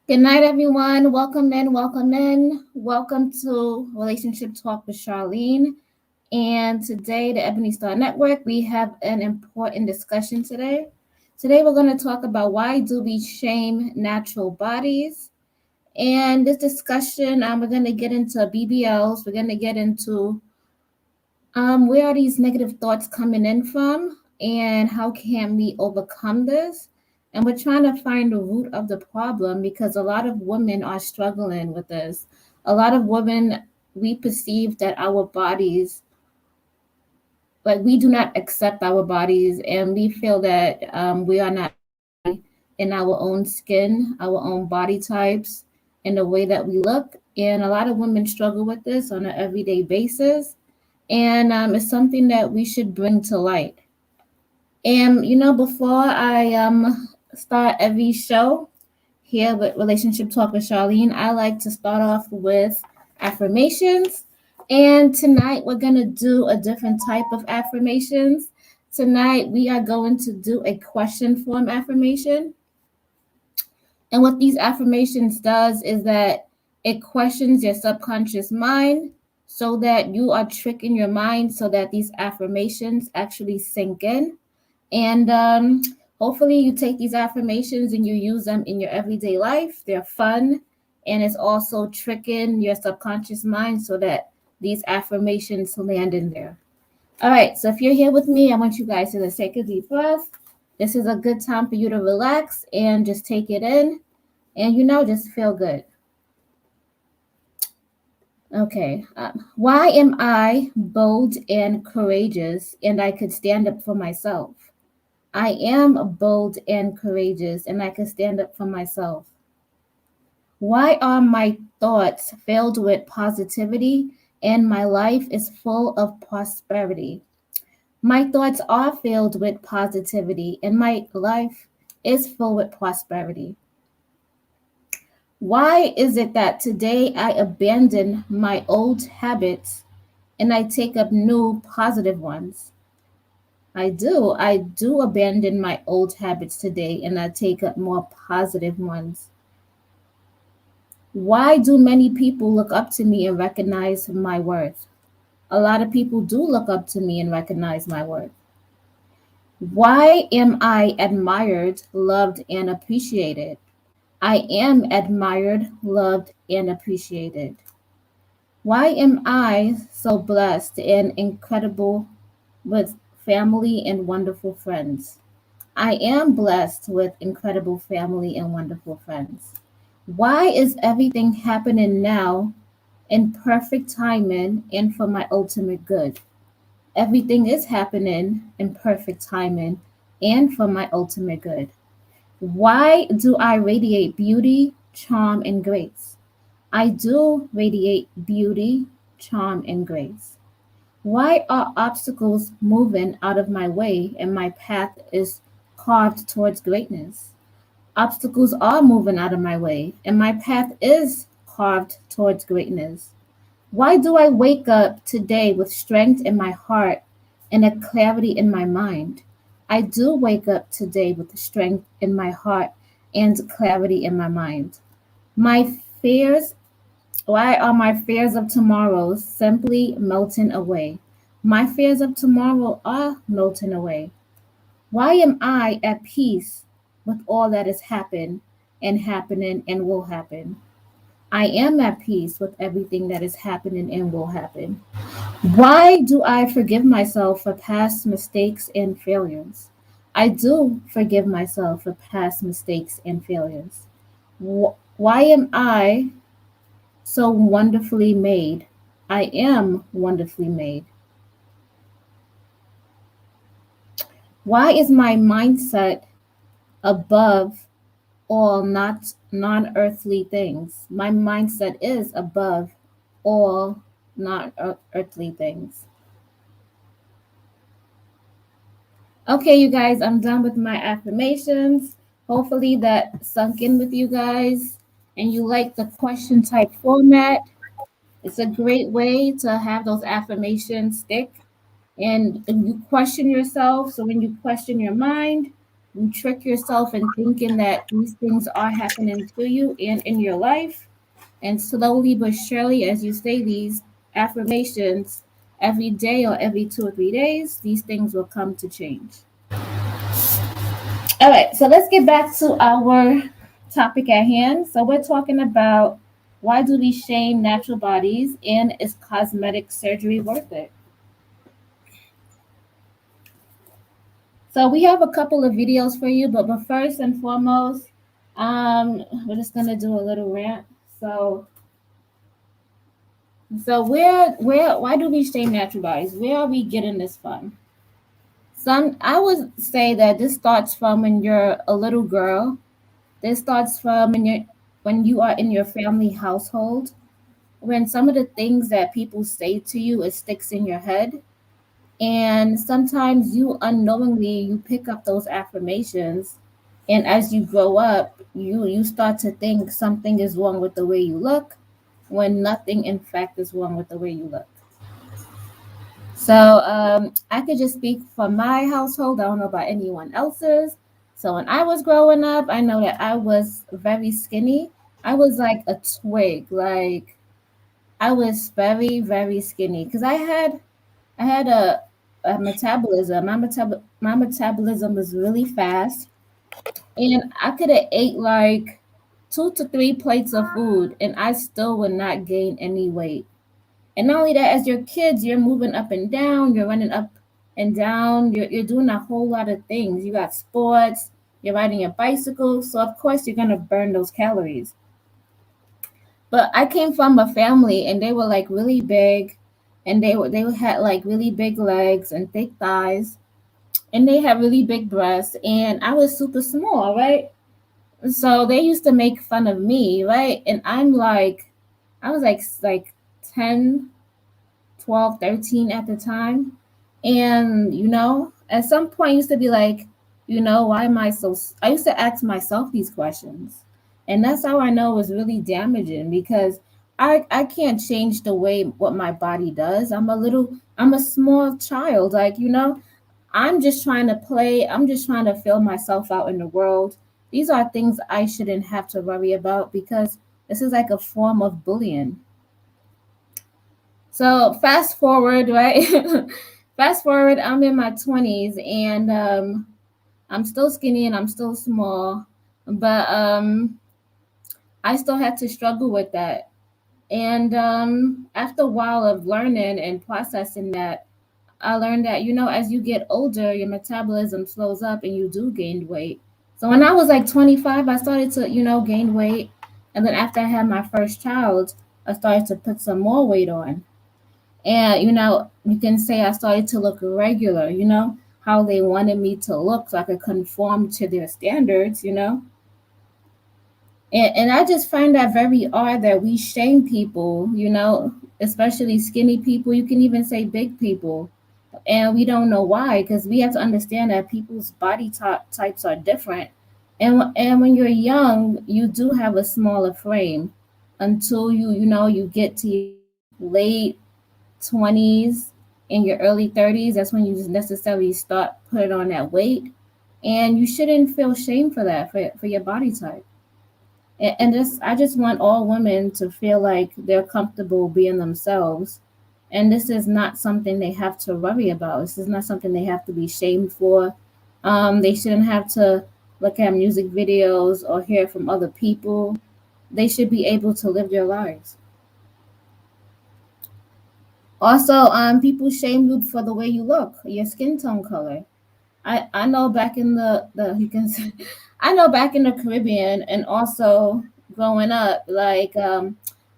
Good night, everyone. Welcome in, welcome in. Welcome to Relationship Talk with Sharlene. And today, the Ebony Star Network, we have an important discussion today. Today, we're going to talk about why do we shame natural bodies. And this discussion, we're going to get into BBLs. We're going to get into where are these negative thoughts coming in from, and how can we overcome this? And we're trying to find the root of the problem because a lot of women are struggling with this. A lot of women, we perceive that our bodies, like we do not accept our bodies, and we feel that we are not in our own skin, our own body types, and the way that we look. And a lot of women struggle with this on an everyday basis. And it's something that we should bring to light. And before I start every show here with Relationship Talk with Charlene, I like to start off with affirmations. And tonight we're gonna do a different type of affirmations. Tonight we are going to do a question form affirmation. And what these affirmations does is that it questions your subconscious mind so that you are tricking your mind so that these affirmations actually sink in. And hopefully you take these affirmations and you use them in your everyday life. They're fun, and it's also tricking your subconscious mind so that these affirmations land in there. All right, so if you're here with me, I want you guys to just take a deep breath. This is a good time for you to relax and just take it in and just feel good. Okay. Why am I bold and courageous and I could stand up for myself? I am bold and courageous and I could stand up for myself. Why are my thoughts filled with positivity and my life is full of prosperity? My thoughts are filled with positivity and my life is full with prosperity. Why is it that today I abandon my old habits and I take up new positive ones? I do abandon my old habits today and I take up more positive ones. Why do many people look up to me and recognize my worth? A lot of people do look up to me and recognize my worth. Why am I admired, loved, and appreciated? I am admired, loved, and appreciated. Why am I so blessed and incredible with family and wonderful friends? I am blessed with incredible family and wonderful friends. Why is everything happening now in perfect timing and for my ultimate good? Everything is happening in perfect timing and for my ultimate good. Why do I radiate beauty, charm, and grace? I do radiate beauty, charm, and grace. Why are obstacles moving out of my way and my path is carved towards greatness? Obstacles are moving out of my way and my path is carved towards greatness. Why do I wake up today with strength in my heart and a clarity in my mind? I do wake up today with strength in my heart and clarity in my mind. My fears Why are my fears of tomorrow simply melting away? My fears of tomorrow are melting away. Why am I at peace with all that has happened and happening and will happen? I am at peace with everything that is happening and will happen. Why do I forgive myself for past mistakes and failures? I do forgive myself for past mistakes and failures. Why am I so wonderfully made? I am wonderfully made. Why is my mindset above all not non-earthly things? My mindset is above all non-earthly things. Okay, you guys, I'm done with my affirmations. Hopefully that sunk in with you guys and you like the question type format. It's a great way to have those affirmations stick and you question yourself. So when you question your mind, you trick yourself in thinking that these things are happening to you and in your life. And slowly but surely, as you say these affirmations every day or every 2 or 3 days, these things will come to change. All right, so let's get back to our topic at hand. So we're talking about why do we shame natural bodies and is cosmetic surgery worth it? So we have a couple of videos for you, but first and foremost, we're just gonna do a little rant. So where why do we shame natural bodies? Where are we getting this from? Some I would say that this starts from when you're a little girl. This starts from when you are in your family household. When some of the things that people say to you, it sticks in your head. And sometimes you unknowingly you pick up those affirmations, and as you grow up, you start to think something is wrong with the way you look, when nothing in fact is wrong with the way you look. So I could just speak for my household. I don't know about anyone else's. So when I was growing up, I know that I was very skinny. I was like a twig. Like I was very, very skinny because I had a metabolism. My metabolism was really fast, and I could have ate like 2 to 3 plates of food, and I still would not gain any weight. And not only that, as your kids, you're moving up and down, you're running up and down, you're doing a whole lot of things. You got sports, you're riding your bicycle, so of course you're gonna burn those calories. But I came from a family and they were like really big, and they had like really big legs and thick thighs, and they had really big breasts, and I was super small, right? So they used to make fun of me, right? And I was like 10, 12, 13 at the time. And, at some point, I used to be like, why am I so. I used to ask myself these questions. And that's how I know it was really damaging because I can't change the way what my body does. I'm a small child. Like, I'm just trying to play. I'm just trying to fill myself out in the world. These are things I shouldn't have to worry about because this is like a form of bullying. So fast forward, right? Fast forward, I'm in my 20s and I'm still skinny and I'm still small, but I still had to struggle with that. And after a while of learning and processing that, I learned that, as you get older, your metabolism slows up and you do gain weight. So when I was like 25, I started to, gain weight. And then after I had my first child, I started to put some more weight on. And, you can say I started to look regular, how they wanted me to look so I could conform to their standards. And I just find that very odd that we shame people, especially skinny people. You can even say big people. And we don't know why, because we have to understand that people's body types are different. And when you're young, you do have a smaller frame until you get to your late 20s in your early 30s. That's when you just necessarily start putting on that weight, and you shouldn't feel shame for that, for your body type. And this, I just want all women to feel like they're comfortable being themselves, and this is not something they have to worry about. This is not something they have to be shamed for. They shouldn't have to look at music videos or hear from other people. They should be able to live their lives. Also, people shame you for the way you look, your skin tone color. I know back in the you can say, I know back in the Caribbean and also growing up, like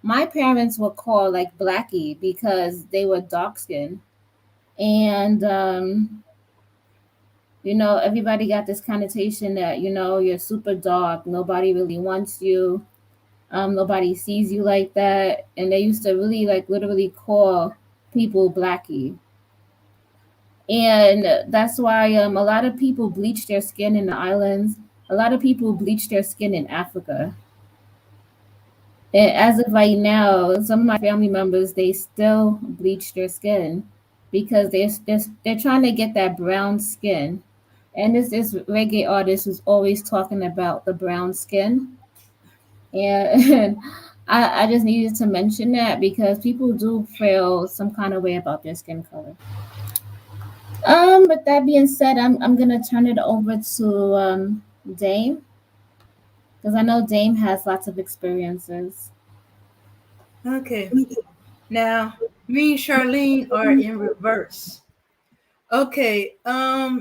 my parents were called like Blackie because they were dark skinned. And everybody got this connotation that, you're super dark, nobody really wants you, nobody sees you like that. And they used to really like literally call people Blackie. And that's why a lot of people bleach their skin in the islands. A lot of people bleach their skin in Africa. And as of right now, some of my family members they still bleach their skin because they're trying to get that brown skin. And this reggae artist who's always talking about the brown skin. And I just needed to mention that because people do feel some kind of way about their skin color. With that being said, I'm gonna turn it over to Dame because I know Dame has lots of experiences. Okay. Now, me and Charlene are in reverse. Okay. Uh,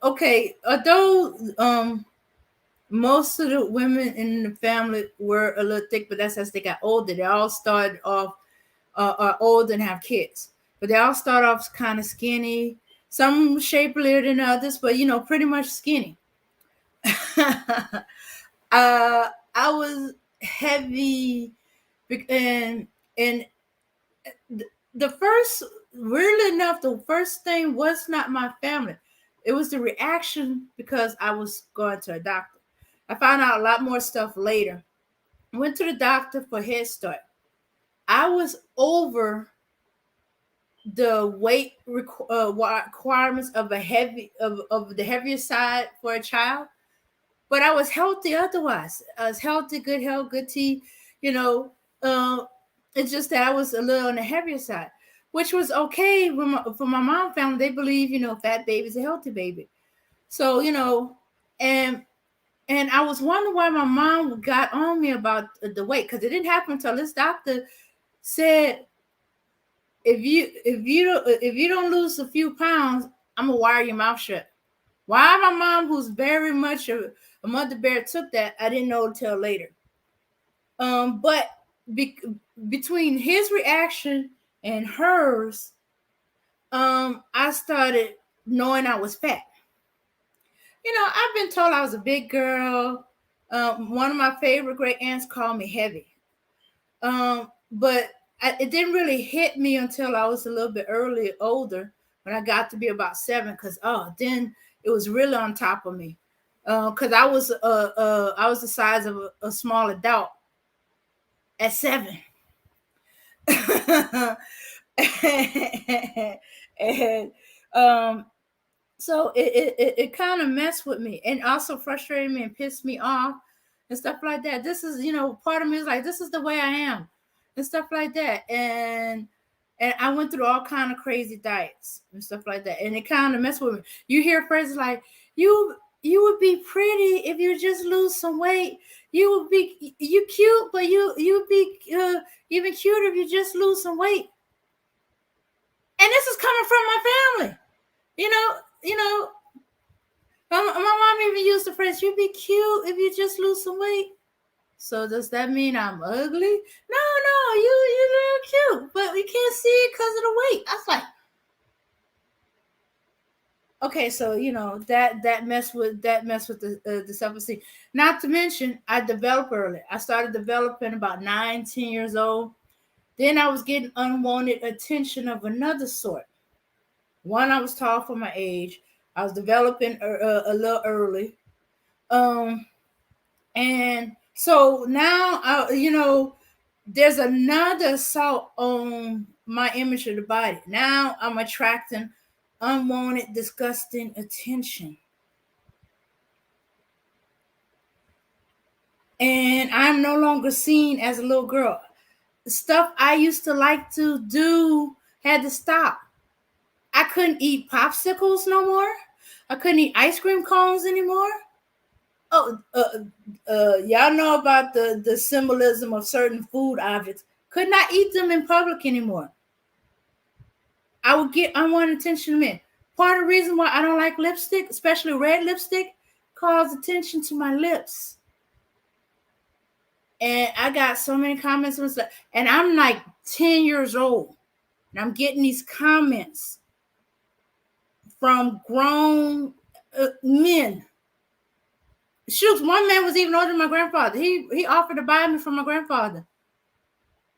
okay. Although most of the women in the family were a little thick, but that's as they got older. They all started off are old and have kids, but they all start off kind of skinny. Some shapelier than others, but pretty much skinny. I was heavy, and the first, weirdly enough, the first thing was not my family. It was the reaction because I was going to a doctor. I found out a lot more stuff later. I went to the doctor for Head Start. I was over the weight requirements of of the heavier side for a child, but I was healthy otherwise. I was healthy, good health, good teeth. You know, uh, it's just that I was a little on the heavier side, which was okay for my mom family. They believe fat baby's a healthy baby. So and I was wondering why my mom got on me about the weight because it didn't happen until this doctor said if you don't lose a few pounds, I'm gonna wire your mouth shut. Why my mom, who's very much a mother bear, took that, I didn't know until later. But be, between his reaction and hers, I started knowing I was fat. I've been told I was a big girl. One of my favorite great aunts called me heavy. But it didn't really hit me until I was a little bit older, when I got to be about 7. Cause then it was really on top of me. Cause I was the size of a small adult at 7. And um, so it kind of messed with me and also frustrated me and pissed me off and stuff like that. This is, part of me is like, this is the way I am and stuff like that. And I went through all kind of crazy diets and stuff like that. And it kind of messed with me. You hear phrases like, you would be pretty if you just lose some weight. You cute, but you would be even cuter if you just lose some weight. And this is coming from my family. You know, you know, my mom even used the phrase, "You'd be cute if you just lose some weight." So does that mean I'm ugly? No, no, you look cute, but we can't see it because of the weight. I was like, okay, so that mess with the self esteem. Not to mention, I developed early. I started developing about 9, 10 years old. Then I was getting unwanted attention of another sort. One, I was tall for my age. I was developing a little early. Um, and so now, there's another assault on my image of the body. Now I'm attracting unwanted, disgusting attention. And I'm no longer seen as a little girl. The stuff I used to like to do had to stop. I couldn't eat popsicles no more. I couldn't eat ice cream cones anymore. Oh, y'all know about the symbolism of certain food objects. Could not eat them in public anymore. I would get unwanted attention from men. Part of the reason why I don't like lipstick, especially red lipstick, calls attention to my lips. And I got so many comments and stuff. And I'm like 10 years old. And I'm getting these comments from grown men. Shoot, one man was even older than my grandfather. He offered to buy me from my grandfather.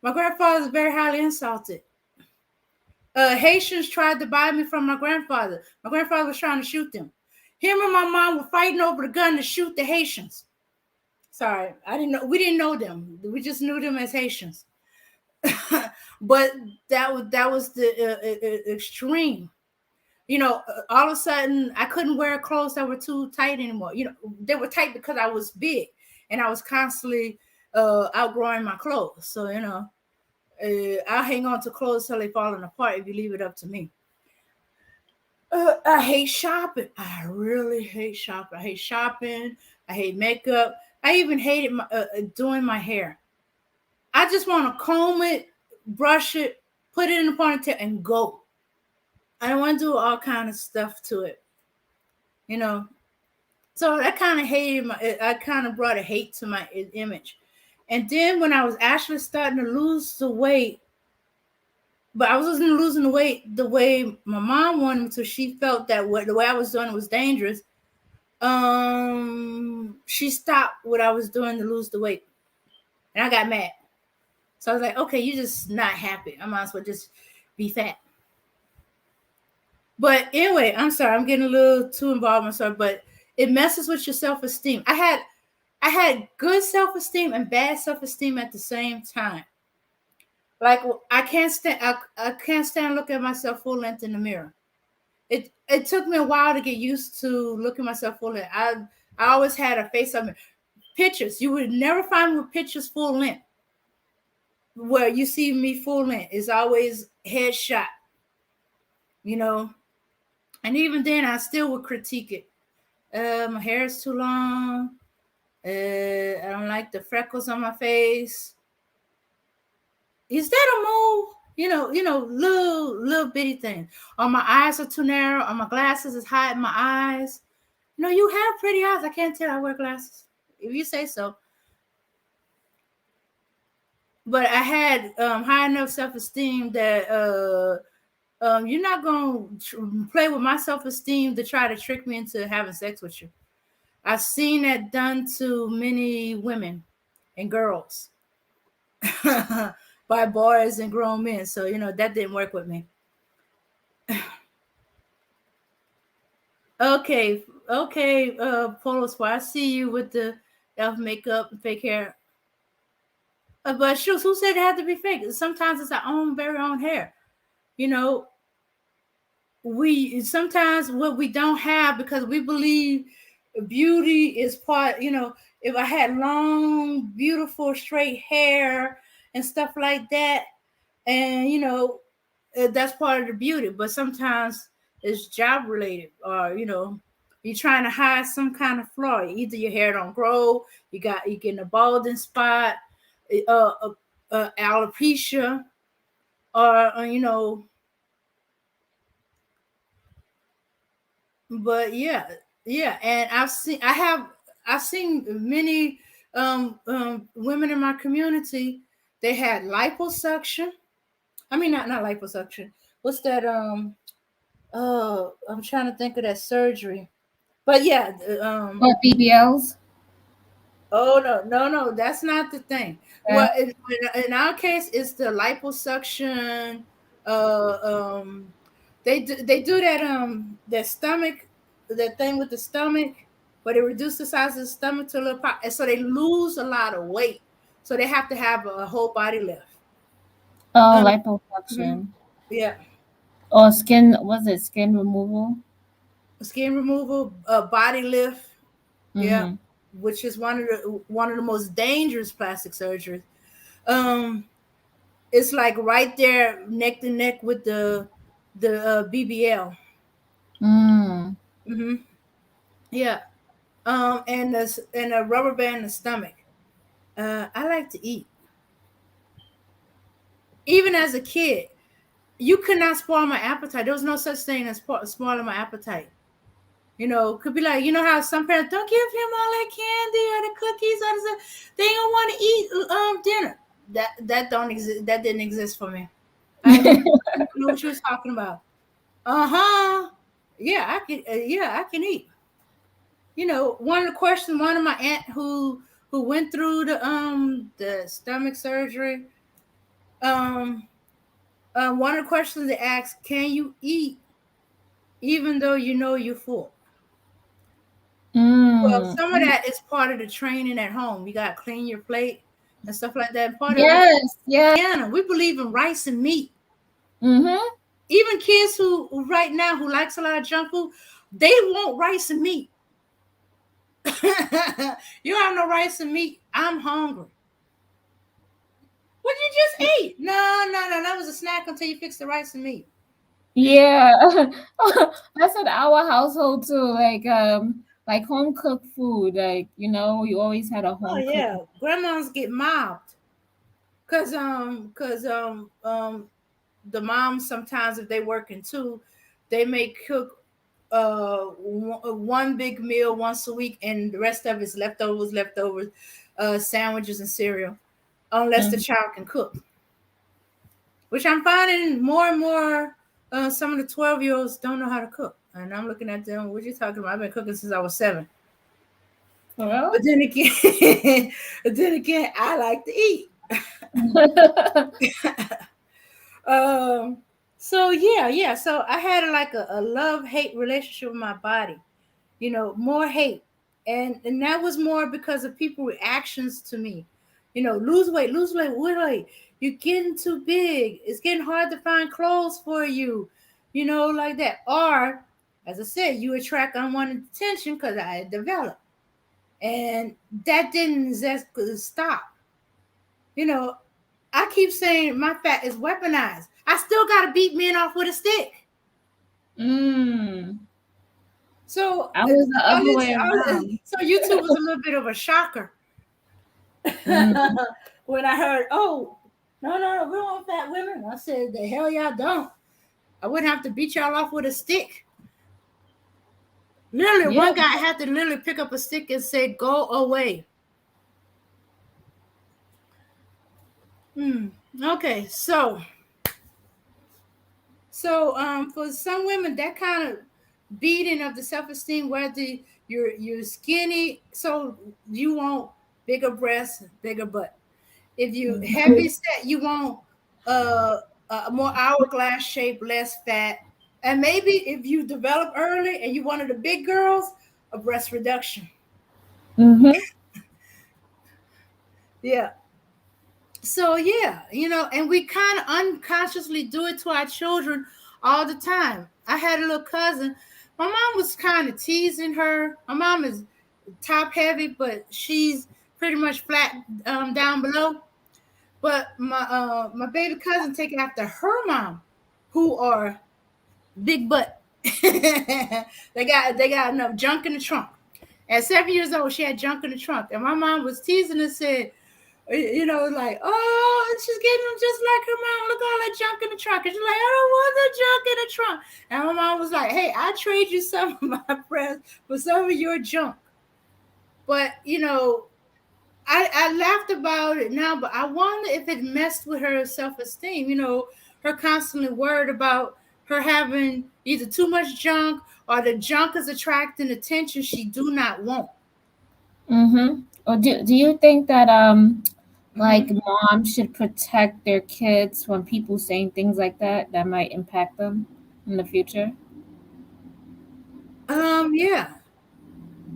My grandfather is very highly insulted. Haitians tried to buy me from my grandfather. My grandfather was trying to shoot them. Him and my mom were fighting over the gun to shoot the Haitians. Sorry, I didn't know. We didn't know them. We just knew them as Haitians. But that was the extreme. All of a sudden I couldn't wear clothes that were too tight anymore. They were tight because I was big and I was constantly outgrowing my clothes. So, I'll hang on to clothes till they falling apart if you leave it up to me. I hate shopping. I really hate shopping. I hate shopping. I hate makeup. I even hated doing my hair. I just want to comb it, brush it, put it in a ponytail, and go. I don't want to do all kind of stuff to it, you know. So I kind of hated my. I kind of brought a hate to my image. And then when I was actually starting to lose the weight, but I wasn't losing the weight the way my mom wanted me to. She felt that the way I was doing it was dangerous. She stopped what I was doing to lose the weight, and I got mad. So I was like, okay, you're just not happy. I might as well just be fat. But anyway, I'm sorry, I'm getting a little too involved in myself, but it messes with your self-esteem. I had good self-esteem and bad self-esteem at the same time. Like I can't stand looking at myself full length in the mirror. It took me a while to get used to looking at myself full length. I always had a face of me. Pictures. You would never find me with pictures full length. Where you see me full length is always headshot, you know. And even then, I still would critique it. My hair is too long. I don't like the freckles on my face. Is that a mole? Little bitty things. Or my eyes are too narrow. Or my glasses is hiding my eyes. You have pretty eyes. I can't tell I wear glasses. If you say so. But I had high enough self-esteem that you're not gonna play with my self-esteem to try to trick me into having sex with you. I've seen that done to many women and girls by boys and grown men. So that didn't work with me. Okay, Polo Sport. I see you with the elf makeup and fake hair. But shoes, who said it had to be fake? Sometimes it's our own very own hair. You know, we sometimes what we don't have because we believe beauty is part. If I had long, beautiful, straight hair and stuff like that, and that's part of the beauty. But sometimes it's job related, or you're trying to hide some kind of flaw. Either your hair don't grow, you're getting a balding spot, alopecia, or But yeah, and I've seen many women in my community. They had liposuction. I mean, not liposuction. What's that? I'm trying to think of that surgery. But yeah, Or BBLs? oh no, that's not the thing. Yeah. Well, in our case, it's the liposuction. Uh, um, they do that stomach, that thing with the stomach, but it reduces the size of the stomach to a little pop, and so they lose a lot of weight. So they have to have a whole body lift. Oh, Um, mhm, liposuction. yeah, Or skin, was it skin removal? skin removal, body lift. Yeah, Mm-hmm. which is one of the most dangerous plastic surgeries. Um, it's like right there, neck to neck with the BBL. Mm. Hmm. Yeah. And a rubber band in the stomach. I like to eat. Even as a kid, you could not spoil my appetite. There was no such thing as spoiling my appetite. Could be like, how some parents don't give him all that candy or the cookies or the stuff. They don't want to eat dinner. That don't exist. That didn't exist for me. I have no clue what you was talking about. Uh-huh. Yeah, I can. Yeah, I can eat. One of the questions, one of my aunt who went through the stomach surgery, um, one of the questions they asked, can you eat even though you know you're full? Well, Mm. some of that is part of the training at home. You got to clean your plate and stuff like that. And part of Yes, yeah. Louisiana, we believe in rice and meat. Mm-hmm. even kids who right now who likes a lot of junk food, they want rice and meat. You have no rice and meat. I'm hungry. What you just ate? No, no, no. That was a snack until you fix the rice and meat. Yeah. That's in our household too. Like home cooked food. Like, you always had a Oh home cooked. yeah, grandmas get mobbed cause the moms sometimes if they working too, they may cook one big meal once a week and the rest of it's leftovers, sandwiches and cereal, unless the Mhm. child can cook, which I'm finding more and more. Some of the 12-year-olds don't know how to cook, and I'm looking at them. What you talking about? I've been cooking since I was 7. But Well. then again, but then again, I like to eat. um. So yeah, yeah. So I had like a love hate relationship with my body. More hate, and that was more because of people reactions to me. Lose weight, lose weight. You're getting too big. It's getting hard to find clothes for you. Like that. Or, as I said, you attract unwanted attention because I had developed, and that didn't just stop. You know, I keep saying my fat is weaponized. I still gotta beat men off with a stick. Mm. So I was the other way around. so YouTube was a little bit of a shocker Mm. when I heard, oh, no, no, no, we don't want fat women. I said, the hell y'all don't. I wouldn't have to beat y'all off with a stick. Literally, Yeah. one guy had to literally pick up a stick and say, go away. Hmm. Okay, for some women, that kind of beating of the self-esteem, whether you're skinny, so you want bigger breasts, bigger butt. If you heavy set, you want uh, a more hourglass shape, less fat, and maybe if you develop early and you wanted the big girls, a breast reduction. Mm-hmm. Yeah. So yeah, and we kind of unconsciously do it to our children all the time. I had a little cousin. My mom was kind of teasing her. My mom is top heavy, but she's pretty much flat down below. But my baby cousin take after her mom, who are big butt. They got enough junk in the trunk. At 7 years old, she had junk in the trunk, and my mom was teasing and said, like, oh, she's getting just like her mom. Look at all that junk in the trunk. And she's like, I don't want the junk in the trunk. And my mom was like, hey, I trade you some of my breasts for some of your junk. But I laughed about it now, but I wonder if it messed with her self esteem. Her constantly worried about her having either too much junk or the junk is attracting attention she do not want. Mm-hmm. Or do you think that like Hmm. moms should protect their kids when people saying things like that might impact them in the future? Yeah.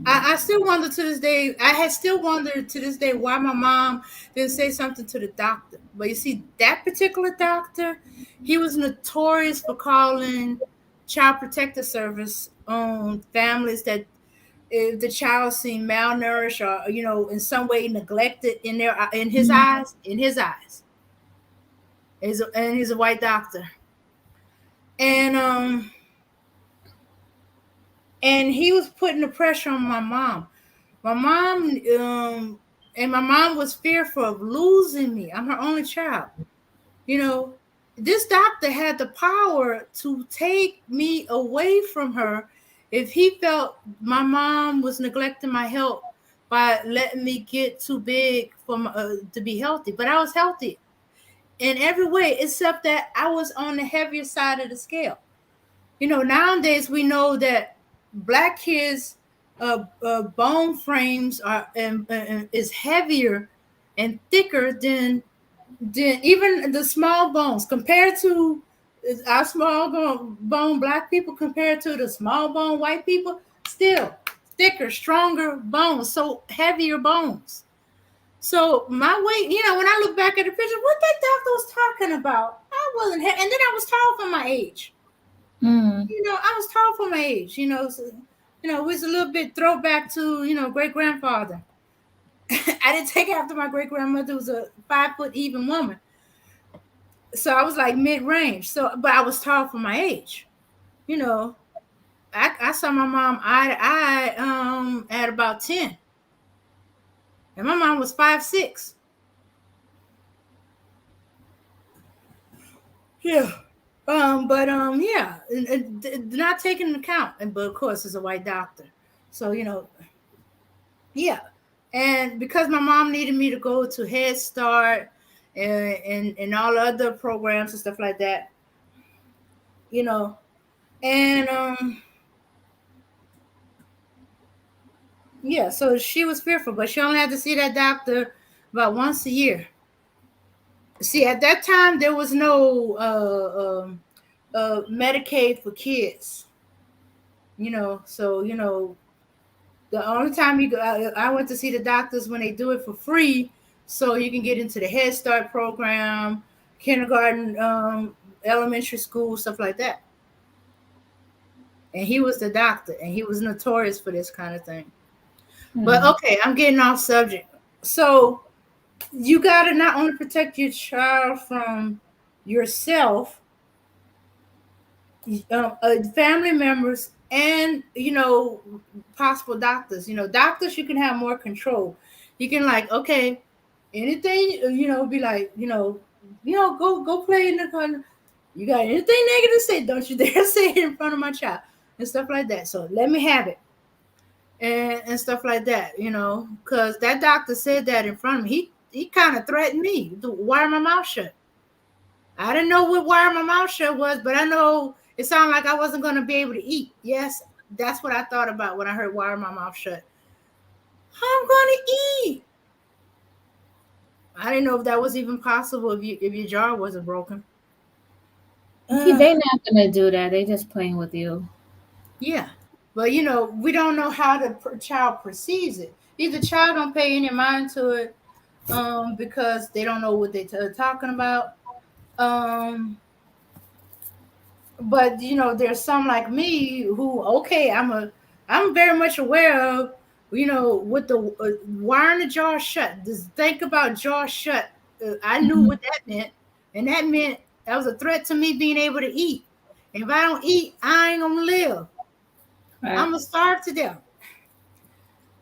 I still wonder to this day. I had still wondered to this day why my mom didn't say something to the doctor. But you see, that particular doctor, he was notorious for calling child protective service on families that if the child seemed malnourished or in some way neglected in his Mhm. eyes, and he's a white doctor, and he was putting the pressure on my mom. My mom, and my mom was fearful of losing me. I'm her only child. You know, this doctor had the power to take me away from her if he felt my mom was neglecting my health by letting me get too big to be healthy. But I was healthy in every way except that I was on the heavier side of the scale. Nowadays we know that black kids' bone frames is heavier and thicker than even the small bones compared to our bone black people compared to the small bone white people. Still thicker, stronger bones, so heavier bones. So my weight, when I look back at the picture, what that doctor was talking about, I wasn't, and then I was tall for my age. Mm. I was tall for my age. So, it was a little bit throwback to great grandfather. I didn't take after my great grandmother was a 5 foot even woman, so I was like mid range. So, but I was tall for my age. You know, I saw my mom eye to eye at about 10, and my mom was 5'6". Yeah. Yeah, not taking into account, but of course, it's a white doctor, so yeah. And because my mom needed me to go to Head Start and all other programs and stuff like that, you know, and yeah, so she was fearful, but she only had to see that doctor about once a year. See, at that time there was no Medicaid for kids, so the only time you go, I went to see the doctors when they do it for free, so you can get into the Head Start program, kindergarten, elementary school, stuff like that. And he was the doctor, and he was notorious for this kind of thing. But Mm. okay, I'm getting off subject. So you got to not only protect your child from yourself, family members, and possible doctors. Doctors, you can have more control. You can, like, okay, anything, be like, go play in the corner. You got anything negative to say, don't you dare say it in front of my child, and stuff like that. So let me have it, and stuff like that. Because that doctor said that in front of me. He kind of threatened me to wire my mouth shut. I didn't know what wire my mouth shut was, but I know it sounded like I wasn't going to be able to eat. Yes, that's what I thought about when I heard wire my mouth shut. I'm going to eat. I didn't know if that was even possible if your jaw wasn't broken. Uh, They're not gonna do that. They just playing with you. yeah, but we don't know how the child perceives it. Either child don't pay any mind to it, because they don't know what they're talking about. Um, but there's some like me who, okay, I'm very much aware of with the wiring the jaw shut. Just think about jaw shut. I knew Mhm. what that meant, and that meant that was a threat to me being able to eat. And if I don't eat, I ain't gonna live. Right. I'm gonna starve to death.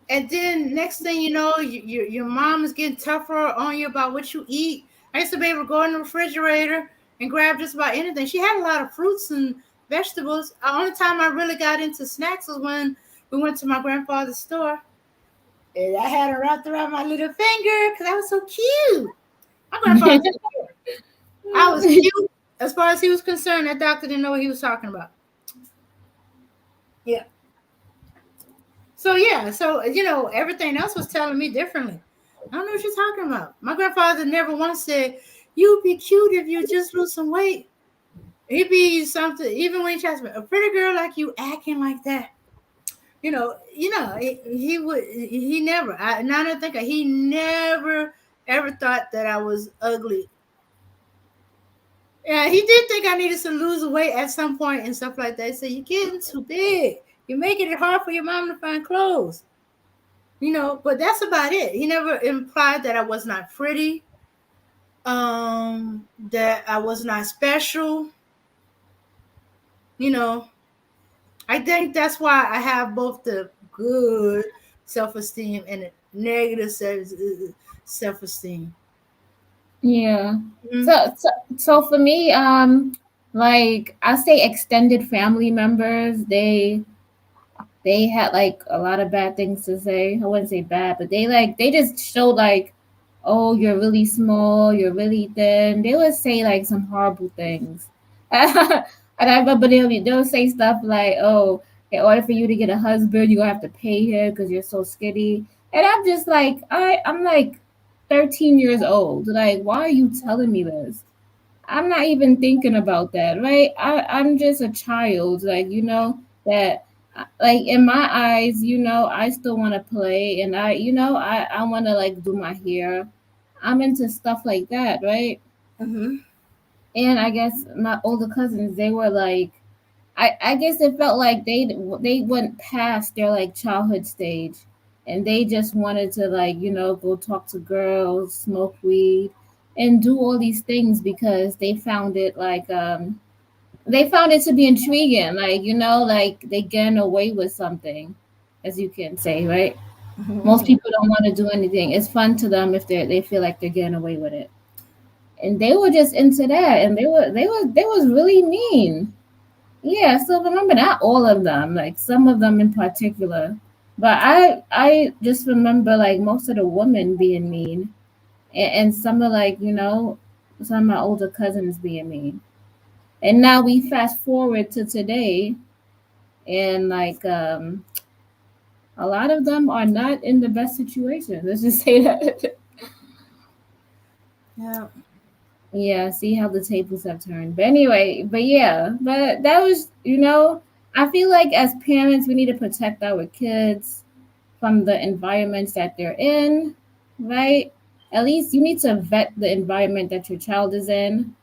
And then next thing you know, your mom is getting tougher on you about what you eat. I used to be able to go in the refrigerator and grab just about anything. She had a lot of fruits and vegetables. The only time I really got into snacks was when we went to my grandfather's store. And I had her wrapped around my little finger because I was so cute. My grandfather was cute. I was cute. As far as he was concerned, that doctor didn't know what he was talking about. Yeah. So yeah, so everything else was telling me differently. I don't know what you're talking about. My grandfather never once said, "You'd be cute if you just lose some weight." He'd be something, even when he tries to, a pretty girl like you acting like that. He would. He never. Now that I think he never ever thought that I was ugly. Yeah, he did think I needed to lose weight at some point and stuff like that. He said, "You're getting too big. You're making it hard for your mom to find clothes." But that's about it. He never implied that I was not pretty, that I was not special. you know I think that's why I have both the good self-esteem and the negative self-esteem. Yeah. Mm-hmm. So for me, like I say, extended family members, they had like a lot of bad things to say. I wouldn't say bad, but they just showed like, oh, you're really small, you're really thin. They would say like some horrible things. And I remember they'll say stuff like, oh, in order for you to get a husband, you're gonna have to pay him because you're so skinny. And I'm just like, I'm like 13 years old. Like, why are you telling me this? I'm not even thinking about that, right? I'm just a child, like, that, like, in my eyes, I still want to play, and I want to, like, do my hair. I'm into stuff like that, right? Mm-hmm. And I guess my older cousins, they were like, I guess it felt like they went past their like childhood stage, and they just wanted to like go talk to girls, smoke weed, and do all these things because they found it to be intriguing, like like they getting away with something, as you can say, right? Most people don't want to do anything. It's fun to them if they feel like they're getting away with it, and they were just into that, and they was really mean. Yeah, so remember, not all of them, like some of them in particular. But I just remember like most of the women being mean, and some of like some of my older cousins being mean. And now we fast forward to today, and like a lot of them are not in the best situation. Let's just say that. Yeah. Yeah, see how the tables have turned. But anyway, but yeah, but that was I feel like as parents we need to protect our kids from the environments that they're in, right? At least you need to vet the environment that your child is in,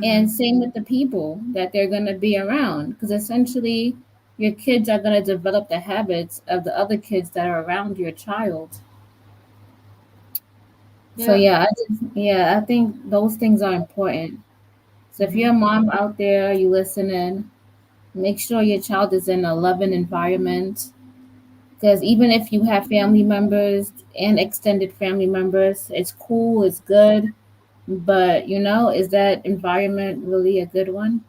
and Hmm. same with the people that they're going to be around, because essentially your kids are going to develop the habits of the other kids that are around your child. So Yeah. I think those things are important. So if you're Hmm. a mom out there, you listening, make sure your child is in a loving environment. Because even if you have family members and extended family members, it's cool, it's good. But, is that environment really a good one?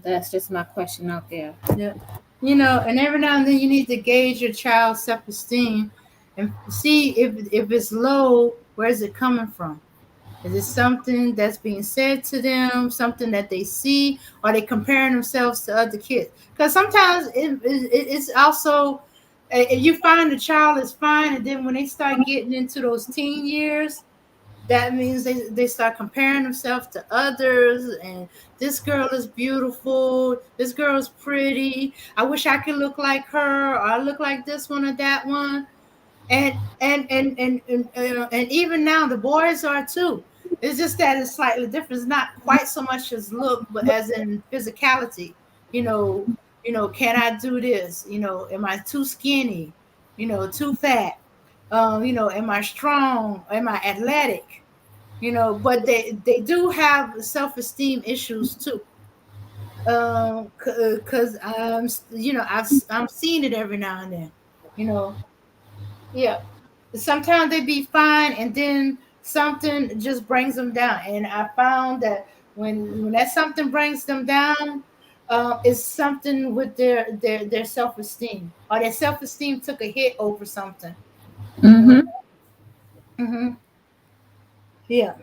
That's just my question out there. Yeah. And every now and then you need to gauge your child's self-esteem and see if it's low, where is it coming from? Is it something that's being said to them, something that they see? Are they comparing themselves to other kids? Because sometimes it's also, you find the child is fine, and then when they start getting into those teen years, that means they start comparing themselves to others, and this girl is beautiful, this girl is pretty, I wish I could look like her, or I look like this one or that one. And even now the boys are too. It's just that it's slightly different. It's not quite so much as look, but as in physicality. You know, can I do this? Am I too skinny? Too fat? Am I strong? Am I athletic? But they do have self-esteem issues too. Cause I'm seeing it every now and then. You know, yeah. Sometimes they be fine, and then something just brings them down. And I found that when that something brings them down, it's something with their self-esteem, or their self-esteem took a hit over something. You know. Mm-hmm. Hmm. Yeah.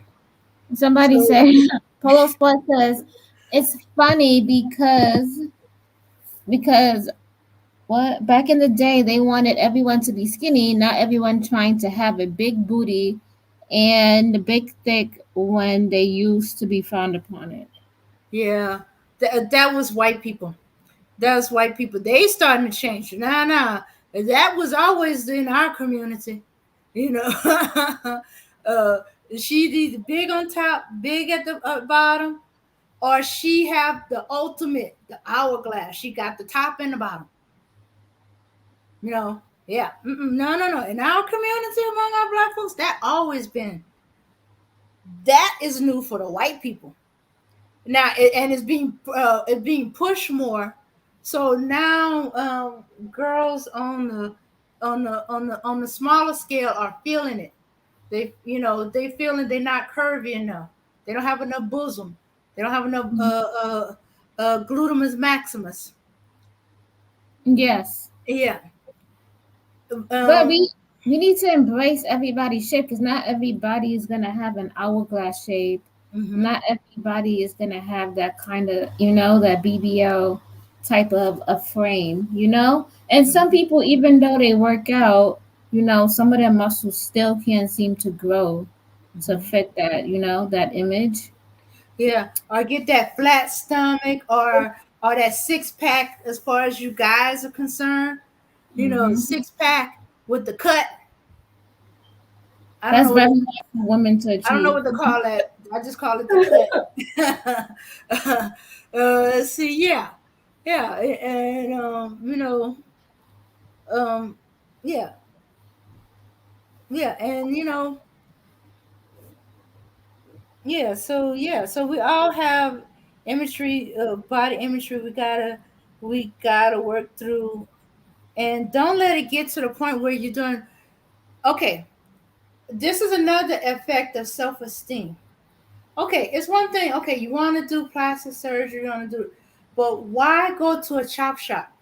Somebody So said, Polo Sport says, it's funny because what back in the day they wanted everyone to be skinny, not everyone trying to have a big booty and big thick when they used to be frowned upon it. yeah, that was white people. That was white people. They starting to change. Nah, nah. That was always in our community. You know, uh, she's either big on top, big at the bottom, or she have the ultimate, the hourglass. She got the top and the bottom. Yeah. Mm-mm, no, no, no. In our community, among our black folks, that always been. That is new for the white people now, and it's being pushed more. So now, girls on the smaller scale are feeling it. They feeling they're not curvy enough. They don't have enough bosom. They don't have enough glutamus maximus. Yes. Yeah. But Um. we need to embrace everybody's shape, because not everybody is gonna have an hourglass shape. Hmm. Not everybody is gonna have that kind of that BBL type of a frame. And some Hmm. people, even though they work out, some of their muscles still can't seem to grow to Hmm. fit that image. Yeah. Or get that flat stomach, or that six pack as far as you guys are concerned. Hmm. Six pack with the cut. I don't That's know what very hard for women to I don't know achieve. what they call that. I just call it the cut. Let's see, yeah, yeah, and um, yeah, yeah, and so we all have imagery, body imagery. We gotta work through, and don't let it get to the point where you're doing. Okay, this is another effect of self-esteem. Okay, it's one thing. Okay, you want to do plastic surgery, you want to do, but why go to a chop shop?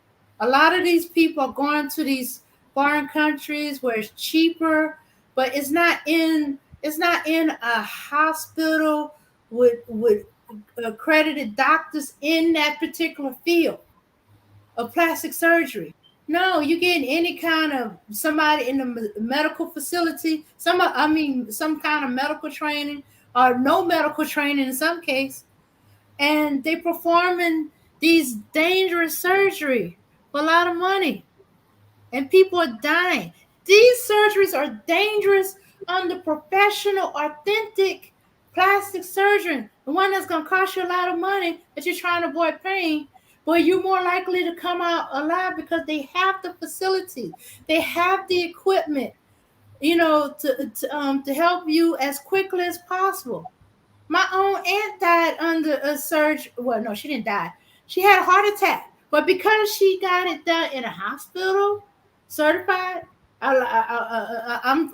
A lot of these people are going to these foreign countries where it's cheaper, but it's not in a hospital with accredited doctors in that particular field of plastic surgery. No, you get any kind of somebody in the medical facility, some kind of medical training or no medical training in some case, and they performing these dangerous surgery for a lot of money, and people are dying. These surgeries are dangerous under professional, authentic plastic surgeon, the one that's going to cost you a lot of money that you're trying to avoid pain, but you're more likely to come out alive because they have the facilities, they have the equipment, to help you as quickly as possible. My own aunt died under a surgery. Well, no, she didn't die. She had a heart attack, but because she got it done in a hospital, certified. I'm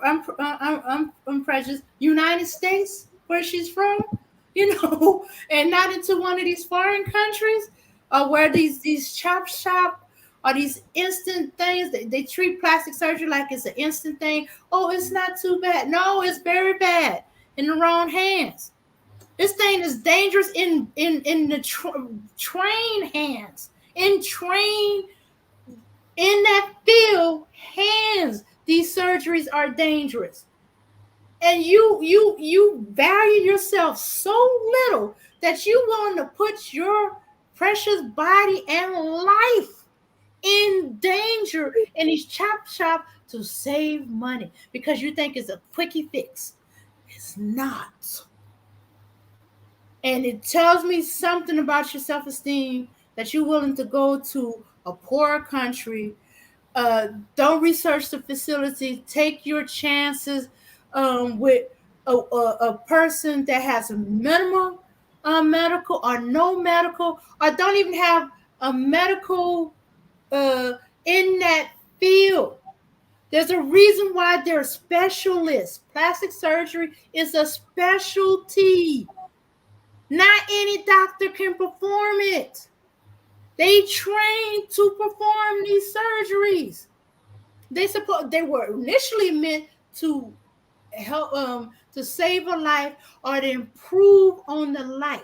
prejudiced. United States, where she's from, and not into one of these foreign countries, where these chop shop or these instant things. They treat plastic surgery like it's an instant thing. Oh, it's not too bad. No, it's very bad in the wrong hands. This thing is dangerous in the train hands, in train in that field hands. These surgeries are dangerous, and you value yourself so little that you want to put your precious body and life in danger in these chop shop to save money because you think it's a quickie fix. It's not. And it tells me something about your self-esteem that you're willing to go to a poor country. Don't research the facility. Take your chances with a person that has a minimal medical or no medical, or don't even have a medical uh, in that field. There's a reason why they're specialists. Plastic surgery is a specialty. Not any doctor can perform it. They train to perform these surgeries. They were initially meant to help to save a life or to improve on the life.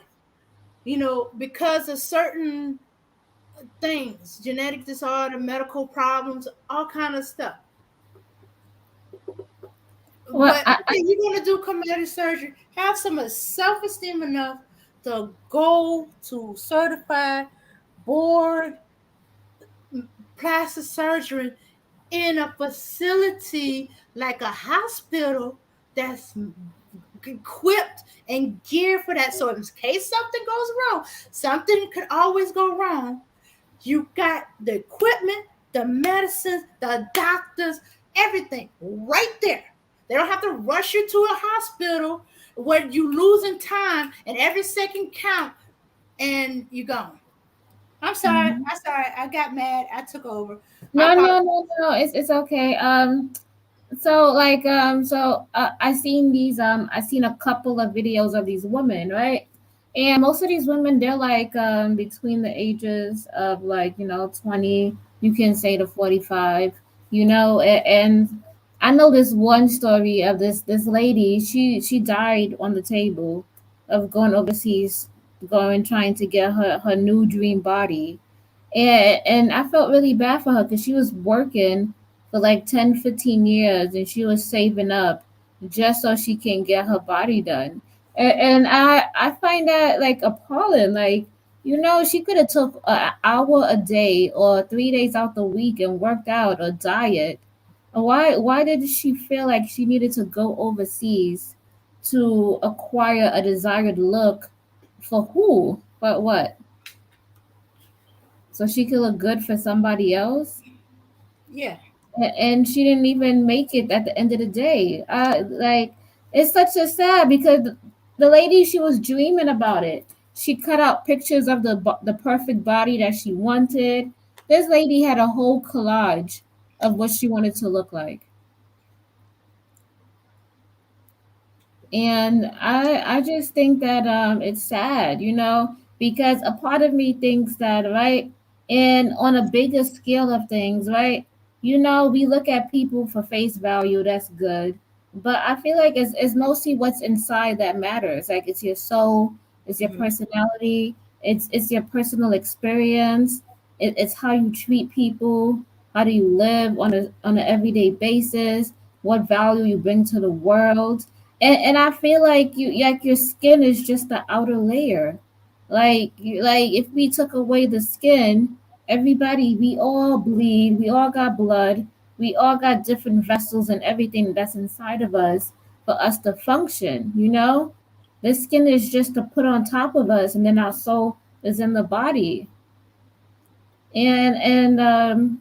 Because of certain things, genetic disorder, medical problems, all kind of stuff. Well, But okay, you're gonna do cosmetic surgery. Have some self-esteem enough to go to certified board plastic surgery in a facility like a hospital that's equipped and geared for that. So in case something goes wrong, something could always go wrong. You got the equipment, the medicines, the doctors, everything right there. They don't have to rush you to a hospital where you losing time and every second count and you gone. I'm sorry. mhm. I'm sorry. I got mad. I took over. I No, no, apologize. no, no. It's okay. I seen a couple of videos of these women, right? And most of these women, they're like between the ages of, like, 20, you can say, to 45, and I know this one story of this lady. She died on the table of going overseas, going trying to get her new dream body. And I felt really bad for her because she was working for like 10, 15 years, and she was saving up just so she can get her body done. And I find that like appalling. Like, she could have took an hour a day or 3 days out the week and worked out or diet. Why did she feel like she needed to go overseas to acquire a desired look for who? But what? So she could look good for somebody else? Yeah. And she didn't even make it at the end of the day. Like it's such a sad because the lady she was dreaming about it. She cut out pictures of the perfect body that she wanted. This lady had a whole collage of what she wanted to look like. And I just think that it's sad, because a part of me thinks that, right, and on a bigger scale of things, right, we look at people for face value, that's good, but I feel like it's mostly what's inside that matters. Like it's your soul, it's your Mm-hmm. personality, it's your personal experience, it's how you treat people, how do you live on an everyday basis, what value you bring to the world. And I feel like your skin is just the outer layer. Like if we took away the skin, everybody, we all bleed, we all got blood, we all got different vessels and everything that's inside of us for us to function. The skin is just to put on top of us, and then our soul is in the body. And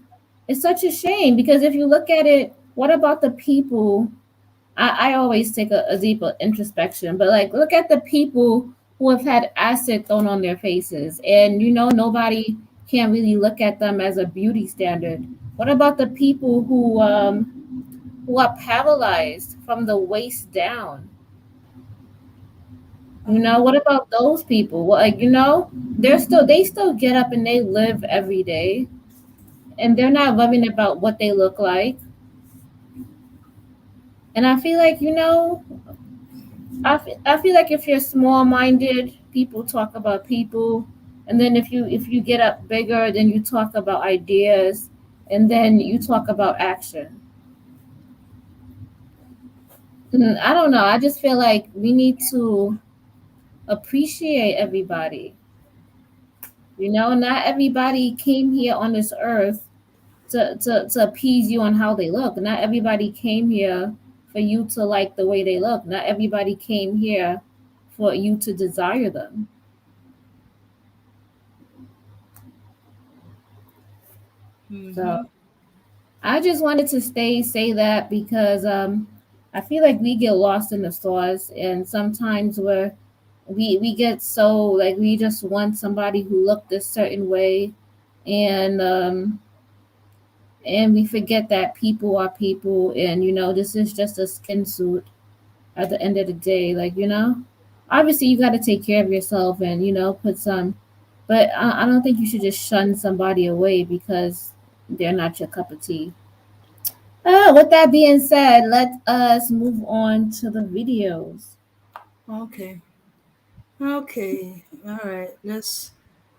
it's such a shame because if you look at it, what about the people? I always take a deeper introspection, but like look at the people who have had acid thrown on their faces, and nobody can really look at them as a beauty standard. What about the people who are paralyzed from the waist down? What about those people? Well, like they still get up and they live every day, and they're not worrying about what they look like. And I feel like I feel like if you're small minded, people talk about people, and then if you get up bigger, then you talk about ideas, and then you talk about action. I don't know. I just feel like we need to appreciate everybody. Not everybody came here on this earth to appease you on how they look. Not everybody came here for you to like the way they look. Not everybody came here for you to desire them. So Mm-hmm. I just wanted to say that because I feel like we get lost in the sauce, and sometimes we get so like we just want somebody who looked a certain way, and and we forget that people are people, and this is just a skin suit at the end of the day. Like obviously you got to take care of yourself and put some, but I don't think you should just shun somebody away because they're not your cup of tea. With that being said, let us move on to the videos. Okay. Okay. All right. Let's.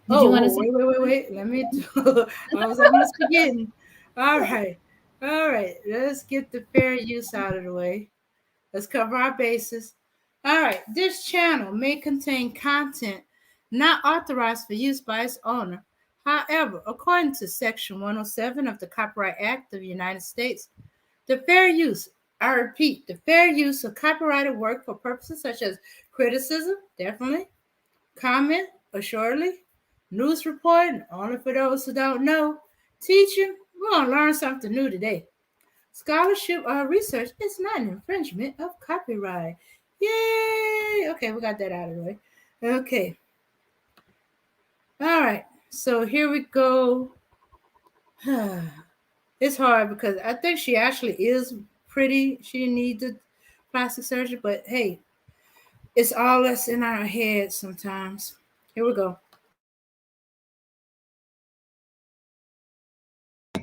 Did you want to Oh, say? wait. Let me do. I was almost forgetting. All right. All right. Let's get the fair use out of the way. Let's cover our bases. All right. This channel may contain content not authorized for use by its owner. However, according to Section 107 of the Copyright Act of the United States, the fair use, I repeat, the fair use of copyrighted work for purposes such as criticism, definitely, comment, assuredly, news reporting, only for those who don't know, teaching, we're going to learn something new today. Scholarship or research is not an infringement of copyright. Yay! Okay, we got that out of the way. Okay. All right. So here we go. It's hard because I think she actually is pretty. She didn't need the plastic surgery, but hey, it's all that's in our heads sometimes. Here we go.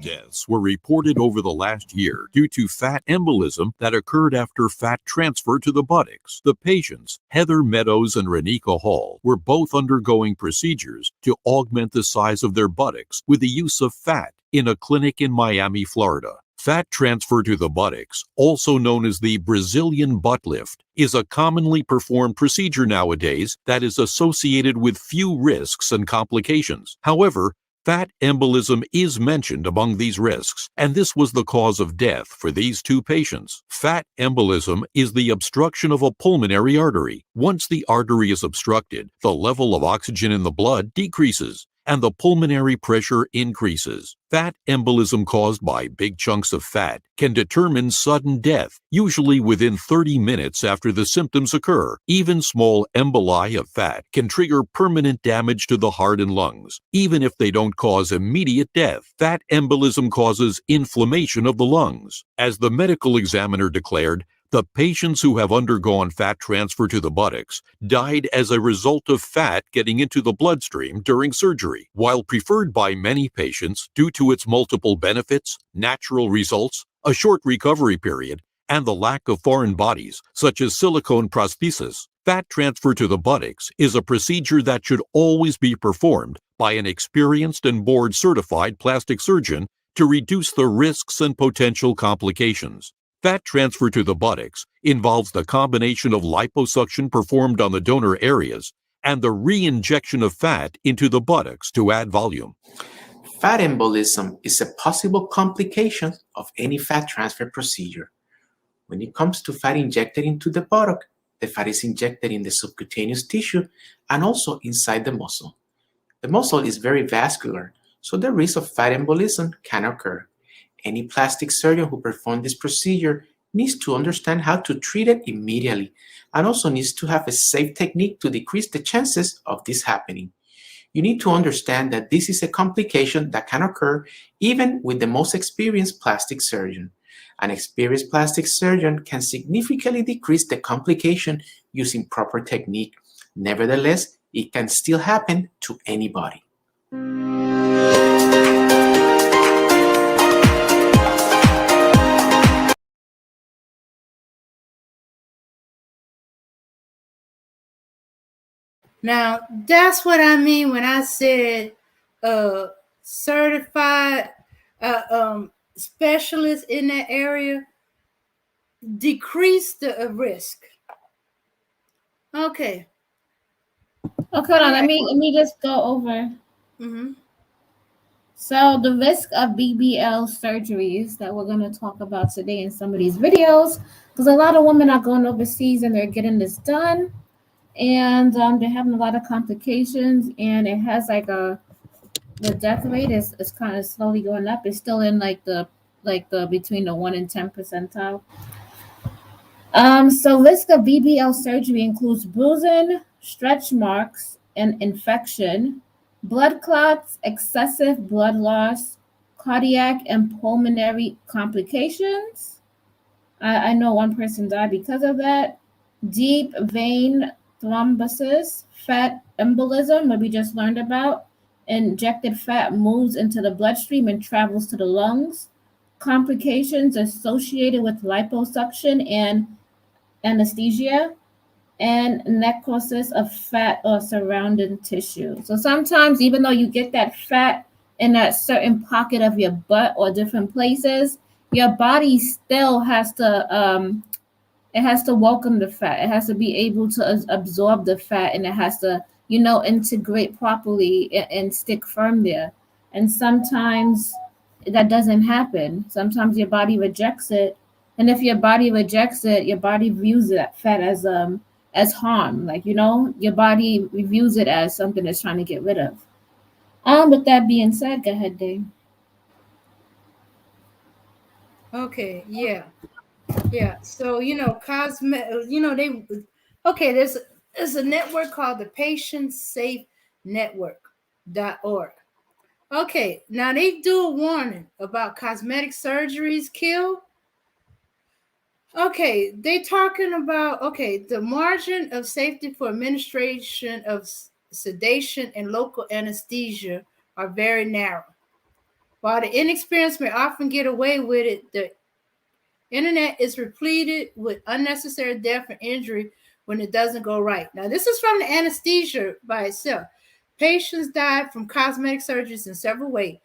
Deaths were reported over the last year due to fat embolism that occurred after fat transfer to the buttocks. The patients, Heather Meadows and Renika Hall, were both undergoing procedures to augment the size of their buttocks with the use of fat in a clinic in Miami, Florida. Fat transfer to the buttocks, also known as the Brazilian butt lift, is a commonly performed procedure nowadays that is associated with few risks and complications. However, Fat embolism is mentioned among these risks, and this was the cause of death for these two patients. Fat embolism is the obstruction of a pulmonary artery. Once the artery is obstructed, the level of oxygen in the blood decreases, and the pulmonary pressure increases. Fat embolism caused by big chunks of fat can determine sudden death, usually within 30 minutes after the symptoms occur. Even small emboli of fat can trigger permanent damage to the heart and lungs, even if they don't cause immediate death. Fat embolism causes inflammation of the lungs. As the medical examiner declared, the patients who have undergone fat transfer to the buttocks died as a result of fat getting into the bloodstream during surgery. While preferred by many patients due to its multiple benefits, natural results, a short recovery period, and the lack of foreign bodies, such as silicone prosthesis, fat transfer to the buttocks is a procedure that should always be performed by an experienced and board-certified plastic surgeon to reduce the risks and potential complications. Fat transfer to the buttocks involves the combination of liposuction performed on the donor areas and the re-injection of fat into the buttocks to add volume. Fat embolism is a possible complication of any fat transfer procedure. When it comes to fat injected into the buttock, the fat is injected in the subcutaneous tissue and also inside the muscle. The muscle is very vascular, so the risk of fat embolism can occur. Any plastic surgeon who performs this procedure needs to understand how to treat it immediately and also needs to have a safe technique to decrease the chances of this happening. You need to understand that this is a complication that can occur even with the most experienced plastic surgeon. An experienced plastic surgeon can significantly decrease the complication using proper technique. Nevertheless, it can still happen to anybody. Now, that's what I mean when I said certified specialists in that area decrease the risk. Okay. Okay, hold on. Let me just go over. Mm-hmm. So the risk of BBL surgeries that we're going to talk about today in some of these videos, because a lot of women are going overseas and they're getting this done, and they're having a lot of complications, and it has like the death rate is kind of slowly going up. It's still in like the between the 1 and 10 percentile. So risk of BBL surgery includes bruising, stretch marks, and infection, blood clots, excessive blood loss, cardiac and pulmonary complications. I know one person died because of that. Deep vein thrombosis, fat embolism, that we just learned about. Injected fat moves into the bloodstream and travels to the lungs. Complications associated with liposuction and anesthesia, and necrosis of fat or surrounding tissue. So sometimes, even though you get that fat in that certain pocket of your butt or different places, your body still has to it has to welcome the fat. It has to be able to absorb the fat, and it has to, integrate properly and stick firm there. And sometimes that doesn't happen. Sometimes your body rejects it, and if your body rejects it, your body views that fat as harm. Like, your body views it as something it's trying to get rid of. With that being said, go ahead, Dave. Okay. Yeah. Yeah. So they. Okay. There's a network called the Patient Safe Network.org. Okay. Now they do a warning about cosmetic surgeries kill. Okay, they talking about the margin of safety for administration of sedation and local anesthesia are very narrow. While the inexperienced may often get away with it, the internet is repleted with unnecessary death and injury when it doesn't go right. Now, this is from the anesthesia by itself. Patients died from cosmetic surgeries in several ways.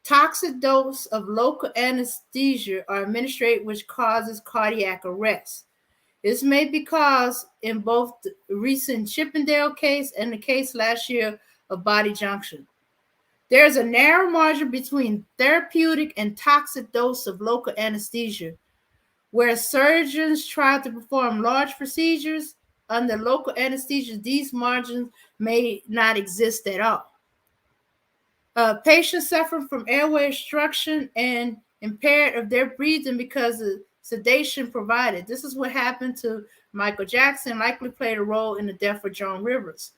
Toxic dose of local anesthesia are administered, which causes cardiac arrest. This may be caused in both the recent Chippendale case and the case last year of Body Junction. There's a narrow margin between therapeutic and toxic dose of local anesthesia. Where surgeons try to perform large procedures under local anesthesia, these margins may not exist at all. Patients suffering from airway obstruction and impaired of their breathing because of sedation provided. This is what happened to Michael Jackson, likely played a role in the death of Joan Rivers.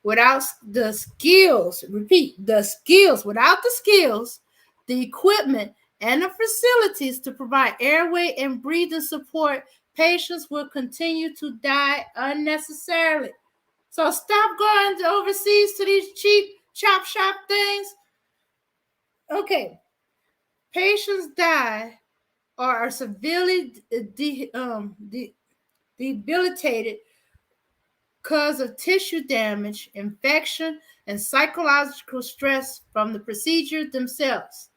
Without the skills, repeat, the skills, without the skills, the equipment, and the facilities to provide airway and breathing support, patients will continue to die unnecessarily. So stop going overseas to these cheap chop shop things. Okay, patients die or are severely debilitated because of tissue damage, infection, and psychological stress from the procedure themselves.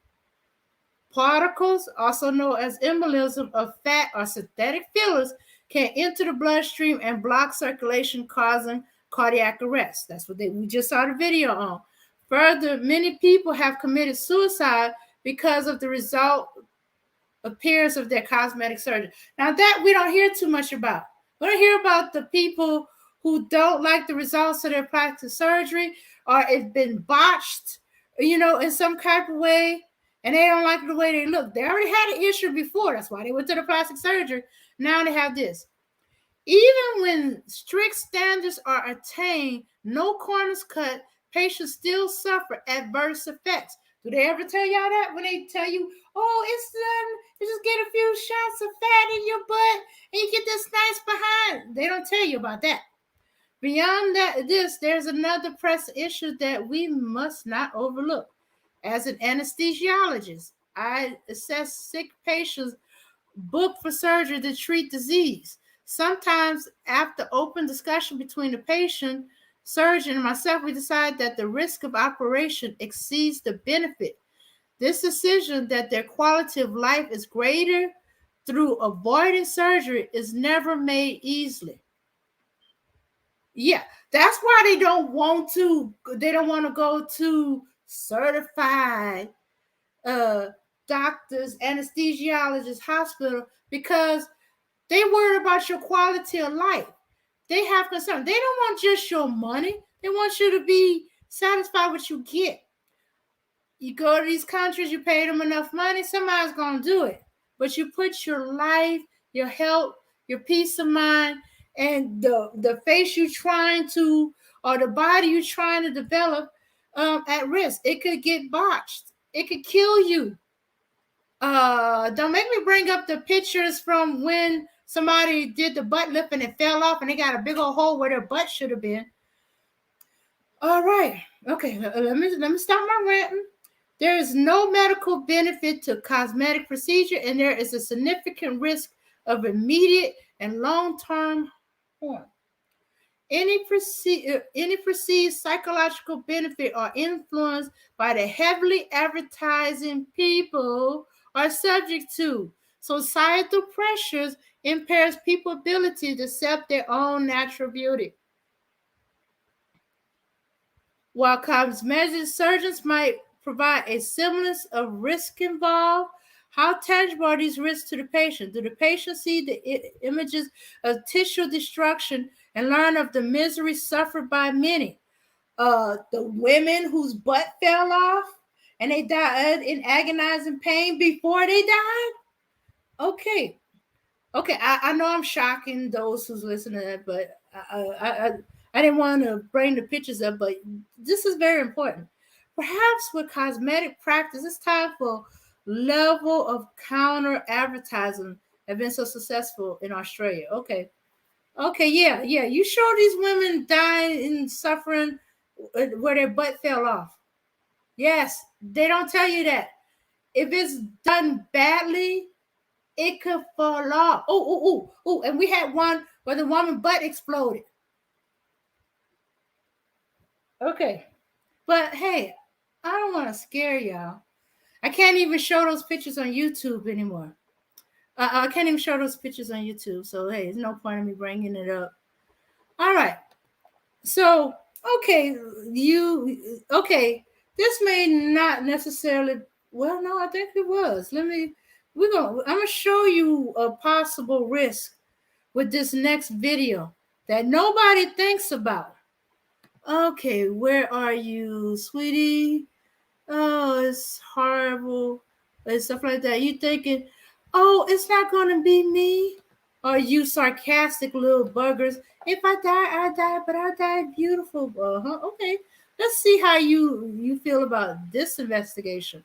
Particles, also known as embolism of fat or synthetic fillers, can enter the bloodstream and block circulation, causing cardiac arrest. That's what we just saw the video on. Further, many people have committed suicide because of the result appearance of their cosmetic surgery. Now that we don't hear too much about. We don't hear about the people who don't like the results of their plastic surgery or it's been botched, in some type of way, and they don't like the way they look. They already had an issue before. That's why they went to the plastic surgery. Now they have this. Even when strict standards are attained, no corners cut, patients still suffer adverse effects. Do they ever tell y'all that when they tell you, oh, it's you just get a few shots of fat in your butt and you get this nice behind? They don't tell you about that. Beyond there's another pressing issue that we must not overlook. As an anesthesiologist, I assess sick patients booked for surgery to treat disease. Sometimes, after open discussion between the patient, surgeon, and myself, we decide that the risk of operation exceeds the benefit. This decision that their quality of life is greater through avoiding surgery is never made easily. Yeah, that's why they don't want to go to certified doctors, anesthesiologists, hospital, because they worry about your quality of life. They have concern. They don't want just your money. They want you to be satisfied with what you get. You go to these countries, you pay them enough money, somebody's going to do it. But you put your life, your health, your peace of mind, and the face you're trying to, or the body you're trying to develop at risk. It could get botched. It could kill you. Don't make me bring up the pictures from when somebody did the butt lift and it fell off and they got a big old hole where their butt should have been. All right. Okay, let me stop my ranting. There is no medical benefit to cosmetic procedure, and there is a significant risk of immediate and long-term harm. Any perceived psychological benefit or influence by the heavily advertising people are subject to. Societal pressures impairs people's ability to accept their own natural beauty. While cosmetic surgeons might provide a semblance of risk involved, how tangible are these risks to the patient? Do the patient see the images of tissue destruction and learn of the misery suffered by many? The women whose butt fell off and they died in agonizing pain before they died? Okay. I know I'm shocking those who's listening to that, but I didn't want to bring the pictures up, but this is very important. Perhaps with cosmetic practice, it's time for level of counter advertising have been so successful in Australia. Okay, yeah. You show these women dying and suffering where their butt fell off. Yes, they don't tell you that. If it's done badly, it could fall off. Oh, and we had one where the woman butt exploded. Okay. But hey, I don't want to scare y'all. I can't even show those pictures on YouTube anymore. I can't even show those pictures on YouTube. So hey, there's no point in me bringing it up. All right. So okay, This may not necessarily. Well, no, I think it was. I'm gonna show you a possible risk with this next video that nobody thinks about. Okay, where are you, sweetie? Oh, it's horrible, and stuff like that. You thinking, oh, it's not gonna be me? Are you sarcastic little buggers? If I die, I die, but I died beautiful. Uh-huh. Okay, let's see how you feel about this investigation.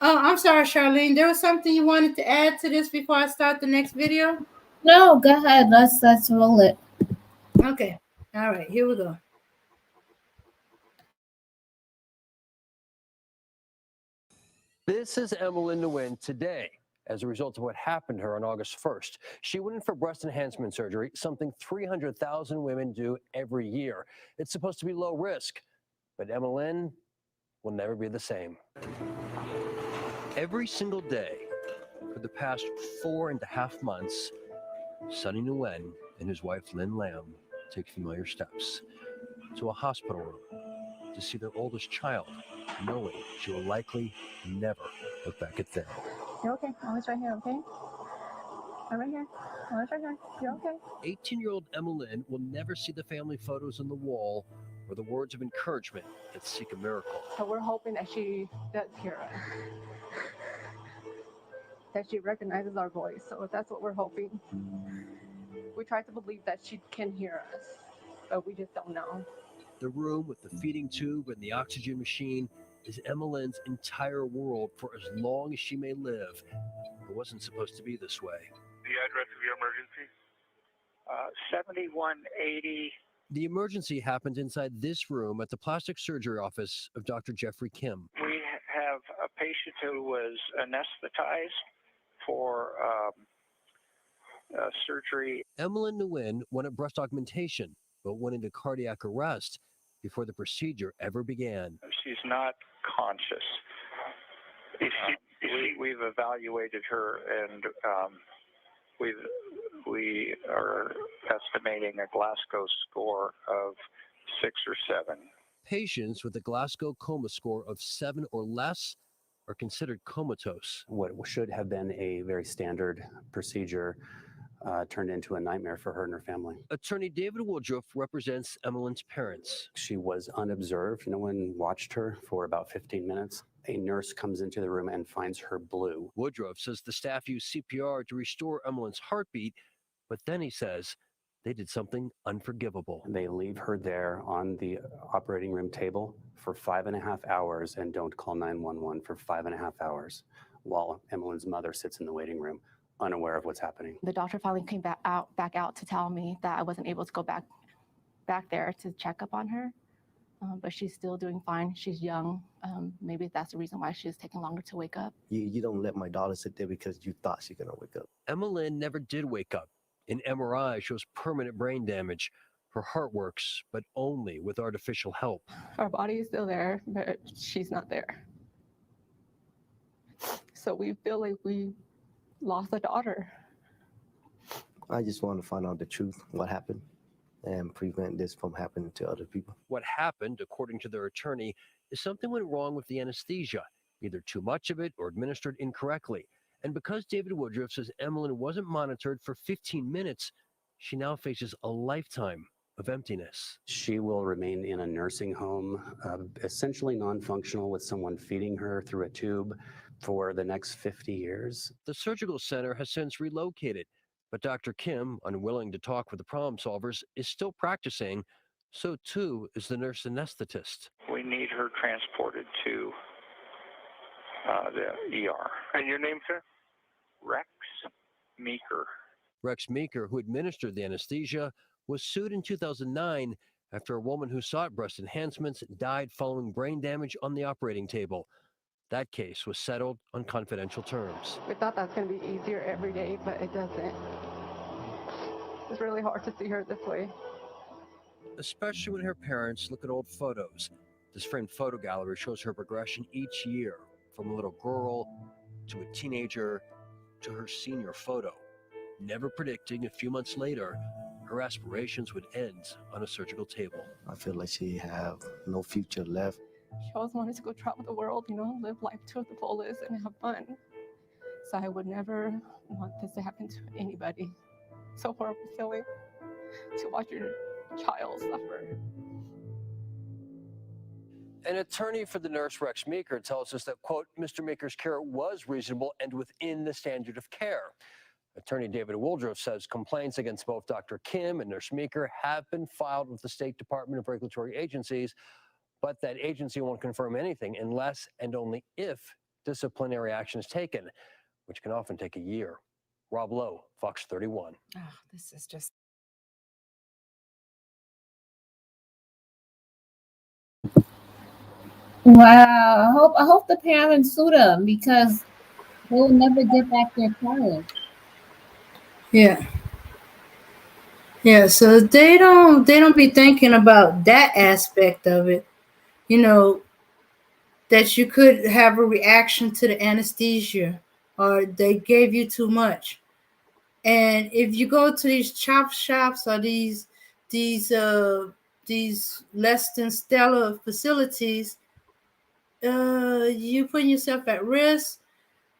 Oh, I'm sorry, Charlene. There was something you wanted to add to this before I start the next video? No, go ahead. Let's roll it. Okay. All right, here we go. This is Emmeline Nguyen today as a result of what happened to her on August 1st. She went in for breast enhancement surgery, something 300,000 women do every year. It's supposed to be low risk, but Emmeline will never be the same. Every single day for the past 4.5 months, Sonny Nguyen and his wife Lynn Lam take familiar steps to a hospital room to see their oldest child, knowing she will likely never look back at them. You're okay. Mama's right here, okay? I'm right here. Mama's right here. You're okay. 18-year-old Emmeline will never see the family photos on the wall or the words of encouragement that seek a miracle. So we're hoping that she does hear us, that she recognizes our voice. So that's what we're hoping. We try to believe that she can hear us, but we just don't know. The room with the feeding tube and the oxygen machine is Emmeline's entire world for as long as she may live. It wasn't supposed to be this way. The address of your emergency? 7180. The emergency happened inside this room at the plastic surgery office of Dr. Jeffrey Kim. We have a patient who was anesthetized for surgery. Emmeline Nguyen wanted breast augmentation, but went into cardiac arrest before the procedure ever began. She's not conscious. We've evaluated her, and we are estimating a Glasgow score of 6 or 7. Patients with a Glasgow coma score of 7 or less are considered comatose. What should have been a very standard procedure turned into a nightmare for her and her family. Attorney David Woodruff represents Emmeline's parents. She was unobserved. No one watched her for about 15 minutes. A nurse comes into the room and finds her blue. Woodruff says the staff used CPR to restore Emmeline's heartbeat, but then he says they did something unforgivable. They leave her there on the operating room table for 5.5 hours and don't call 911 for 5.5 hours while Emmeline's mother sits in the waiting room, unaware of what's happening. The doctor finally came back out to tell me that I wasn't able to go back there to check up on her, but she's still doing fine. She's young. Maybe that's the reason why she's taking longer to wake up. You don't let my daughter sit there because you thought she's gonna wake up. Emmeline never did wake up. An MRI shows permanent brain damage. Her heart works, but only with artificial help. Our body is still there, but she's not there. So we feel like we lost a daughter. I just want to find out the truth, what happened, and prevent this from happening to other people. What happened, according to their attorney, is something went wrong with the anesthesia, either too much of it or administered incorrectly. And because David Woodruff says Emmeline wasn't monitored for 15 minutes, she now faces a lifetime of emptiness. She will remain in a nursing home, essentially non-functional, with someone feeding her through a tube for the next 50 years. The surgical center has since relocated, but Dr. Kim, unwilling to talk with the problem solvers, is still practicing. So too is the nurse anesthetist. We need her transported to the ER. And your name, sir? Rex Meeker. Rex Meeker, who administered the anesthesia, was sued in 2009 after a woman who sought breast enhancements died following brain damage on the operating table. That case was settled on confidential terms. We thought that's going to be easier every day, but it doesn't. It's really hard to see her this way. Especially when her parents look at old photos. This framed photo gallery shows her progression each year, from a little girl to a teenager to her senior photo, never predicting a few months later her aspirations would end on a surgical table. I feel like she have no future left. She always wanted to go travel the world, live life to the fullest and have fun. So I would never want this to happen to anybody. It's a horrible feeling to watch your child suffer. An attorney for the nurse, Rex Meeker, tells us that, quote, Mr. Meeker's care was reasonable and within the standard of care. Attorney David Woodruff says complaints against both Dr. Kim and Nurse Meeker have been filed with the State Department of Regulatory Agencies, but that agency won't confirm anything unless and only if disciplinary action is taken, which can often take a year. Rob Lowe, Fox 31. Oh, this is just. Wow. I hope the parents sue them because they'll never get back their child. Yeah. Yeah, so they don't be thinking about that aspect of it. You know, that you could have a reaction to the anesthesia or they gave you too much. And if you go to these chop shops or these less than stellar facilities, you putting yourself at risk.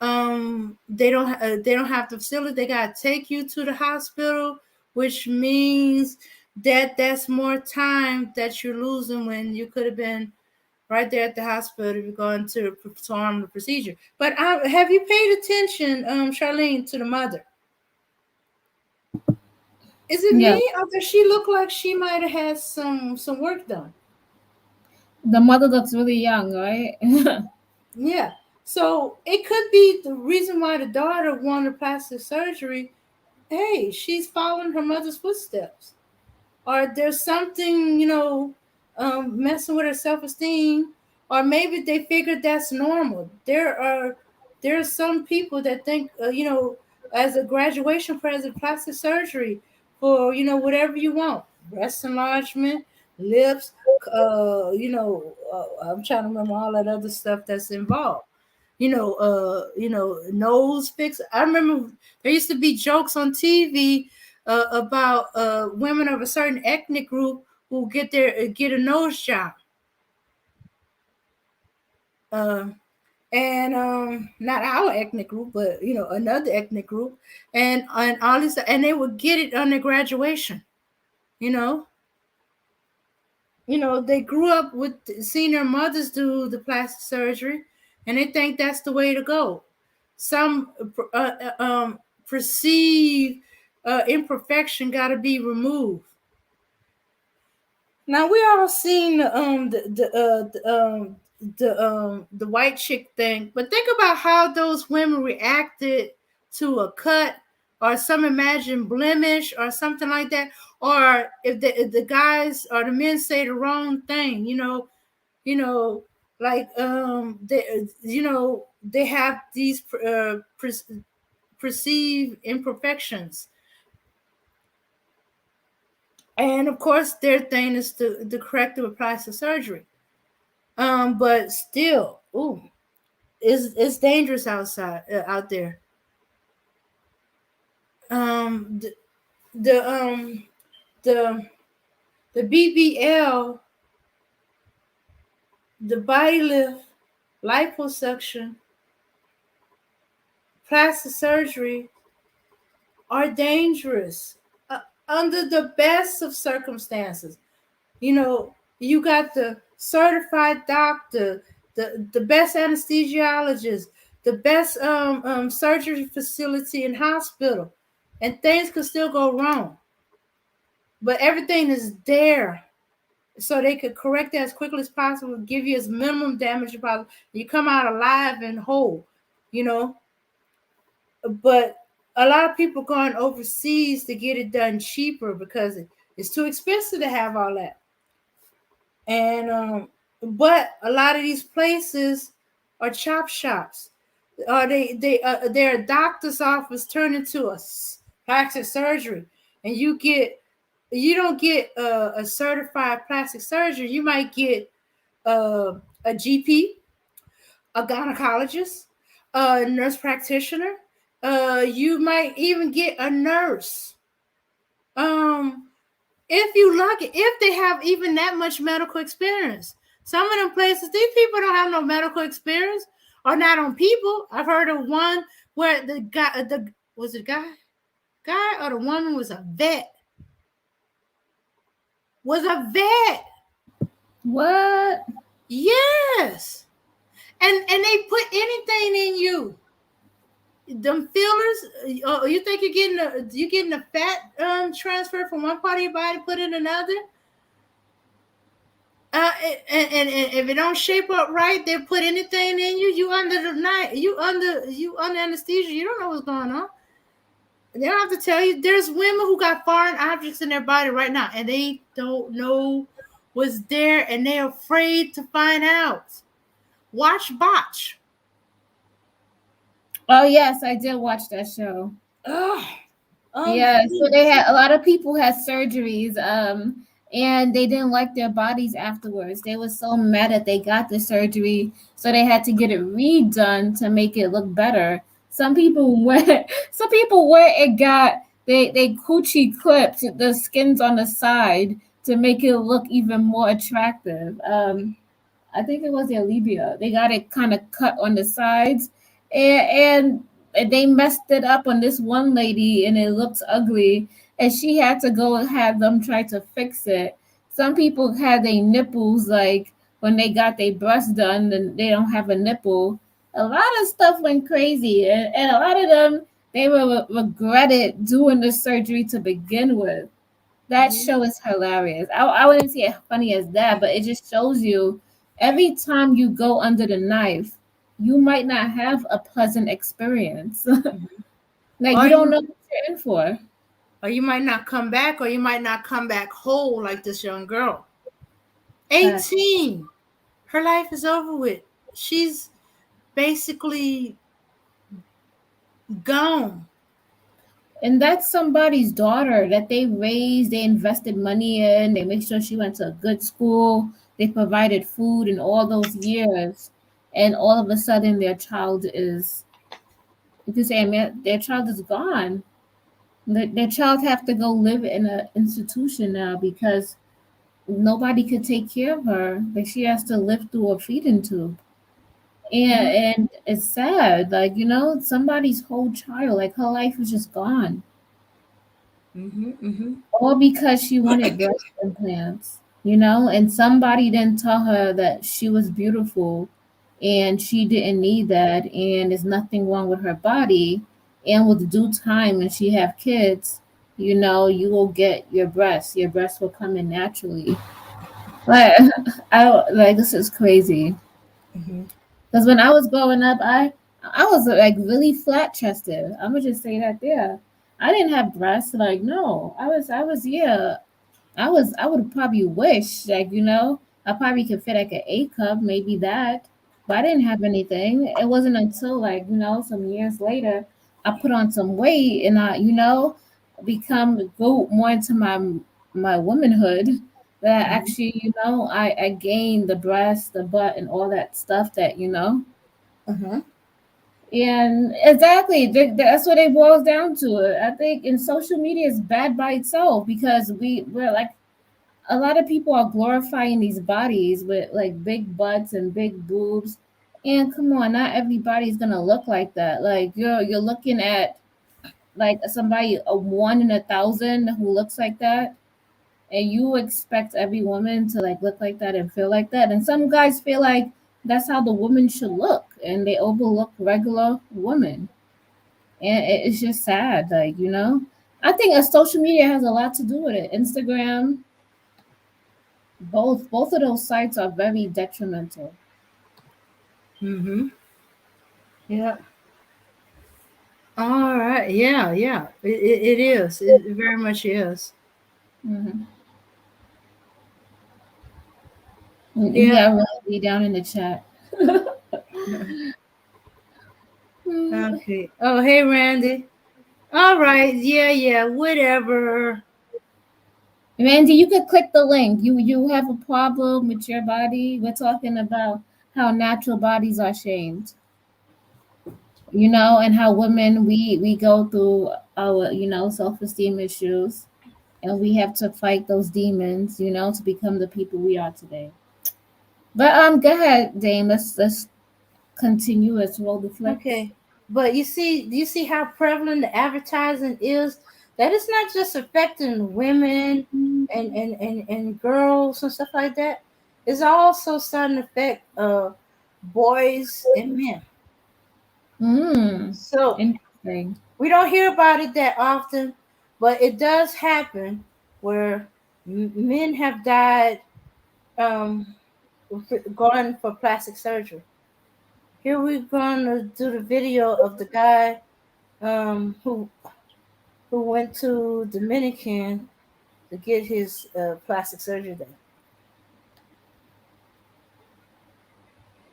They don't have the facility. They gotta take you to the hospital, which means that that's more time that you're losing when you could have been right there at the hospital if you're going to perform the procedure. But have you paid attention, Sharlene, to the mother? Is it Yeah. me or does she look like she might have had some work done? The mother looks really young, right? Yeah. So it could be the reason why the daughter wanted plastic surgery. Hey, she's following her mother's footsteps. Or there's something, messing with her self-esteem. Or maybe they figured that's normal. There are some people that think, as a graduation present, plastic surgery for, whatever you want. Breast enlargement, lips, I'm trying to remember all that other stuff that's involved. Nose fix. I remember there used to be jokes on TV about women of a certain ethnic group who get a nose job. Uh, and not our ethnic group, but another ethnic group, and all this, and they would get it on their graduation. You know, they grew up with seeing their mothers do the plastic surgery, and they think that's the way to go. Some perceive imperfection got to be removed. Now we all seen the white chick thing, but think about how those women reacted to a cut or some imagined blemish or something like that, or if the guys or the men say the wrong thing, like they have these perceived imperfections. And of course, their thing is the corrective plastic surgery. But still, it's dangerous out there. Um, the the um the the BBL, the body lift, liposuction, plastic surgery are dangerous under the best of circumstances. You got the certified doctor, the best anesthesiologist, the best surgery facility and hospital, and things could still go wrong. But everything is there, so they could correct it as quickly as possible, give you as minimum damage as possible. You come out alive and whole, you know. But a lot of people going overseas to get it done cheaper because it's too expensive to have all that. And but a lot of these places are chop shops. They're a doctor's office turned into a plastic surgery, and you don't get a certified plastic surgeon. You might get a GP, a gynecologist, a nurse practitioner. You might even get a nurse. If you lucky, if they have even that much medical experience. Some of them places, these people don't have no medical experience or not on people. I've heard of one where the guy, the was it guy or the woman was a vet, was a vet. What? Yes, and they put anything in you. Them fillers. You think you're getting a fat transfer from one part of your body, put in another? And if it don't shape up right, they put anything in you. You under the night. You under anesthesia. You don't know what's going on. They don't have to tell you. There's women who got foreign objects in their body right now, and they don't know what's there, and they're afraid to find out. Watch Botch. Oh yes, I did watch that show. Ugh. Yeah, so they Please. had a lot of people had surgeries, and they didn't like their bodies afterwards. They were so mad that they got the surgery, so they had to get it redone to make it look better. Some people where it got they coochie clipped the skins on the side to make it look even more attractive. I think it was in Libya. They got it kind of cut on the sides, and they messed it up on this one lady, and it looked ugly. And she had to go and have them try to fix it. Some people had their nipples like when they got their breast done, and they don't have a nipple. A lot of stuff went crazy, and a lot of them they were regretted doing the surgery to begin with. That Mhm. show is hilarious. I wouldn't say it funny as that, but it just shows you every time you go under the knife, you might not have a pleasant experience. Mhm. Like Or you don't you know what you're in for. or you might not come back, or you might not come back whole like this young girl. Fact. 18. Her life is over with. She's basically gone. And that's somebody's daughter that they raised, they invested money in, they make sure she went to a good school, they provided food in all those years, and all of a sudden their child is, you could say, man, their child is gone. Their child have to go live in an institution now because nobody could take care of her. Like she has to live through a feeding tube. Mhm. And it's sad. Like, somebody's whole child, like her life is just gone. Mhm. Mhm. All because she wanted breast implants, and somebody didn't tell her that she was beautiful and she didn't need that and there's nothing wrong with her body. And with due time, when she have kids, you will get your breasts. Your breasts will come in naturally. Like I don't like this is crazy. Mhm. Because when I was growing up, I was like really flat chested. I'm gonna just say that there. I didn't have breasts. Like no, I was yeah. I would probably wish, like, I probably could fit like an A cup, maybe that. But I didn't have anything. It wasn't until like, some years later, I put on some weight and go more into my womanhood that Mhm. actually, I gained the breast, the butt, and all that stuff that. Uh-huh. And exactly, that's what it boils down to. I think in social media is bad by itself because we're like a lot of people are glorifying these bodies with like big butts and big boobs. And come on, not everybody's gonna look like that. Like you're looking at like somebody a 1 in 1,000 who looks like that, and you expect every woman to like look like that and feel like that. And some guys feel like that's how the woman should look, and they overlook regular women. And it's just sad, like I think social media has a lot to do with it. Instagram, both of those sites are very detrimental. Mhm. Yeah. All right. Yeah. Yeah. It is. It very much is. Hmm. We Yeah. got Randy down in the chat. Mm. Okay. Oh, hey, Randy. All right. Yeah. Yeah. Whatever. Randy, you could click the link. You have a problem with your body. We're talking about how natural bodies are shamed, and how women we go through our self-esteem issues, and we have to fight those demons, to become the people we are today. But go ahead, Dame. Let's continue. Let's roll the flick. Okay. But do you see how prevalent the advertising is? That it's not just affecting women and girls and stuff like that. It's also starting to affect boys and men. Hmm. So Interesting. we don't hear about it that often, but it does happen where men have died um, going for plastic surgery. Here we're going to do the video of the guy who went to Dominican to get his plastic surgery done.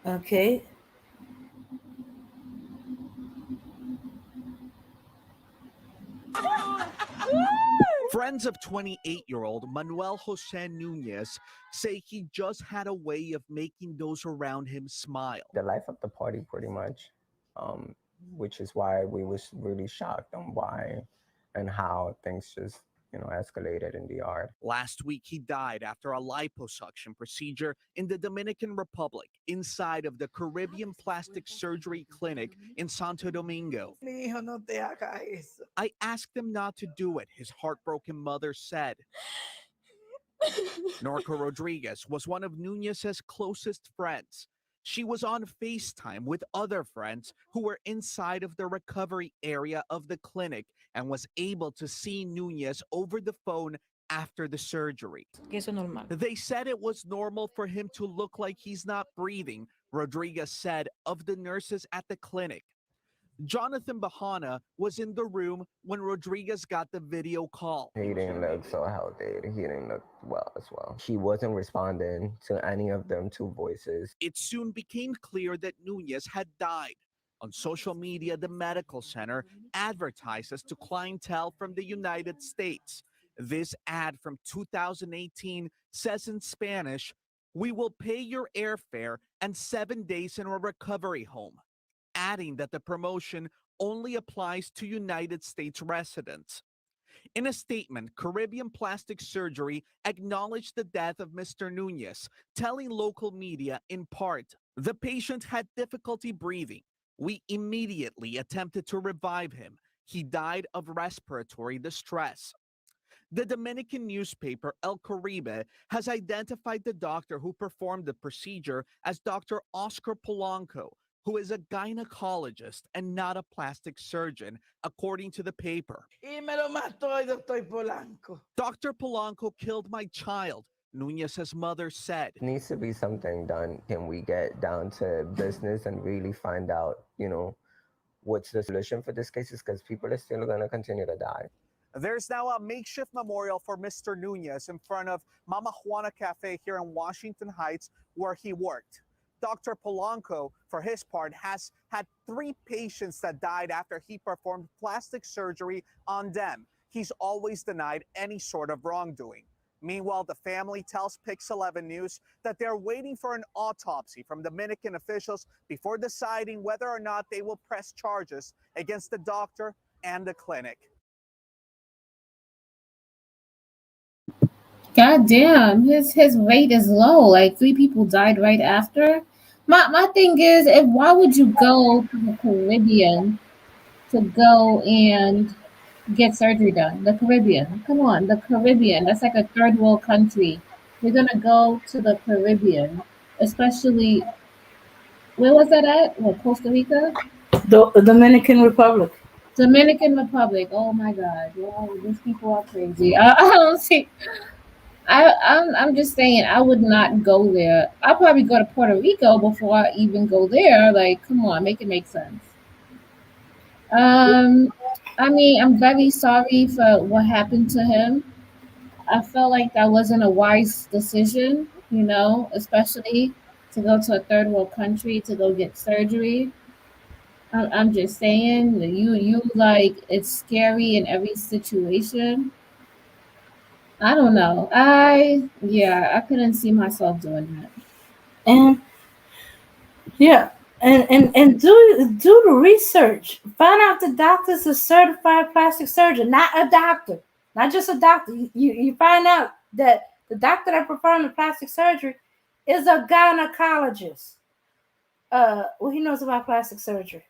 Okay. Friends of 28-year-old Manuel Jose Nunez say he just had a way of making those around him smile. The life of the party pretty much, um, which is why we was really shocked on why and how things just escalated in the yard. Last week, he died after a liposuction procedure in the Dominican Republic inside of the Caribbean Plastic Surgery Clinic in Santo Domingo. I asked him not to do it, his heartbroken mother said. Norca Rodriguez was one of Nunez's closest friends. She was on FaceTime with other friends who were inside of the recovery area of the clinic and was able to see Nunez over the phone after the surgery. They said it was normal for him to look like he's not breathing, Rodriguez said of the nurses at the clinic. Jonathan Bahana was in the room when Rodriguez got the video call. He didn't look so healthy. He didn't look well as well. He wasn't responding to any of them two voices. It soon became clear that Nunez had died. On social media, the medical center advertises to clientele from the United States. This ad from 2018 says in Spanish, "We will pay your airfare and 7 days in a recovery home," adding that the promotion only applies to United States residents. In a statement, Caribbean Plastic Surgery acknowledged the death of Mr. Nunez, telling local media in part, "The patient had difficulty breathing. We immediately attempted to revive him. He died of respiratory distress." The Dominican newspaper El Caribe has identified the doctor who performed the procedure as Dr. Oscar Polanco, who is a gynecologist and not a plastic surgeon, according to the paper. Dr. Polanco killed my child, Nunez's mother said. It needs to be something done. Can we get down to business and really find out, what's the solution for this case? Because people are still going to continue to die. There's now a makeshift memorial for Mr. Nunez in front of Mama Juana Cafe here in Washington Heights, where he worked. Dr. Polanco, for his part, has had 3 patients that died after he performed plastic surgery on them. He's always denied any sort of wrongdoing. Meanwhile, the family tells Pix 11 News that they're waiting for an autopsy from Dominican officials before deciding whether or not they will press charges against the doctor and the clinic. God damn, his rate is low. Like 3 people died right after. My thing is, if why would you go to the Caribbean to go and get surgery done? The Caribbean. Come on, the Caribbean. That's like a third world country. You're gonna go to the Caribbean, especially where was that at? What, Costa Rica? The Dominican Republic. Dominican Republic. Oh my God. Well, these people are crazy. I don't see. I'm just saying I would not go there. I'll probably go to Puerto Rico before I even go there. Like, come on, make it make sense. Um, I mean, I'm very sorry for what happened to him. I felt like that wasn't a wise decision, especially to go to a third world country to go get surgery. I'm just saying that you like it's scary in every situation. I don't know. I couldn't see myself doing that. And yeah, and do the research. Find out the doctor's a certified plastic surgeon, not a doctor, not just a doctor. You find out that the doctor that performed the plastic surgery is a gynecologist. Well, he knows about plastic surgery.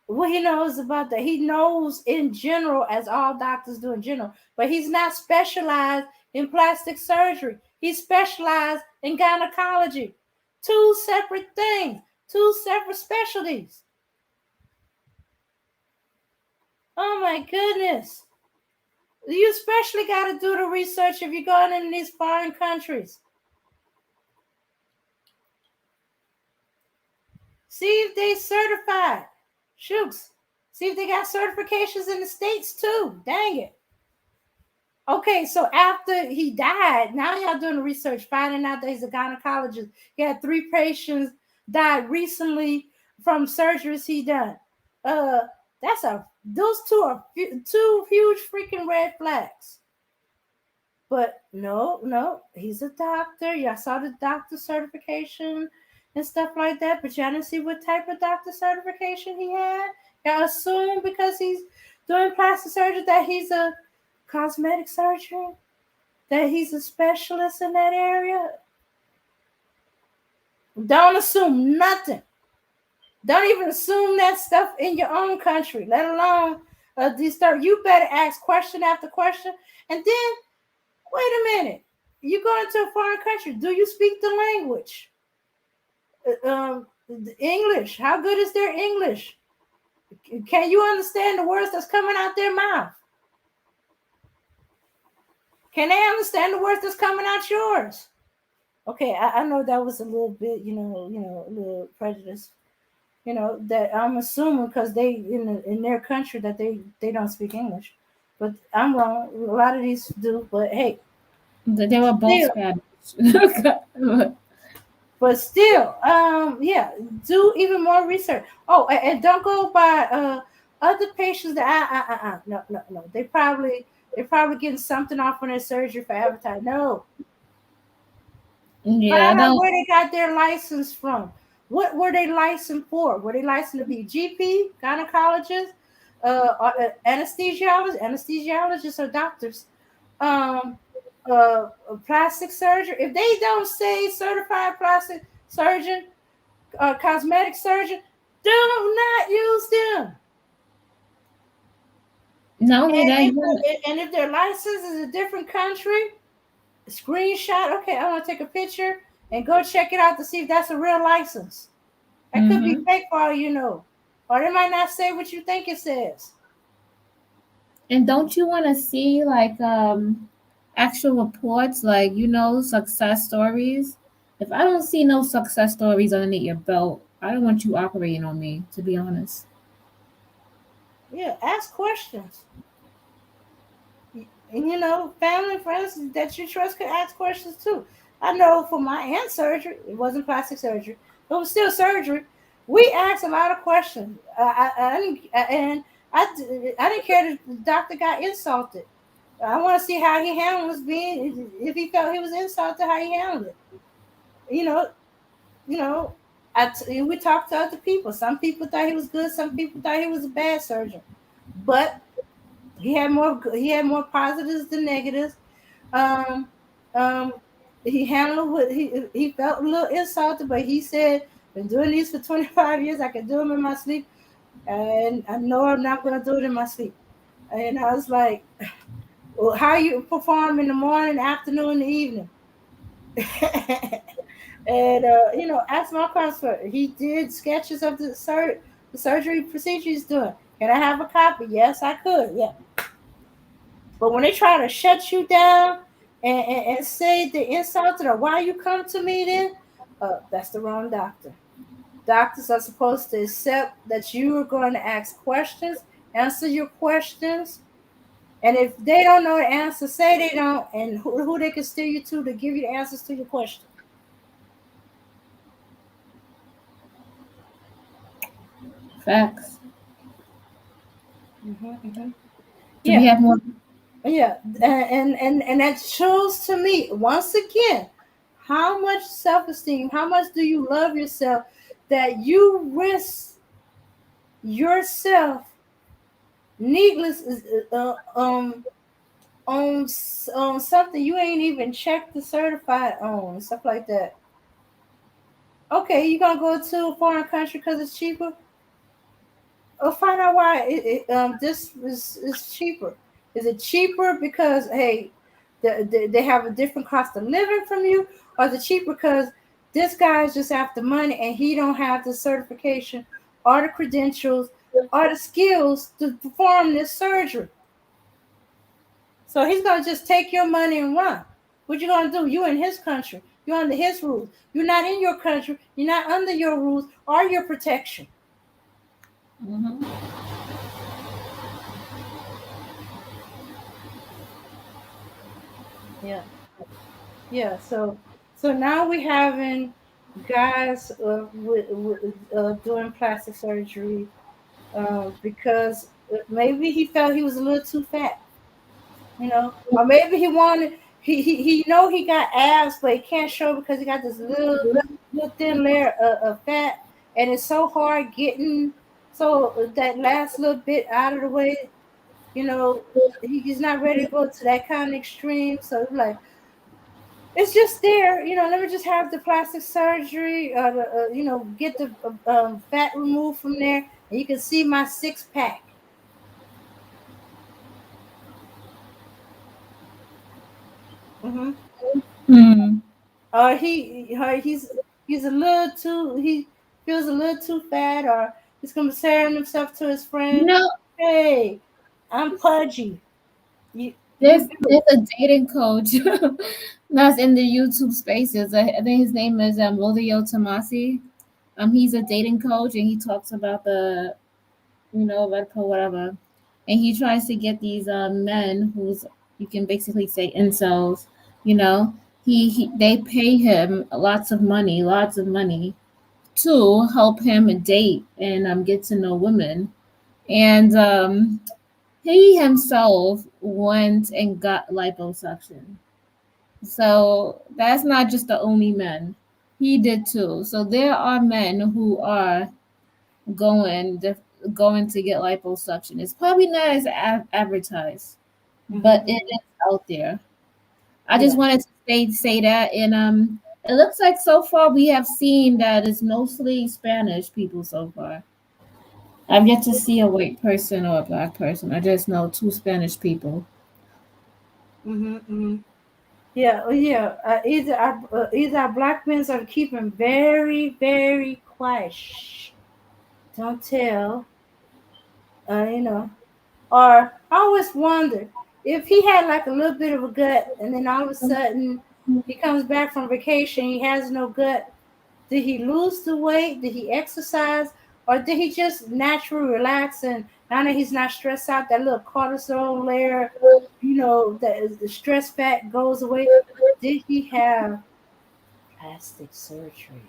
What he knows about that, he knows in general, as all doctors do in general, but he's not specialized in plastic surgery. He's specialized in gynecology. Two separate things, two separate specialties. Oh my goodness. You especially got to do the research if you're going in these foreign countries. See if they certified. Shooks. See if they got certifications in the States too. Dang it. Okay, so after he died, now y'all doing the research, finding out that he's a gynecologist. He had 3 patients died recently from surgeries he done. Uh, those two are two huge freaking red flags. But no, he's a doctor. Y'all saw the doctor certification and stuff like that, but y'all didn't see what type of doctor certification he had. Y'all assume because he's doing plastic surgery that he's a cosmetic surgeon, that he's a specialist in that area. Don't assume nothing. Don't even assume that stuff in your own country, let alone these third. You better ask question after question. And then, wait a minute. You go into a foreign country. Do you speak the language? English. How good is their English? Can you understand the words that's coming out their mouth? Can they understand the words that's coming out yours? Okay, I know that was a little bit, a little prejudice. That I'm assuming because they in their country that they don't speak English, but I'm wrong. A lot of these do, but hey, They were both still, Spanish. but still, yeah, do even more research. Oh, and don't go by other patients that no. They probably getting something off on their surgery for advertising. No, Yeah, find out don't. where they got their license from. What were they licensed for? Were they licensed to be GP, gynecologist, anesthesiologist? Anesthesiologists are doctors. Um, Plastic surgeon. If they don't say certified plastic surgeon, cosmetic surgeon, do not use them. Not only And that, if, you and if their license is a different country, screenshot. Okay, I want to take a picture and go check it out to see if that's a real license. That could be mm-hmm. fake for all you know. Or they might not say what you think it says. And don't you want to see like actual reports, like success stories? If I don't see no success stories underneath your belt, I don't want you operating on me, to be honest. Yeah, ask questions. And family and friends that you trust could ask questions too. I know for my aunt's surgery, it wasn't plastic surgery, it was still surgery. We asked a lot of questions. I didn't, and I didn't care if the doctor got insulted. I want to see how he handled was being, if he felt he was insulted, how he handled it. You know, you know. We talked to other people. Some people thought he was good. Some people thought he was a bad surgeon. But he had more positives than negatives. Um, um, he handled what he felt a little insulted, but he said, "Been doing these for 25 years. I can do them in my sleep, and I know I'm not going to do it in my sleep." And I was like, well, "How you perform in the morning, afternoon, and evening?" And asked my counselor. He did sketches of the surgery procedure he's doing. Can I have a copy? Yes, I could. Yeah. But when they try to shut you down and say the insulted or why you come to me then, that's the wrong doctor. Doctors are supposed to accept that you are going to ask questions, answer your questions, and if they don't know the answer, say they don't, and who they can steer you to give you the answers to your question. Facts. Mm-hmm. Do Yeah, we have more? yeah, and that shows to me once again how much self-esteem, how much do you love yourself that you risk yourself needless, uh, um on something you ain't even checked the certified on, stuff like that. Okay, you gonna go to a foreign country because it's cheaper? Or find out why this is cheaper. Is it cheaper because hey, they have a different cost of living from you, or is it cheaper because this guy is just after money and he don't have the certification or the credentials or the skills to perform this surgery? So he's gonna just take your money and run. What you gonna do? You in his country. You're under his rules. You're not in your country. You're not under your rules or your protection. Mm-hmm. Yeah. Yeah, so now we having guys doing plastic surgery because maybe he felt he was a little too fat, or maybe he wanted he know he got abs, but he can't show because he got this little thin layer of fat, and it's so hard getting that last little bit out of the way. You know, he's not ready to go to that kind of extreme. So like it's just there. Let me just have the plastic surgery, get the fat removed from there, and you can see my six pack. Mm-hmm. Hmm. He's a little too he feels a little too fat, or he's comparing himself to his You friend. know, Hey, I'm pudgy. You there's a dating coach that's in the YouTube spaces. I think his name is Rolio Tomasi. He's a dating coach and he talks about the red pill, whatever. And he tries to get these men who's you can basically say incels, you know. He they pay him lots of money to help him date and get to know women. And he himself went and got liposuction. So that's not just the only men. He did too. So there are men who are going to, going to get liposuction. It's probably not as advertised, but Mm-hmm. it is out there. I just Yeah. wanted to say that, and it looks like so far we have seen that it's mostly Spanish people so far. I've yet to see a white person or a black person. I just know two Spanish people. Mm-hmm. Mm-hmm. Yeah. Yeah. Either our black men are keeping very very quiet. Shh, don't tell. You know. Or I always wonder if he had like a little bit of a gut, and then all of a sudden he comes back from vacation, he has no gut. Did he lose the weight? Did he exercise? Or did he just naturally relax, and now that he's not stressed out, that little cortisol layer, the stress fat goes away? Did he have plastic surgery?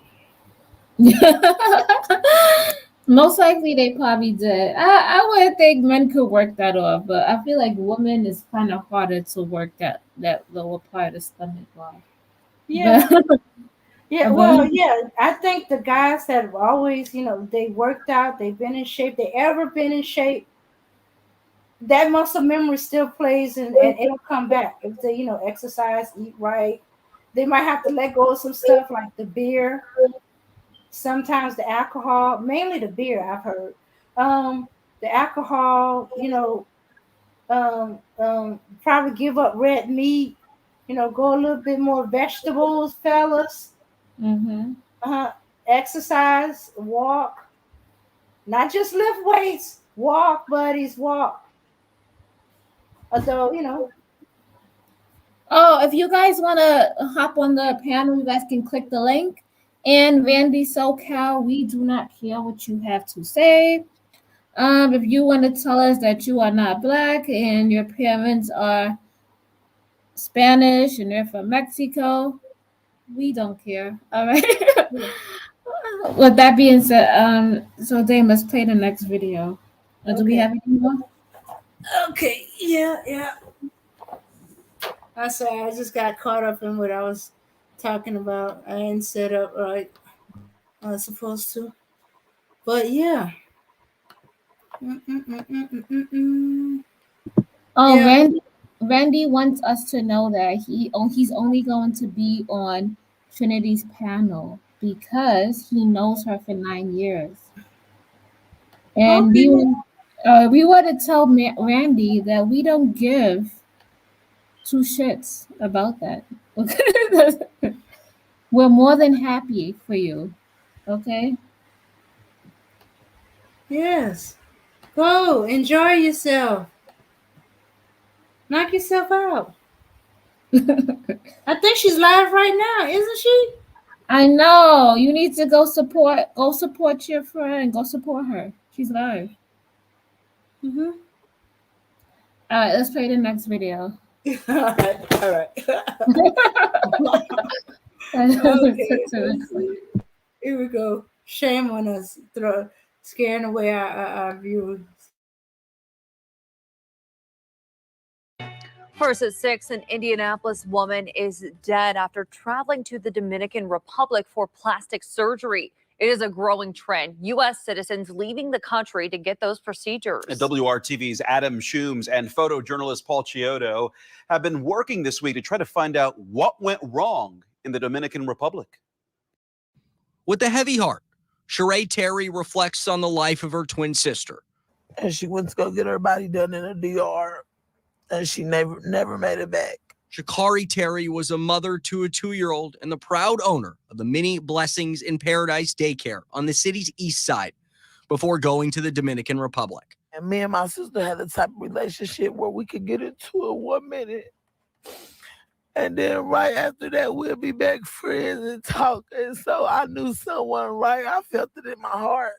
Most likely they probably did. I would think men could work that off, but I feel like women is kind of harder to work that lower part of the stomach off. Yeah. But Yeah, but well, yeah, I think the guys that have always, they worked out, they've been in shape, they ever been in shape, that muscle memory still plays, and it'll come back if they, exercise, eat right. They might have to let go of some stuff like the beer, sometimes the alcohol, mainly the beer, I've heard. The alcohol, probably give up red meat, go a little bit more vegetables, fellas. hmm. Uh, exercise, walk, not just lift weights. Walk, buddies, walk. Although, Oh, if you guys want to hop on the panel, you guys can click the link. And Vandy SoCal, we do not care what you have to say. If you want to tell us that you are not black and your parents are Spanish and they're from Mexico, we don't care. All right. yeah. With that being said, so they must play the next video. Do we Okay. have any more? Okay. Yeah, yeah. I sorry, I just got caught up in what I was talking about. I didn't set up right. I was supposed to. But yeah. Mm-mm-mm-mm-mm-mm. Oh, Yeah. Randy, Randy wants us to know that he's only going to be on Trinity's panel because he knows her for 9 years, and Okay. we want to tell Randy that we don't give two shits about that. Okay, we're more than happy for you. Okay. Yes. Go. Enjoy yourself. Knock yourself out. I think she's live right now, isn't she? I know you need to go support your friend, go support her. She's live. Mm-hmm. All right, let's play the next video. All right. All right. Okay. Let's see. Here we go. Shame on us, scaring away our viewers. First at 6, an Indianapolis woman is dead after traveling to the Dominican Republic for plastic surgery. It is a growing trend. U.S. citizens leaving the country to get those procedures. And WRTV's Adam Schoombs and photojournalist Paul Chiodo have been working this week to try to find out what went wrong in the Dominican Republic. With a heavy heart, Sheree Terry reflects on the life of her twin sister. And she went to go get her body done in a DR, and she never made it back. Sha'Carri Terry was a mother to a 2-year-old and the proud owner of the Mini Blessings in Paradise daycare on the city's east side before going to the Dominican Republic. And me and my sister had the type of relationship where we could get into it 1 minute, and then right after that, we'll be back friends and talk. And so I knew someone right. I felt it in my heart.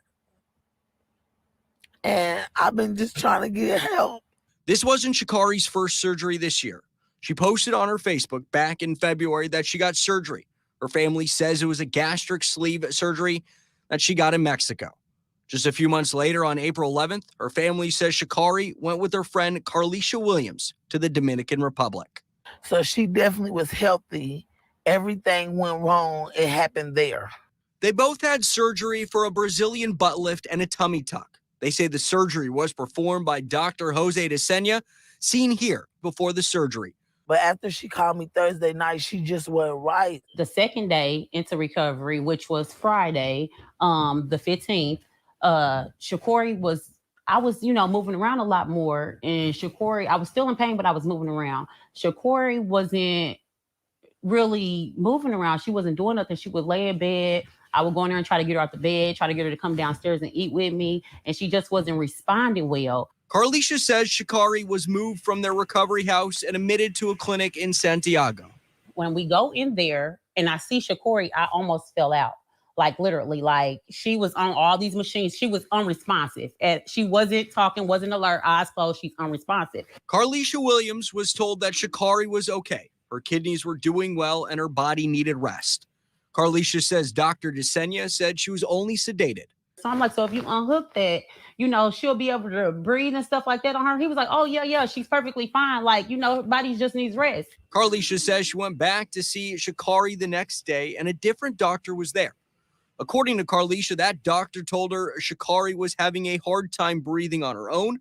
And I've been just trying to get help. This wasn't Sha'Carri's first surgery this year. She posted on her Facebook back in February that she got surgery. Her family says it was a gastric sleeve surgery that she got in Mexico. Just a few months later, on April 11th, her family says Sha'Carri went with her friend Carlisha Williams to the Dominican Republic. So she definitely was healthy. Everything went wrong. It happened there. They both had surgery for a Brazilian butt lift and a tummy tuck. They say the surgery was performed by Dr. Jose Desenia, seen here before the surgery. But after she called me Thursday night, she just wasn't right. The second day into recovery, which was Friday, the 15th, Sha'Carri I was, moving around a lot more. And Sha'Carri, I was still in pain, but I was moving around. Sha'Carri wasn't really moving around. She wasn't doing nothing. She would lay in bed. I would go in there and try to get her out the bed, try to get her to come downstairs and eat with me. And she just wasn't responding well. Carlisha says Sha'Carri was moved from their recovery house and admitted to a clinic in Santiago. When we go in there and I see Sha'Carri, I almost fell out. Like literally, like she was on all these machines. She was unresponsive. And she wasn't talking, wasn't alert, eyes closed. She's unresponsive. Carlisha Williams was told that Sha'Carri was okay. Her kidneys were doing well and her body needed rest. Carlisha says Dr. Desenia said she was only sedated. So I'm like, so if you unhook that, she'll be able to breathe and stuff like that on her. He was like, oh, yeah, she's perfectly fine. Like, her body just needs rest. Carlisha says she went back to see Sha'Carri the next day and a different doctor was there. According to Carlisha, that doctor told her Sha'Carri was having a hard time breathing on her own.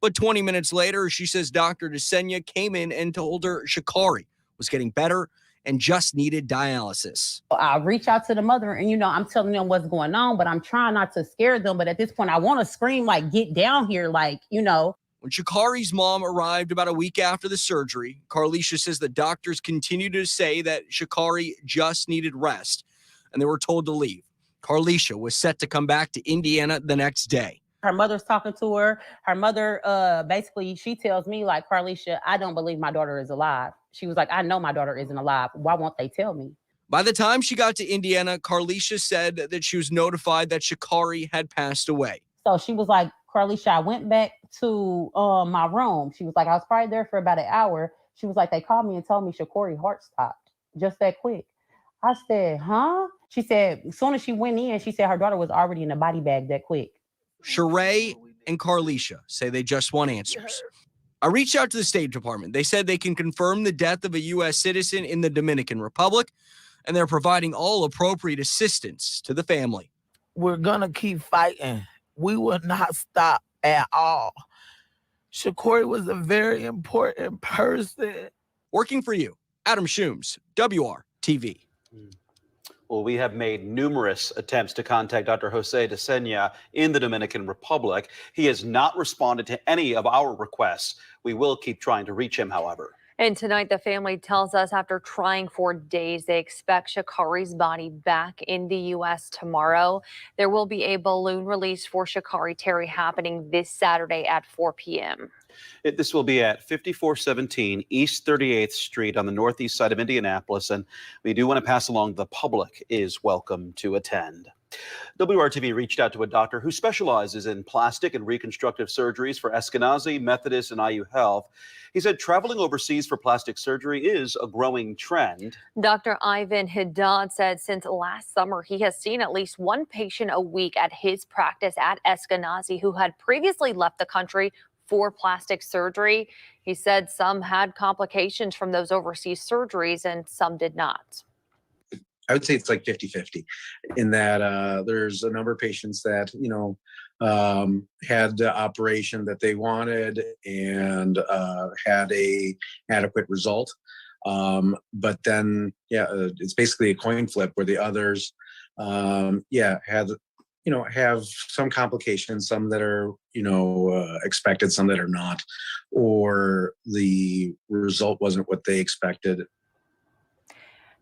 But 20 minutes later, she says Dr. Desenia came in and told her Sha'Carri was getting better and just needed dialysis. I reach out to the mother and, I'm telling them what's going on, but I'm trying not to scare them. But at this point, I want to scream, like, get down here, like. When Sha'Carri's mom arrived about a week after the surgery, Carlisha says the doctors continued to say that Sha'Carri just needed rest and they were told to leave. Carlisha was set to come back to Indiana the next day. Her mother's talking to her. Her mother, basically, she tells me, like, Carlisha, I don't believe my daughter is alive. She was like, I know my daughter isn't alive. Why won't they tell me? By the time she got to Indiana, Carlisha said that she was notified that Sha'Carri had passed away. So she was like, Carlisha, I went back to my room. She was like, I was probably there for about an hour. She was like, they called me and told me Sha'Carri's heart stopped just that quick. I said, huh? She said, as soon as she went in, she said her daughter was already in a body bag that quick. Sheree and Carlisha say they just want answers. I reached out to the State Department. They said they can confirm the death of a U.S. citizen in the Dominican Republic, and they're providing all appropriate assistance to the family. We're going to keep fighting. We will not stop at all. Shakori was a very important person. Working for you, Adam Shooms, WRTV. Well, we have made numerous attempts to contact Dr. Jose Desenia in the Dominican Republic. He has not responded to any of our requests. We will keep trying to reach him, however. And tonight, the family tells us after trying for days, they expect Shakari's body back in the U.S. tomorrow. There will be a balloon release for Shakari Terry happening this Saturday at 4 p.m. This will be at 5417 East 38th Street on the northeast side of Indianapolis, and we do want to pass along the public is welcome to attend. WRTV reached out to a doctor who specializes in plastic and reconstructive surgeries for Eskenazi, Methodist, and IU Health. He said traveling overseas for plastic surgery is a growing trend. Dr. Ivan Haddad said since last summer, he has seen at least one patient a week at his practice at Eskenazi who had previously left the country for plastic surgery. He said some had complications from those overseas surgeries and some did not. I would say it's like 50-50 in that there's a number of patients that, had the operation that they wanted and had a adequate result. But then, it's basically a coin flip where the others, had, have some complications, some that are, expected, some that are not, or the result wasn't what they expected.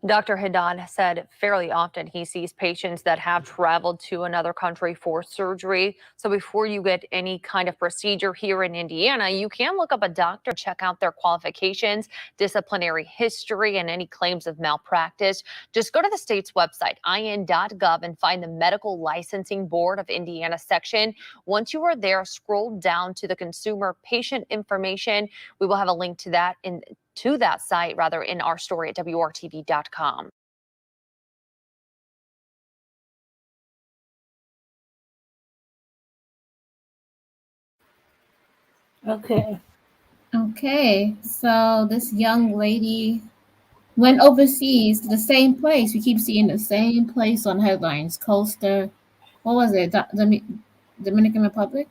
Dr. Haddad said fairly often he sees patients that have traveled to another country for surgery. So before you get any kind of procedure here in Indiana, you can look up a doctor, check out their qualifications, disciplinary history, and any claims of malpractice. Just go to the state's website, in.gov, and find the Medical Licensing Board of Indiana section. Once you are there, scroll down to the consumer patient information. We will have a link to that site in our story at WRTV.com. Okay, so this young lady went overseas to the same place. We keep seeing the same place on headlines. Costa, what was it? Dominican Republic?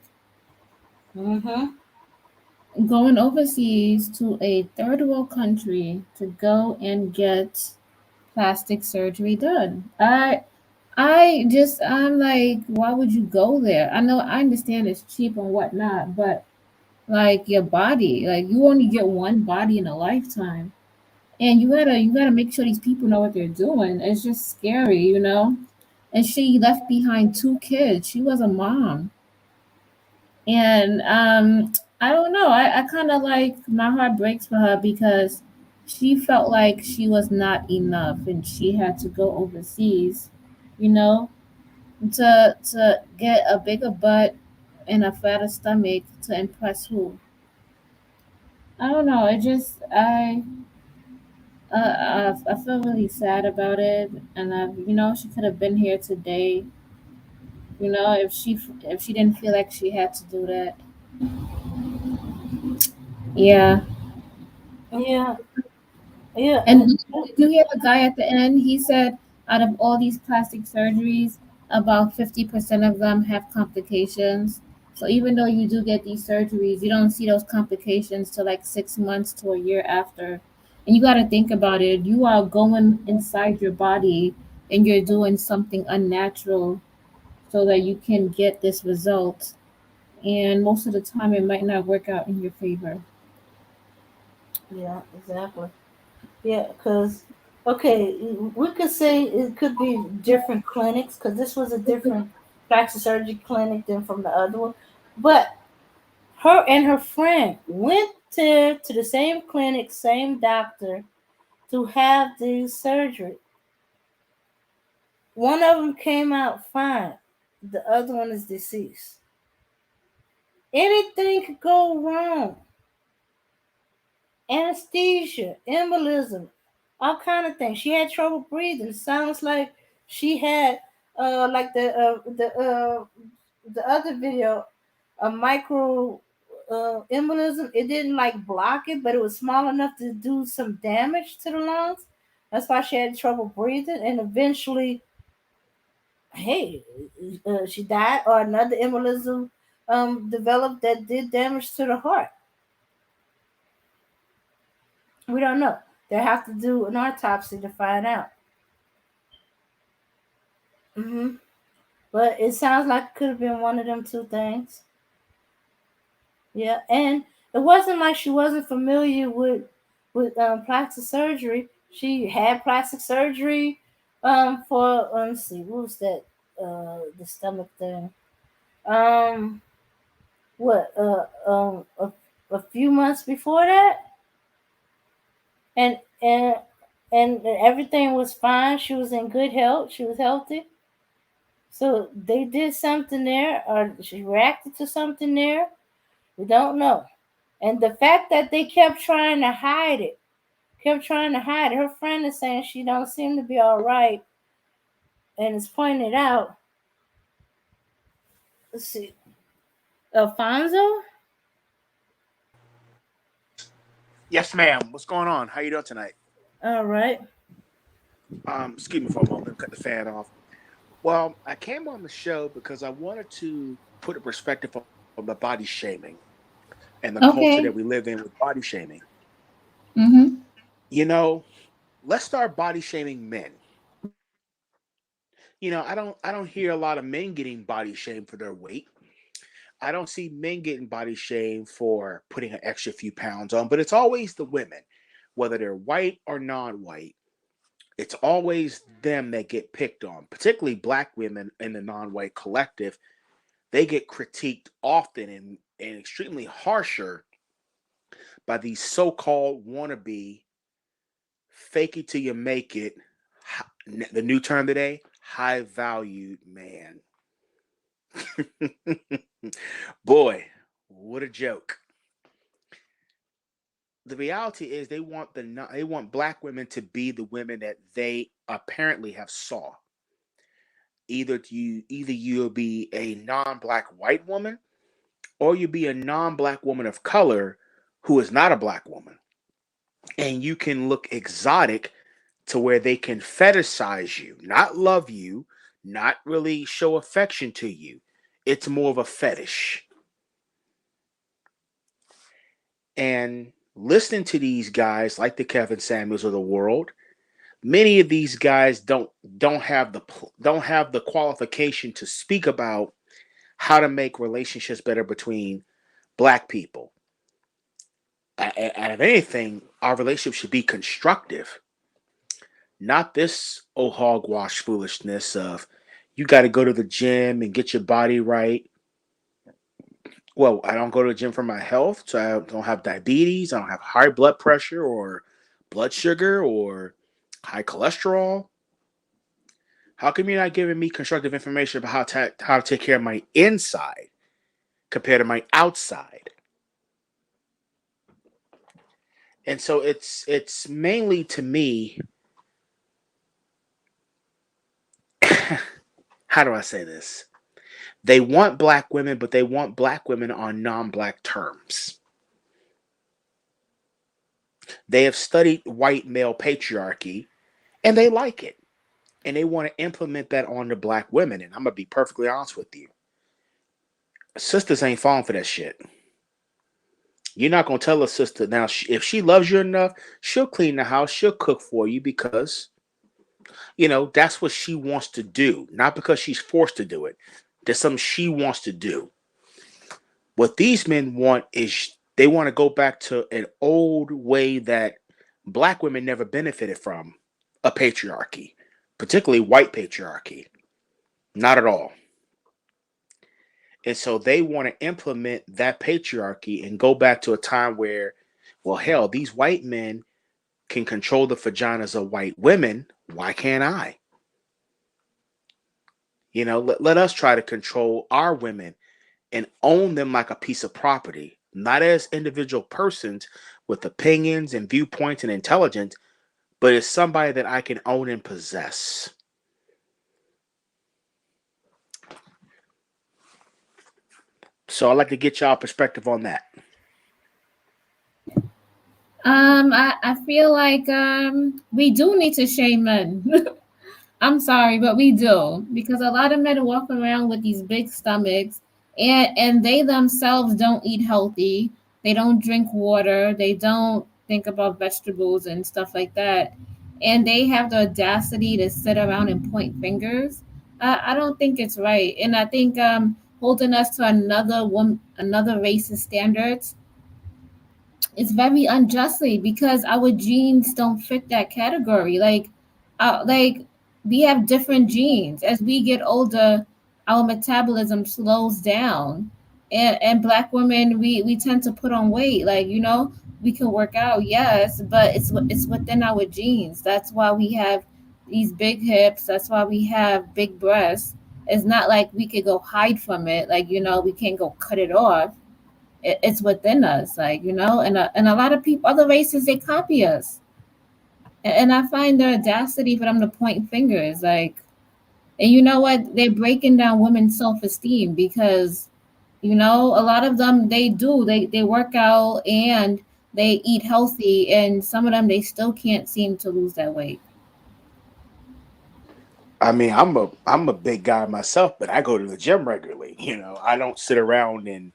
Going overseas to a third world country to go and get plastic surgery done. I'm like, why would you go there? I understand it's cheap and whatnot, but like your body, like you only get one body in a lifetime. And you gotta make sure these people know what they're doing. It's just scary. And she left behind two kids. She was a mom. And I don't know. I kind of like my heart breaks for her because she felt like she was not enough and she had to go overseas, you know, to get a bigger butt and a fatter stomach to impress who? I don't know. It just I feel really sad about it, and she could have been here today. If she didn't feel like she had to do that. Yeah. Yeah. Yeah. And did you hear the guy at the end? He said out of all these plastic surgeries, about 50% of them have complications. So even though you do get these surgeries, you don't see those complications till like 6 months to a year after. And you got to think about it. You are going inside your body and you're doing something unnatural so that you can get this result. And most of the time, it might not work out in your favor. Yeah, exactly. Yeah, because, okay, we could say it could be different clinics because this was a different plastic surgery clinic than from the other one. But her and her friend went to the same clinic, same doctor to have the surgery. One of them came out fine, the other one is deceased. Anything could go wrong. Anesthesia, embolism, all kind of things. She had trouble breathing. Sounds like she had like the other video, a micro embolism. It didn't like block it, but it was small enough to do some damage to the lungs. That's why she had trouble breathing, and eventually, hey, she died. Or another embolism developed that did damage to the heart. We don't know. They have to do an autopsy to find out. hmm But it sounds like it could have been one of them two things. Yeah, and it wasn't like she wasn't familiar with plastic surgery. She had plastic surgery for let's see, what was that? The stomach thing. Um, what? A few months before that, and and and everything was fine. She was in good health. She was healthy. So they did something there, or she reacted to something there. We don't know. And the fact that they kept trying to hide it, kept trying to hide it. Her friend is saying she don't seem to be all right, and it's pointed out. Let's see, Alfonso. Yes, ma'am. What's going on? How you doing tonight? All right. Excuse me for a moment. Cut the fan off. Well, I came on the show because I wanted to put a perspective on the body shaming and the culture Okay. that we live in with body shaming. Mm-hmm. You know, let's start body shaming men. I don't hear a lot of men getting body shamed for their weight. I don't see men getting body shamed for putting an extra few pounds on, but it's always the women, whether they're white or non-white. It's always them that get picked on, particularly black women in the non-white collective. They get critiqued often and extremely harsher by these so-called wannabe fake it till you make it. The new term today, high valued man. Boy, what a joke. The reality is they want black women to be the women that they apparently have saw. Either you'll be a non-black white woman or you be a non-black woman of color who is not a black woman. And you can look exotic to where they can fetishize you, not love you, not really show affection to you. It's more of a fetish. And listening to these guys like the Kevin Samuels of the world, many of these guys don't have the qualification to speak about how to make relationships better between black people. And if anything, our relationship should be constructive, not this oh hogwash foolishness of you got to go to the gym and get your body right. Well, I don't go to the gym for my health, so I don't have diabetes, I don't have high blood pressure or blood sugar or high cholesterol. How come you're not giving me constructive information about how to take care of my inside compared to my outside? And so it's mainly to me, how do I say this? They want black women, but they want black women on non-black terms. They have studied white male patriarchy and they like it. And they want to implement that on the black women. And I'm gonna be perfectly honest with you. Sisters ain't falling for that shit. You're not gonna tell a sister now if she loves you enough, she'll clean the house, she'll cook for you because that's what she wants to do, not because she's forced to do it. There's something she wants to do. What these men want is they want to go back to an old way that black women never benefited from, a patriarchy, particularly white patriarchy. Not at all. And so they want to implement that patriarchy and go back to a time where, well, hell, these white men can control the vaginas of white women. Why can't I? Let us try to control our women and own them like a piece of property, not as individual persons with opinions and viewpoints and intelligence, but as somebody that I can own and possess. So I'd like to get y'all perspective on that. I feel like we do need to shame men. I'm sorry, but we do because a lot of men walk around with these big stomachs and they themselves don't eat healthy. They don't drink water. They don't think about vegetables and stuff like that. And they have the audacity to sit around and point fingers. I don't think it's right. And I think holding us to another racist standards, it's very unjustly because our genes don't fit that category. Like we have different genes. As we get older, our metabolism slows down, and black women we tend to put on weight. Like we can work out, yes, but it's within our genes. That's why we have these big hips. That's why we have big breasts. It's not like we could go hide from it. Like we can't go cut it off. It's within us, like and a lot of people, other races, they copy us, and I find the audacity for them to point fingers, like, and you know what, they're breaking down women's self-esteem because a lot of them, they work out and they eat healthy, and some of them, they still can't seem to lose that weight. I mean, I'm a big guy myself, but I go to the gym regularly. I don't sit around and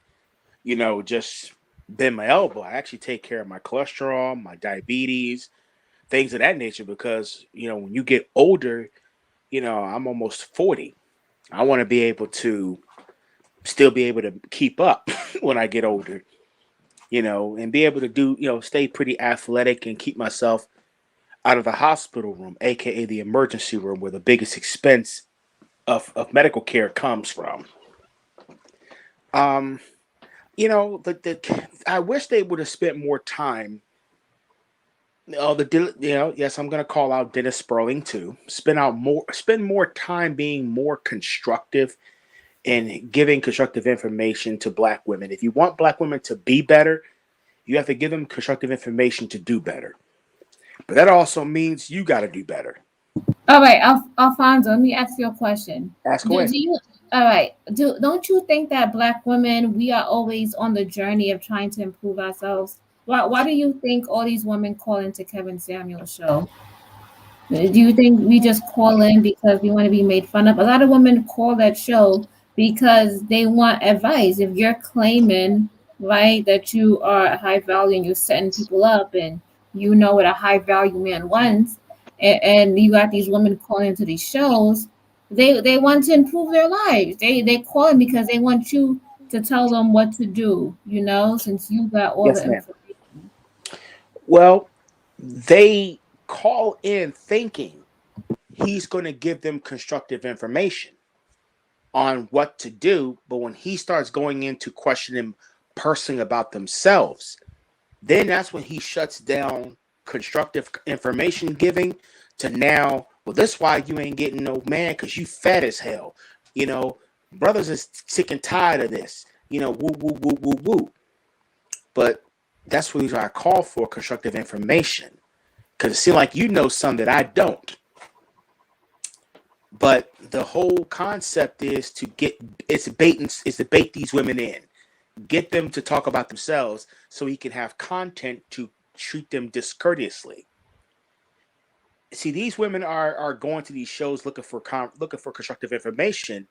just bend my elbow. I actually take care of my cholesterol, my diabetes, things of that nature because when you get older, I'm almost 40. I want to be able to still be able to keep up when I get older, and be able to do, stay pretty athletic and keep myself out of the hospital room, aka the emergency room, where the biggest expense of medical care comes from. Um, I wish they would have spent more time. Yes, I'm gonna call out Dennis Sperling too. Spend more time being more constructive and giving constructive information to Black women. If you want Black women to be better, you have to give them constructive information to do better. But that also means you got to do better. All right, Alfonso, let me ask you a question. Ask Do, away. do you all right? Don't you think that black women, we are always on the journey of trying to improve ourselves? Why do you think all these women call into Kevin Samuel's show? Do you think we just call in because we want to be made fun of? A lot of women call that show because they want advice. If you're claiming, right, that you are a high value and you're setting people up and you know what a high value man wants, and you got these women calling into these shows, they want to improve their lives. They call in because they want you to tell them what to do, since you got all the Yes, ma'am. information. Well, they call in thinking he's going to give them constructive information on what to do, but when he starts going into questioning person about themselves, then that's when he shuts down constructive information giving to now, well, that's why you ain't getting no man because you fat as hell. You know, brothers is sick and tired of this. Woo, woo, woo, woo, woo. But that's the reason I call for constructive information because it seems like you know some that I don't. But the whole concept is to get is to bait these women in, get them to talk about themselves so he can have content to treat them discourteously. See, these women are going to these shows looking for constructive information.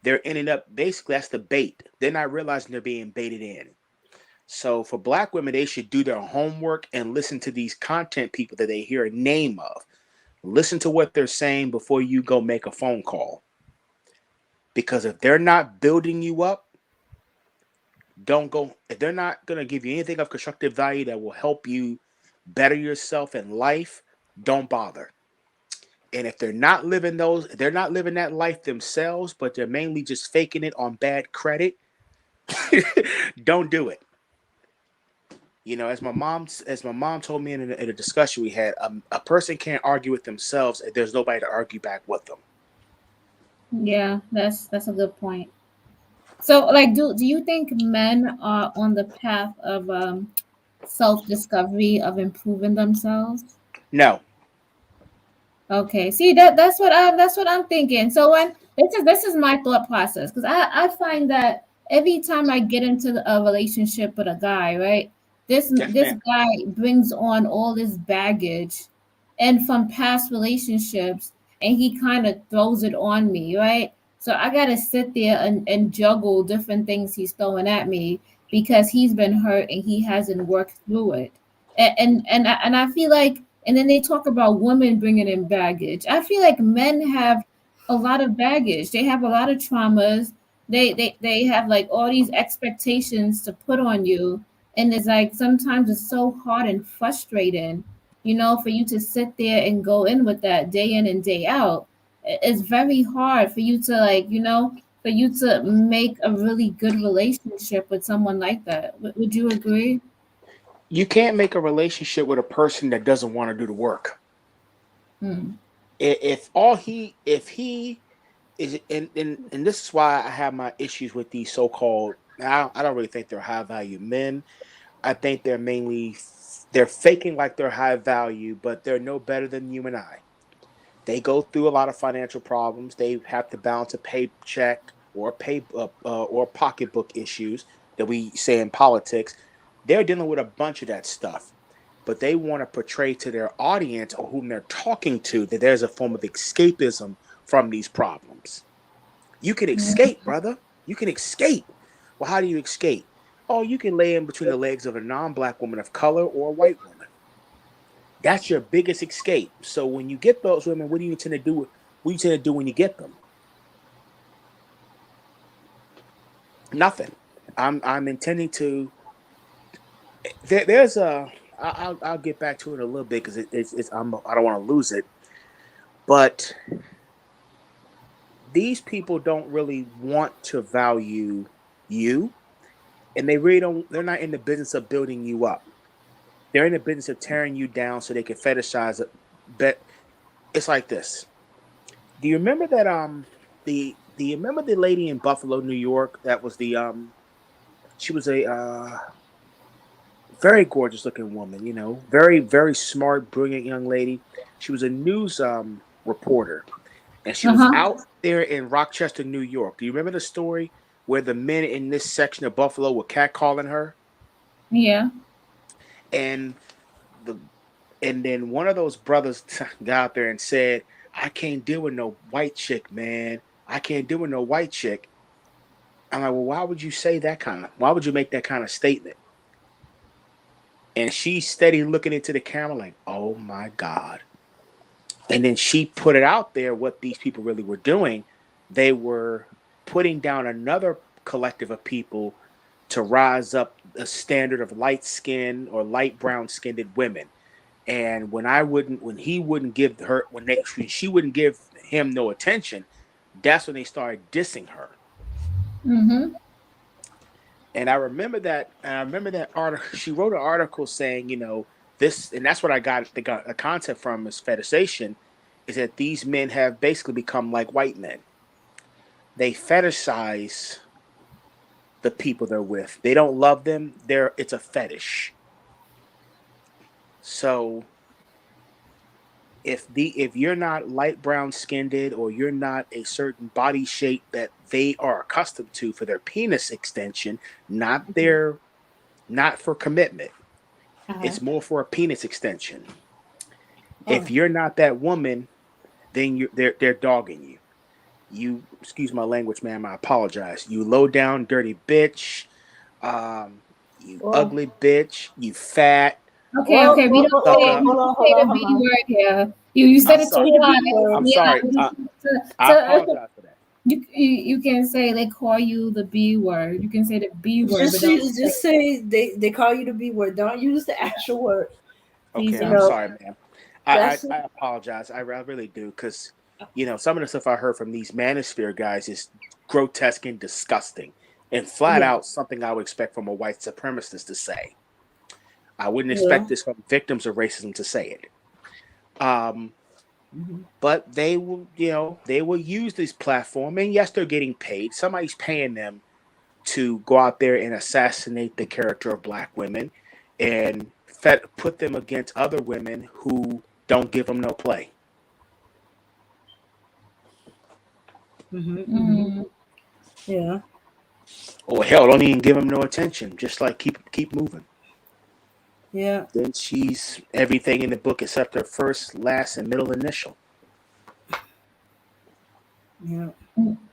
They're ending up basically that's the bait. They're not realizing they're being baited in. So for Black women, they should do their homework and listen to these content people that they hear a name of. Listen to what they're saying before you go make a phone call. Because if they're not building you up, don't go. If they're not going to give you anything of constructive value that will help you better yourself in life, don't bother. And if they're not living that life themselves, but they're mainly just faking it on bad credit, don't do it. As my mom told me in a discussion we had, a person can't argue with themselves if there's nobody to argue back with them. Yeah, that's a good point. So, like, do you think men are on the path of self discovery of improving themselves? No. Okay, see that's what I'm thinking. So when this is my thought process because I find that every time I get into a relationship with a guy, right, this Yes, this ma'am. guy brings on all this baggage and from past relationships, and he kind of throws it on me, right? So I gotta sit there and juggle different things he's throwing at me because he's been hurt and he hasn't worked through it. And I feel like, and then they talk about women bringing in baggage. I feel like men have a lot of baggage. They have a lot of traumas. They have like all these expectations to put on you, and it's like sometimes it's so hard and frustrating, for you to sit there and go in with that day in and day out. It's very hard for you to, like, for you to make a really good relationship with someone like that. Would you agree? You can't make a relationship with a person that doesn't want to do the work. Hmm. If he is, and this is why I have my issues with these so-called. I don't really think they're high value men. I think they're faking like they're high value, but they're no better than you and I. They go through a lot of financial problems. They have to balance a paycheck or or pocketbook issues that we say in politics. They're dealing with a bunch of that stuff, but they want to portray to their audience or whom they're talking to that there's a form of escapism from these problems. You can escape, brother. You can escape. Well, how do you escape? Oh, you can lay in between the legs of a non-black woman of color or a white woman. That's your biggest escape. So when you get those women, what do you intend to do? What do you intend to do when you get them? Nothing. I'm intending to. There's a. I'll get back to it in a little bit because I don't want to lose it. But these people don't really want to value you, and they really don't. They're not in the business of building you up. They're in the business of tearing you down so they can fetishize it. But it's like this. Do you remember that do you remember the lady in Buffalo, New York that was the she was a very gorgeous looking woman, very very smart, brilliant young lady. She was a news reporter and she was Uh-huh. out there in Rochester, New York. Do you remember the story where the men in this section of Buffalo were catcalling her? Yeah. And the and then one of those brothers got out there and said, "I can't deal with no white chick, man. I can't deal with no white chick." I'm like, "Well, why would you say that kind of? Why would you make that kind of statement?" And she's steady looking into the camera like, "Oh my god." And then she put it out there what these people really were doing. They were putting down another collective of people to rise up a standard of light skin or light brown skinned women. And when he wouldn't give her, when she wouldn't give him no attention, that's when they started dissing her. Mm-hmm. And I remember that article. She wrote an article saying, this, and that's what I got the concept from is fetishization, is that these men have basically become like white men. They fetishize the people they're with. They don't love them. It's a fetish. So if you're not light brown skinned or you're not a certain body shape that they are accustomed to for their penis extension, not for commitment. Uh-huh. It's more for a penis extension. Oh, If you're not that woman, then they're dogging you. You excuse my language, ma'am. I apologize. You low down, dirty bitch. You well, ugly bitch. You fat. Okay, okay. We don't Stuck say up. we don't say the B word here. You I'm said it sorry. say the B twice. word. I'm Yeah. sorry. I To, apologize for that. you can say they call you the B word. You can say the B word, but don't say Just say they call you the B word. Don't use the actual word. Okay, please You I'm don't. know, sorry, ma'am. that's I apologize. I really do because some of the stuff I heard from these manosphere guys is grotesque and disgusting, and flat yeah, out something I would expect from a white supremacist to say. I wouldn't yeah. expect this from victims of racism to say it. Um, Mhm. but they will use this platform, and yes, they're getting paid. Somebody's paying them to go out there and assassinate the character of black women and put them against other women who don't give them no play. Mhm. Mm. Yeah. Or hell, don't even give them no attention. Just like keep moving. Yeah. Then she's everything in the book except her first, last, and middle initial. Yeah.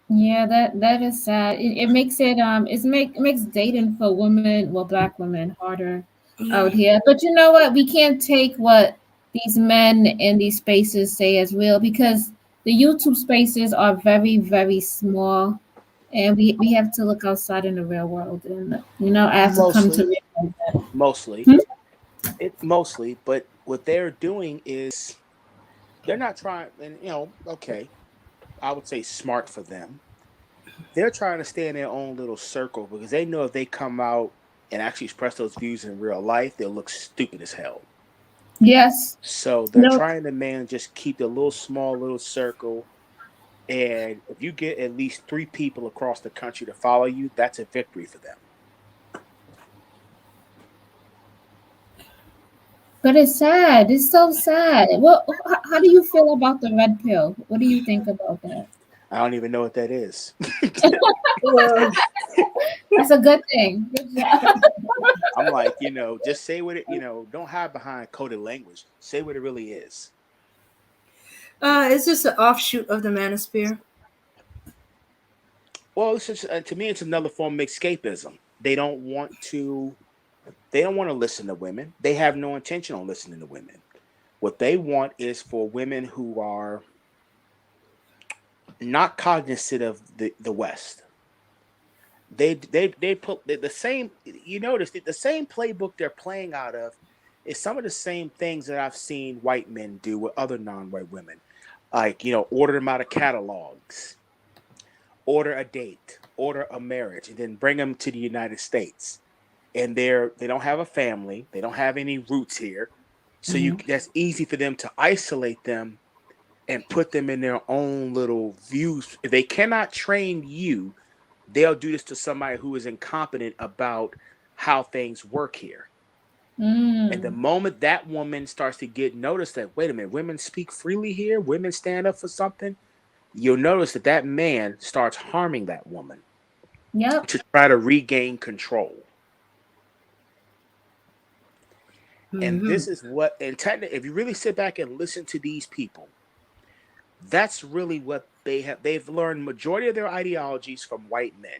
Yeah, that is sad. It makes makes dating for women, well, black women, harder out here. But you know what? We can't take what these men in these spaces say as real, because the YouTube spaces are very, very small, and we have to look outside in the real world, and I have to come to Mostly, realize that. mostly, Hmm? mostly. But what they're doing is they're not trying, and okay, I would say smart for them. They're trying to stay in their own little circle because they know if they come out and actually express those views in real life, they'll look stupid as hell. Yes. So they're No. trying to just keep the little small little circle. And if you get at least 3 people across the country to follow you, that's a victory for them. But it's sad. It's so sad. How do you feel about the red pill? What do you think about that? I don't even know what that is. Well, That's a good thing. Good job. I'm like, just say what it, don't hide behind coded language. Say what it really is. it's just an offshoot of the manosphere. Well, it's just, to me, it's another form of escapism. They don't want to listen to women. They have no intention on listening to women. What they want is for women who are not cognizant of the West. They put the same. You notice that the same playbook they're playing out of is some of the same things that I've seen white men do with other non-white women, like order them out of catalogs, order a date, order a marriage, and then bring them to the United States. And they don't have a family, they don't have any roots here, so that's easy for them to isolate them and put them in their own little views. If they cannot train you, they'll do this to somebody who is incompetent about how things work here. And the Mm. moment that woman starts to get noticed that, wait a minute, women speak freely here, women stand up for something, you'll notice that that man starts harming that woman Yep. to try to regain control. And Mm-hmm. this is what, and technically, if you really sit back and listen to these people, that's really what they have. They've learned majority of their ideologies from white men.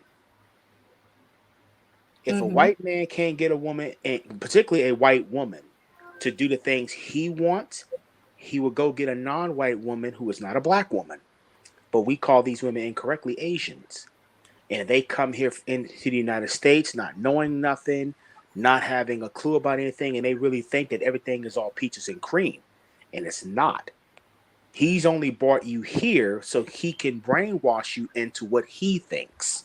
If a Mm-hmm. white man can't get a woman, and particularly a white woman, to do the things he wants, he will go get a non-white woman who is not a black woman. But we call these women incorrectly Asians. And they come here into the United States not knowing nothing, not having a clue about anything, and they really think that everything is all peaches and cream. And it's not. He's only brought you here so he can brainwash you into what he thinks.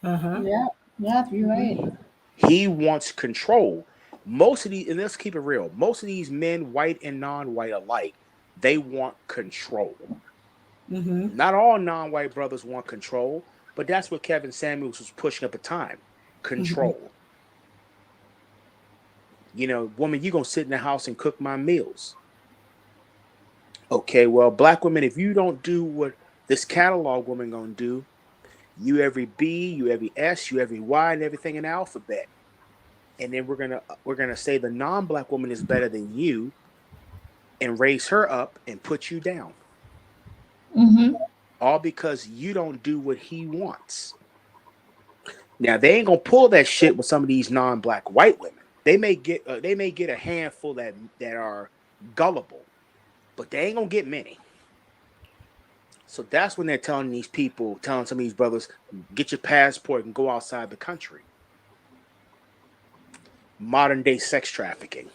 Uh-huh. Yep. Yep. You're right. He wants control. Most of these, and let's keep it real, most of these men, white and non-white alike, they want control. Mm-hmm. Not all non-white brothers want control, but that's what Kevin Samuels was pushing at the time. Mm-hmm. Control. Woman, you gonna sit in the house and cook my meals. Okay, well, black women, if you don't do what this catalog woman gonna do, you every B, you every S, you every Y, and everything in the alphabet. And then we're gonna say the non-black woman is better than you and raise her up and put you down. Mm-hmm. All because you don't do what he wants. Now they ain't gonna pull that shit with some of these non-black white women. They may get a handful that are gullible, but they ain't gonna get many. So that's when they're telling some of these brothers, get your passport and go outside the country. Modern day sex trafficking.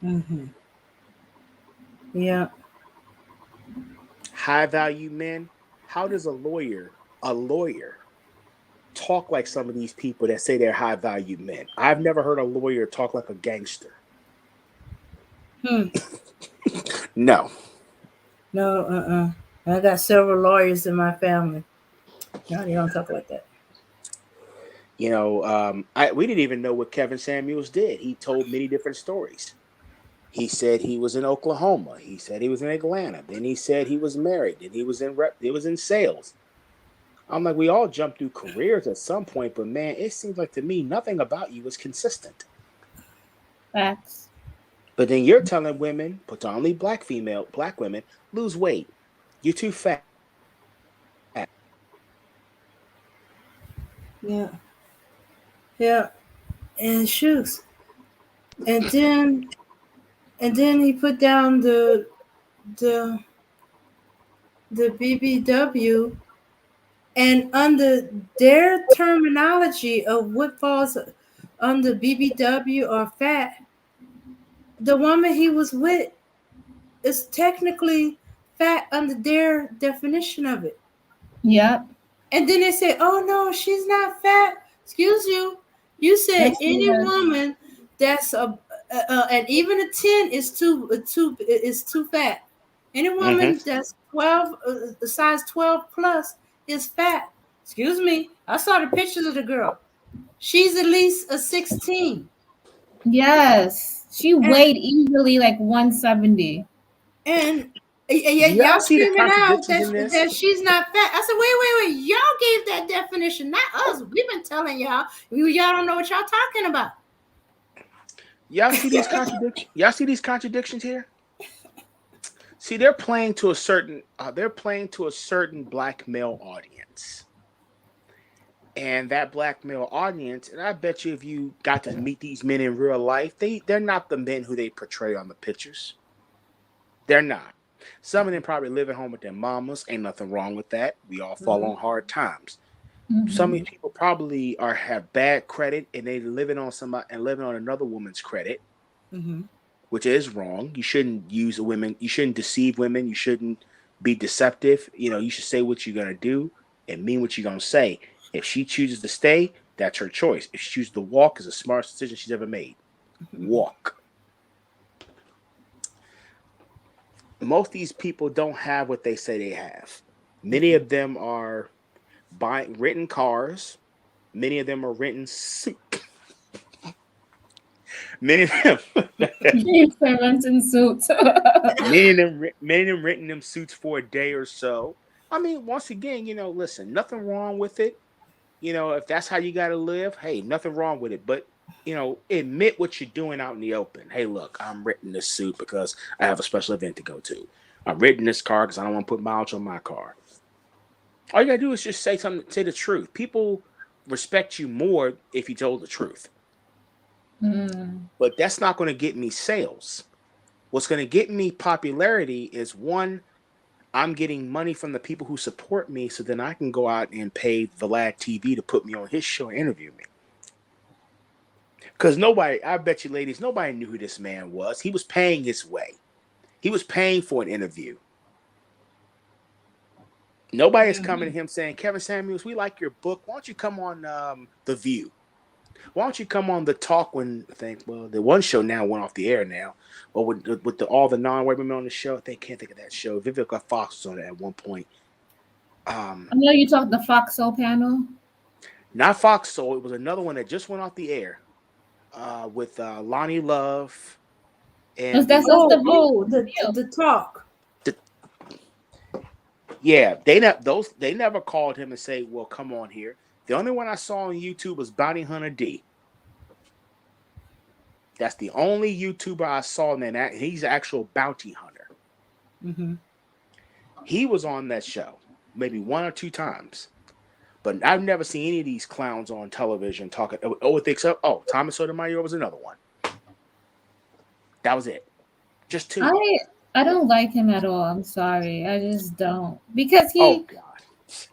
Mm-hmm. Yeah. High value men. How does a lawyer talk like some of these people that say they're high value men? I've never heard a lawyer talk like a gangster. Hmm. No. No. I got several lawyers in my family. No, they don't talk like that. We didn't even know what Kevin Samuels did. He told many different stories. He said he was in Oklahoma. He said he was in Atlanta. Then he said he was married. Then he was in sales. I'm like, we all jump through careers at some point, but man, it seems like to me nothing about you is consistent. Facts. But then you're telling women, predominantly black women, lose weight. You're too fat. Yeah, yeah, and shoes. And then he put down the the BBW, and under their terminology of what falls under BBW or fat, the woman he was with is technically fat under their definition of it. Yep. And then they say, "Oh no, she's not fat." Excuse you. You said Yes, she any is. woman that's and even a 10 is too fat. Any Mm-hmm. woman that's 12, size 12 plus is fat. Excuse me. I saw the pictures of the girl. She's at least a 16. Yes. She And weighed easily like 170. and Do yet y'all y'all see the screaming out contradictions in this? that she's not fat. I said, wait. Y'all gave that definition, not us. We've been telling y'all. Y'all don't know what y'all talking about. Y'all see these contradictions? Y'all see these contradictions here? See, they're playing to a certain black male audience. And that black male audience, and I bet you if you got to meet these men in real life, they're not the men who they portray on the pictures. They're not. Some of them probably live at home with their mamas. Ain't nothing wrong with that. We all fall on hard times. Some of Mhm. these people probably have bad credit and they living on somebody and living on another woman's credit, Mm-hmm. which is wrong. You shouldn't use women. You shouldn't deceive women. You shouldn't be deceptive. You should say what you're gonna do and mean what you're gonna say. If she chooses to stay, that's her choice. If she chooses to walk, is the smartest decision she's ever made. Walk. Most of these people don't have what they say they have. Many of them are buying renting cars. Many of them are renting suits. Many of them, James Clemens in suits. many of them renting them suits for a day or so. I mean, once again, listen, nothing wrong with it. If that's how you got to live, hey, nothing wrong with it. But admit what you're doing out in the open. Hey, look, I'm renting this suit because I have a special event to go to. I'm renting this car because I don't want to put miles on my car. All you gotta do is just say something, say the truth. People respect you more if you told the truth. Mm. But that's not going to get me sales. What's going to get me popularity is one, I'm getting money from the people who support me, so then I can go out and pay Vlad TV to put me on his show and interview me. Because nobody, I bet you ladies, nobody knew who this man was. He was paying his way. He was paying for an interview. Nobody is coming to him saying, Kevin Samuels, we like your book. Why don't you come on The View? Why don't you come on the talk when I think, well, the one show now went off the air now, or with all the non-white women on the show, they can't think of that show. Vivica Fox was on it at one point. I know you talked the Foxo panel. Not Fox Soul. It was another one that just went off the air with Lonnie Love and That's the view. The talk. the yeah, they never called him and say, well, come on here. The only one I saw on YouTube was Bounty Hunter D. That's the only YouTuber I saw, and he's an actual bounty hunter. Mm-hmm. He was on that show maybe one or two times, but I've never seen any of these clowns on television talking. Thomas Sotomayor was another one. That was it. Just two. I don't like him at all. I'm sorry. I just don't. Because Oh God.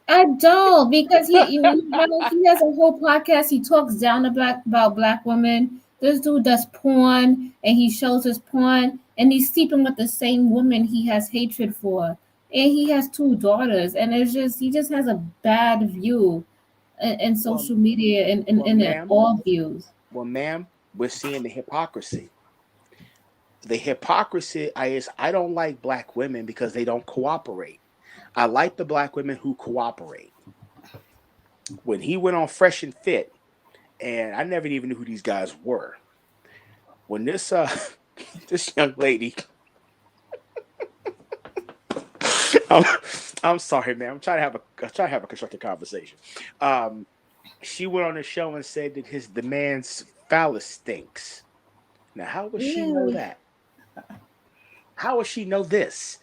I don't, because he has a whole podcast. He talks down about black women. This dude does porn and he shows his porn and he's sleeping with the same woman he has hatred for. And he has two daughters, and he just has a bad view in Well, social media and well, in ma'am. all views. Well, ma'am, we're seeing the hypocrisy. The hypocrisy is I don't like black women because they don't cooperate. I like the black women who cooperate. When he went on Fresh and Fit, and I never even knew who these guys were. When this this young lady, I'm, I'm sorry, man. I'm trying to have a constructive conversation. She went on the show and said that the man's phallus stinks. Now, how would she know Ew. that? How would she know this?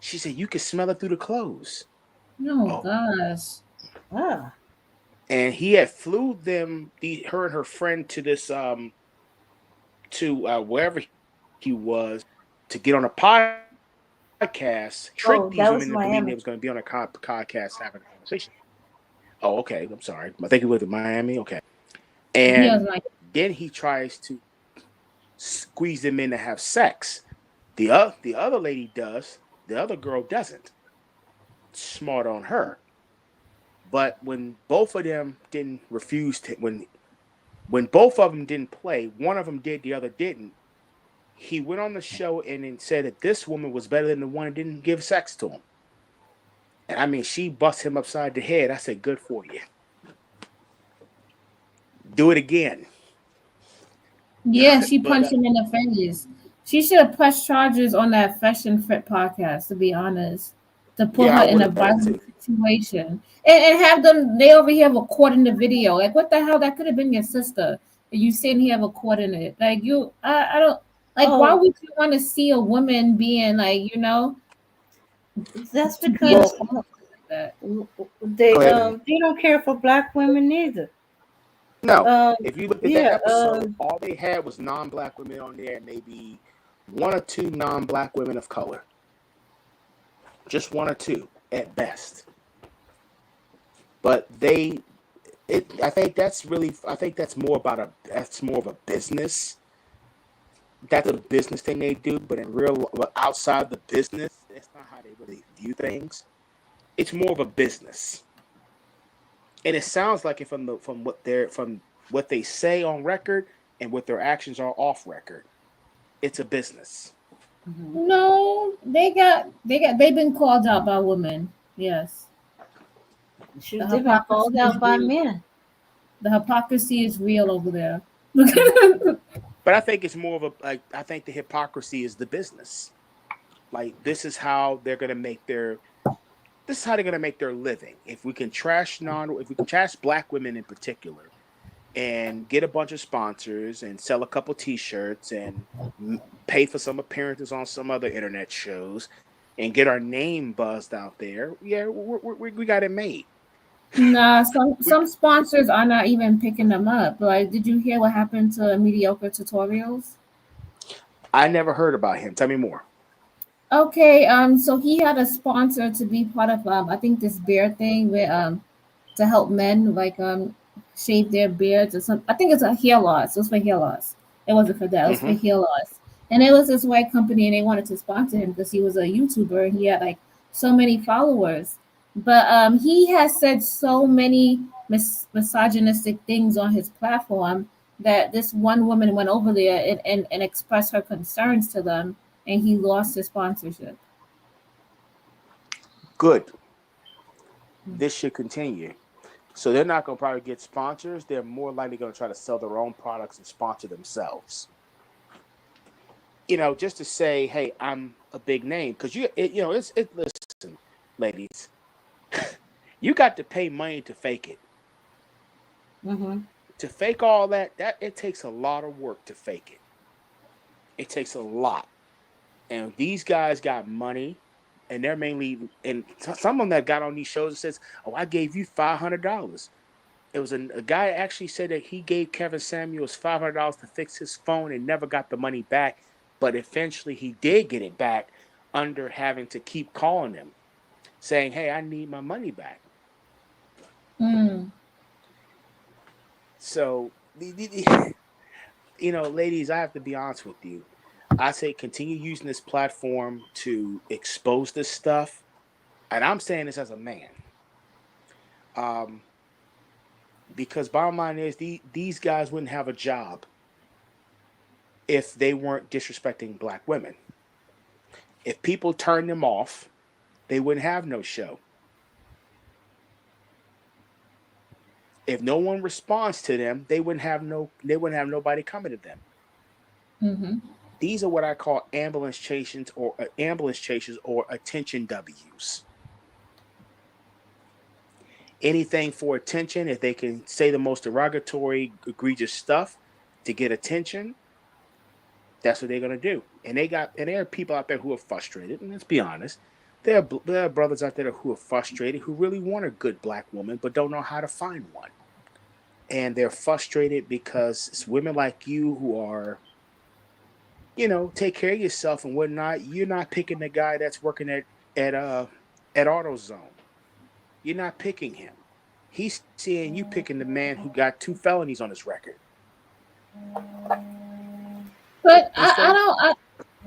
She said you could smell it through the clothes. Oh Oh, gosh. Ah. and he had flew her and her friend to this to wherever he was to get on a podcast, trick Oh, these that women was into believing they Miami. was going to be on a podcast having a conversation. Oh, okay. I'm sorry. I think he was in Miami. Okay. He was And like, then he tries to squeeze them in to have sex. The other lady does. The other girl doesn't. Smart on her. But when both of them didn't refuse to when both of them didn't play, one of them did, the other didn't. He went on the show and then said that this woman was better than the one that didn't give sex to him. And I mean, she bust him upside the head. I said, "Good for you. Do it again." yeah, she But punched him in the face. She should have pressed charges on that Fashion Fit podcast, to be honest, to put yeah, her I in would a have done violent too. situation. And have them, they over here recording the video. Like, what the hell? That could have been your sister. And you sitting here recording it. Like, I don't, like, why oh, would you want to see a woman being, like, that's to be in a because Well, podcast like that? go ahead. they don't care for black women either. No, if you looked at that Yeah. episode, all they had was non-black women on there, and maybe one or two non-black women of color. Just one or two at best. But I think that's really, I think that's more of a business. That's a business thing they do, but outside the business, that's not how they really view things. It's more of a business, and it sounds like it from what they say on record and what their actions are off record. It's a business. No, they've been called out by women. Yes. The Shoot, they've been called hypocrisy is out by real. men. The hypocrisy is real over there. But I think it's more of a like I think the hypocrisy is the business. Like this is how they're gonna make their living. If we can trash black women in particular, and get a bunch of sponsors and sell a couple T-shirts and pay for some appearances on some other internet shows and get our name buzzed out there. Yeah, we got it made. Nah, some We, some sponsors are not even picking them up. Like, did you hear what happened to mediocre tutorials? I never heard about him. Tell me more. Okay, so he had a sponsor to be part of I think this beard thing where to help men like shave their beards or some. I think it's a hair loss. It was for hair loss. It wasn't for that. It was for Mm-hmm. hair loss. And it was this white company, and they wanted to sponsor him because he was a YouTuber and he had like so many followers. But he has said so many misogynistic things on his platform that this one woman went over there and expressed her concerns to them, and he lost his sponsorship. Good. This should continue. So they're not going to probably get sponsors. They're more likely going to try to sell their own products and sponsor themselves. Just to say, hey, I'm a big name because listen, ladies, you got to pay money to fake it. Mm-hmm. To fake all that it takes a lot of work to fake it. It takes a lot, and these guys got money, and they're mainly and some of them that got on these shows and says, "Oh, I gave you $500." It was a guy actually said that he gave Kevin Samuels $500 to fix his phone and never got the money back, but eventually he did get it back under having to keep calling them, saying, "Hey, I need my money back." Mm. So, ladies, I have to be honest with you. I say continue using this platform to expose this stuff, and I'm saying this as a man. Um, because bottom line is these guys wouldn't have a job if they weren't disrespecting black women. If people turned them off, they wouldn't have no show. If no one responds to them, they wouldn't have nobody coming to them. Mm-hmm. These are what I call ambulance chasers or attention W's. Anything for attention, if they can say the most derogatory, egregious stuff to get attention, that's what they're gonna do. And there are people out there who are frustrated, and let's be honest, there are brothers out there who are frustrated, who really want a good black woman, but don't know how to find one. And they're frustrated because it's women like you who are, take care of yourself and whatnot. You're not picking the guy that's working at at AutoZone. You're not picking him. He's seeing you picking the man who got 2 felonies on his record. But And so,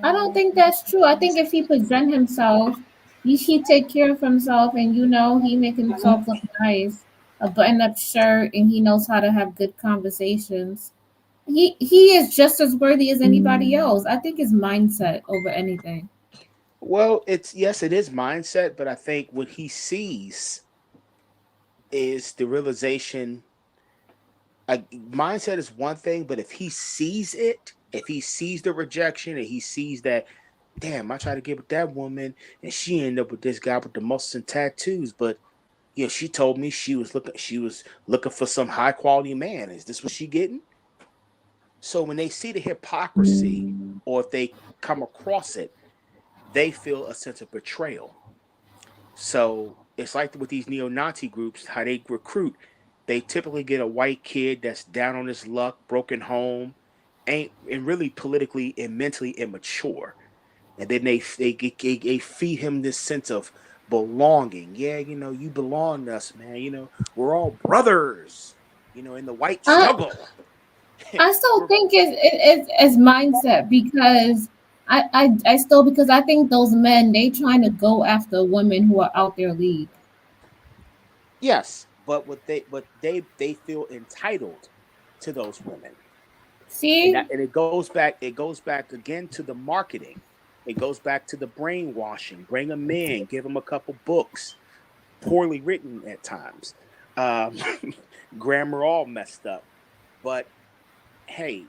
I don't think that's true. I think if he present himself, he take care of himself, and he make himself look nice, a button up shirt, and he knows how to have good conversations. He is just as worthy as anybody else. I think it's mindset over anything. well, it's yes, it is mindset, but I think what he sees is the realization. Mindset is one thing, but if he sees it, if he sees the rejection, and he sees that, damn, I tried to get with that woman, and she ended up with this guy with the muscles and tattoos, but she told me she was looking for some high quality man. Is this what she getting? So when they see the hypocrisy, or if they come across it, they feel a sense of betrayal. So it's like with these neo-Nazi groups, how they recruit. They typically get a white kid that's down on his luck, broken home, ain't and really politically and mentally immature, and then they feed him this sense of belonging. Yeah, you belong to us, man. We're all brothers. In the white I struggle. I still We're think it's mindset because I still because I think those men they trying to go after women who are out their league. Yes, but they feel entitled to those women. and See, that and it goes back again to the marketing. It goes back to the brainwashing. Bring them in, give them a couple books, poorly written at times, um, grammar all messed up. But hey,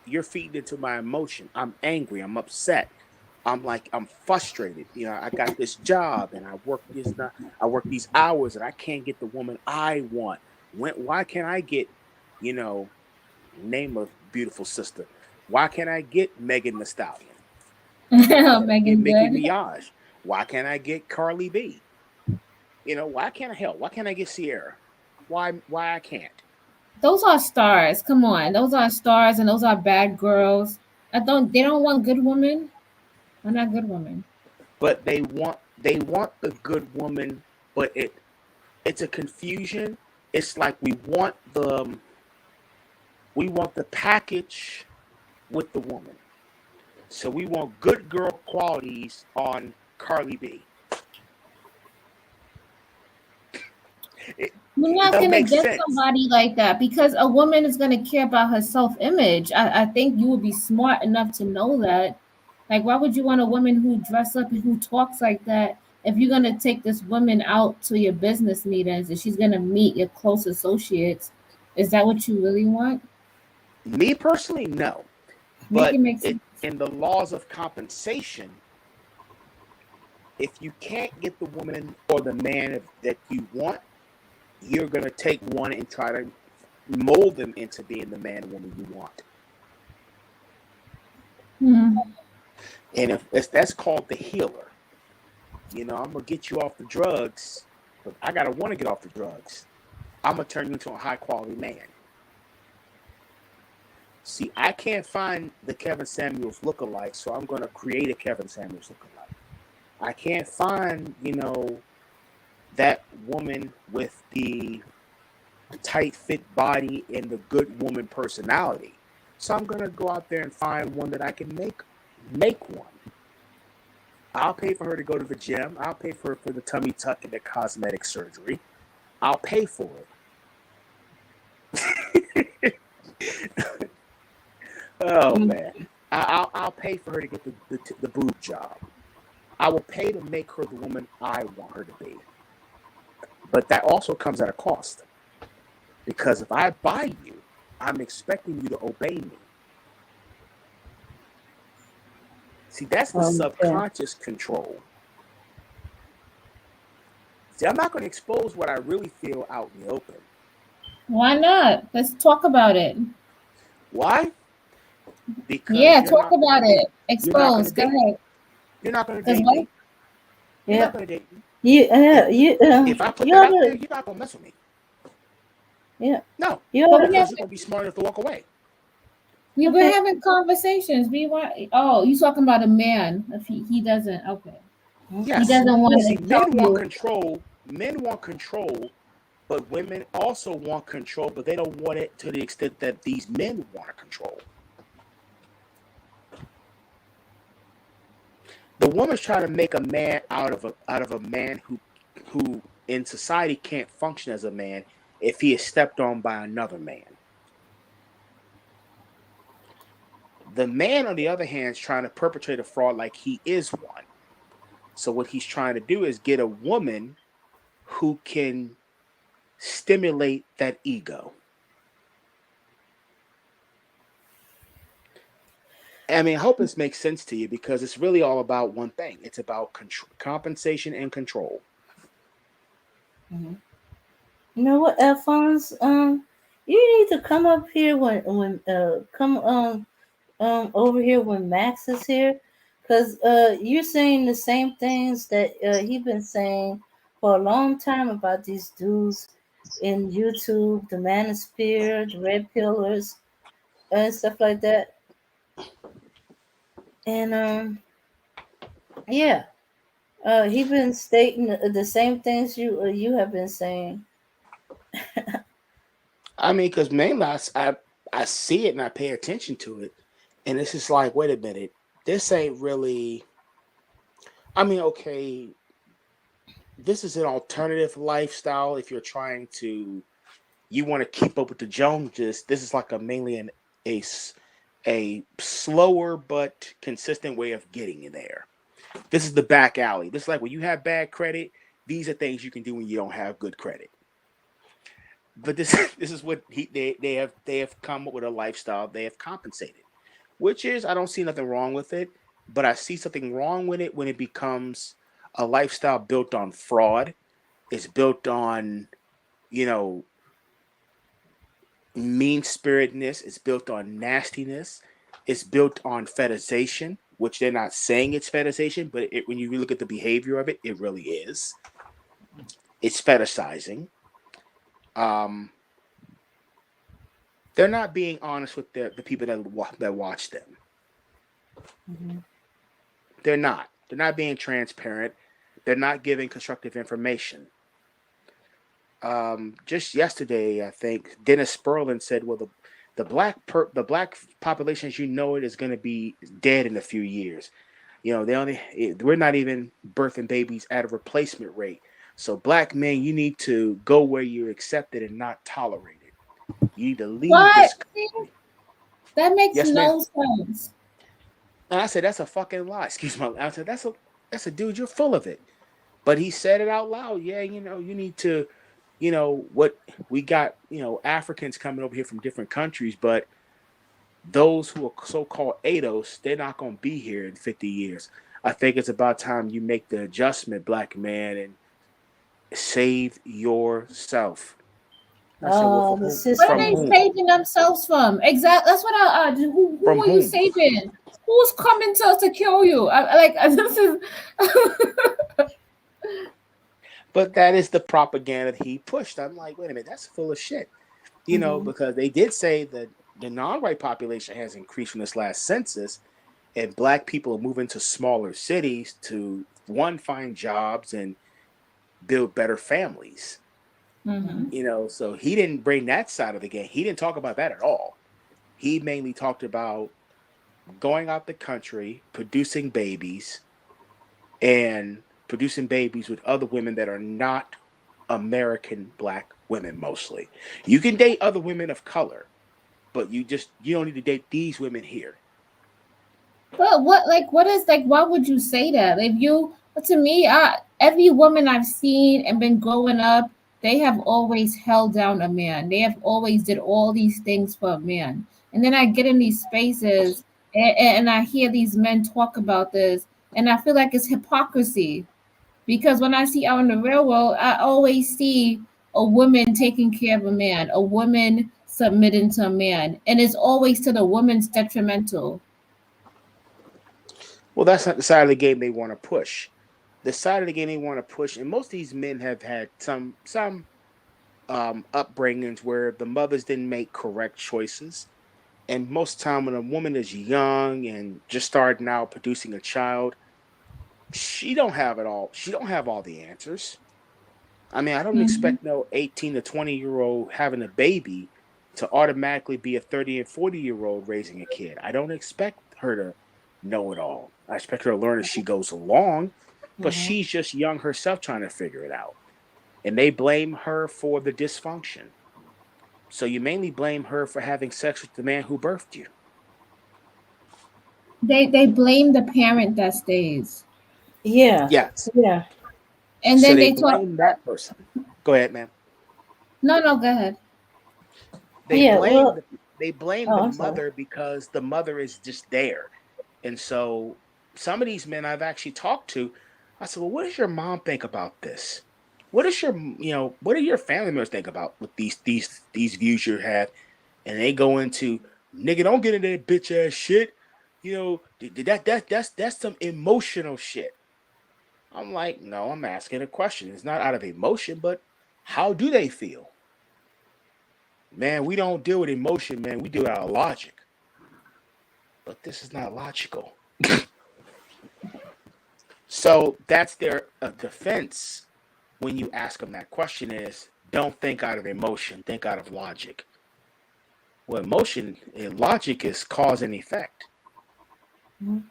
you're feeding into my emotion. I'm angry. I'm upset. I'm frustrated. I got this job and I work these hours and I can't get the woman I want. Why can't I get, you know, name a beautiful sister? Why can't I get Megan the Stallion? Why can't I get Megan Nicki Good. Minaj? Why can't I get Carly B? Why can't I help? Why can't I get Sierra? Why I can't? Those are stars. Come on, those are stars, and those are bad girls. I don't. They don't want good women. They're not good women. But they want the good woman, but it's a confusion. It's like we want the package with the woman. So we want good girl qualities on Carly B. You're It not doesn't gonna make get sense. somebody like that because a woman is gonna care about her self-image. I think you would be smart enough to know that. Like, why would you want a woman who dress up and who talks like that if you're gonna take this woman out to your business meetings and she's gonna meet your close associates? Is that what you really want? Me personally, no. Make it But make sense. in the laws of compensation, if you can't get the woman or the man that you want, you're gonna take one and try to mold them into being the man and woman you want. Hmm. And if that's called the healer. I'm gonna get you off the drugs, but I gotta want to get off the drugs. I'm gonna turn you into a high quality man. See, I can't find the Kevin Samuels lookalike, so I'm gonna create a Kevin Samuels lookalike. I can't find, that woman with the tight fit body and the good woman personality. So I'm gonna go out there and find one that I can make one. I'll pay for her to go to the gym. I'll pay for the tummy tuck and the cosmetic surgery. I'll pay for it. Oh man, I'll pay for her to get the boob job. I will pay to make her the woman I want her to be. But that also comes at a cost because if I buy you, I'm expecting you to obey me. See, that's the Yeah. subconscious control. See, I'm not going to expose what I really feel out in the open. Why not? Let's talk about it. Why? Because Yeah, you're talk not going to about date. it. You're not going to Expose. Go date me. ahead. You're not going to Because date what? me. You're Yeah. not gonna date me. If I put You that ought out there, to, you're not gonna mess with me. yeah. No, You But ought we to, have because you're gonna be smart enough to walk away. we're okay. having conversations. We want. Oh, you talking about a man? If he doesn't, okay, he Yes. doesn't want See, to tell men want you. control. Men want control, but women also want control, but they don't want it to the extent that these men want to control. The woman's trying to make a man out of a man who in society can't function as a man if he is stepped on by another man. The man, on the other hand, is trying to perpetrate a fraud like he is one. So what he's trying to do is get a woman who can stimulate that ego. I mean, I hope this makes sense to you because it's really all about one thing. It's about compensation and control. Mhm. You know what, Alphonse? You need to come up here when come over here when Max is here, cause you're saying the same things that he been saying for a long time about these dudes in YouTube, the Manosphere, the Red Pillars, and stuff like that. And yeah, he been stating the same things you have been saying. I mean, because mainly I see it and I pay attention to it, and it's just like, wait a minute, this ain't really. I mean, okay, this is an alternative lifestyle if you're trying to you want to keep up with the Joneses. This is like a mainly a a slower but consistent way of getting in there. This is the back alley. This is like when you have bad credit. These are things you can do when you don't have good credit. But this this is what they have come up with a lifestyle. They have compensated, which is I don't see nothing wrong with it, but I see something wrong with it when it becomes a lifestyle built on fraud. It's built on you know mean spiritedness. It's built on nastiness. It's built on fetishization, which they're not saying it's fetishization, but when you look at the behavior of it, it really is. It's fetishizing. Um, they're not being honest with the people that watch them. Mhm. They're not. They're not being transparent. They're not giving constructive information. Just yesterday, I think Dennis Sperlin said, "Well, the black population as you know it is going to be dead in a few years. We're not even birthing babies at a replacement rate. So black men, you need to go where you're accepted and not tolerated. You need to leave What? this country." That makes Yes, ma'am. no sense. And I said, "That's a fucking lie." Excuse me. I said, "That's a dude. You're full of it." But he said it out loud. Yeah, you need to, what we got. Africans coming over here from different countries, but those who are so-called ADOS, they're not going to be here in 50 years. I think it's about time you make the adjustment, black man, and save yourself. I said, well, Oh, the What are from they system. whom? saving themselves from? Exactly. That's what who From are you whom? saving? Who's coming to kill you? Like this is. But that is the propaganda he pushed. I'm like, wait a minute, that's full of shit. Hmm. Because they did say that the non-white population has increased from this last census, and black people are moving to smaller cities to one find jobs and build better families. Mhm. So he didn't bring that side of the game. He didn't talk about that at all. He mainly talked about going out the country, producing babies with other women that are not American black women mostly. You can date other women of color, but you don't need to date these women here. But what is like? Why would you say that? If you, to me, every woman I've seen and been growing up, they have always held down a man. They have always did all these things for a man. And then I get in these spaces and I hear these men talk about this, and I feel like it's hypocrisy because when I see out in the real world, I always see a woman taking care of a man, a woman submitting to a man, and it's always to the woman's detrimental. Well, that's not the side of the game they want to push. decided again they want to push, and most of these men have had some upbringings where the mothers didn't make correct choices. And most time when a woman is young and just starting out producing a child, she don't have it all. She don't have all the answers. I mean, I don't Mhm. expect no 18 to 20-year-old having a baby to automatically be a 30 and 40-year-old raising a kid. I don't expect her to know it all. I expect her to learn as she goes along, but Mm-hmm. she's just young herself trying to figure it out. And they blame her for the dysfunction. So you mainly blame her for having sex with the man who birthed you. They blame the parent that stays, Yeah, Yes. yeah, and So then they they talk. blame that person. Go ahead, ma'am. No, no, go ahead. They yeah. blame Well, the, they blame oh, the I'm sorry. mother because the mother is just there. And so some of these men I've actually talked to, I said, "Well, what does your mom think about this? What is your what do your family members think about with these views you have?" And they go into, "Nigga, don't get into that bitch ass shit. That's some emotional shit." I'm like, "No, I'm asking a question. It's not out of emotion, but how do they feel?" Man, we don't deal with emotion, man. We deal out of logic. But this is not logical. So that's their defense when you ask them that question is don't think out of emotion, think out of logic. Well, emotion and logic is cause and effect. Mhm.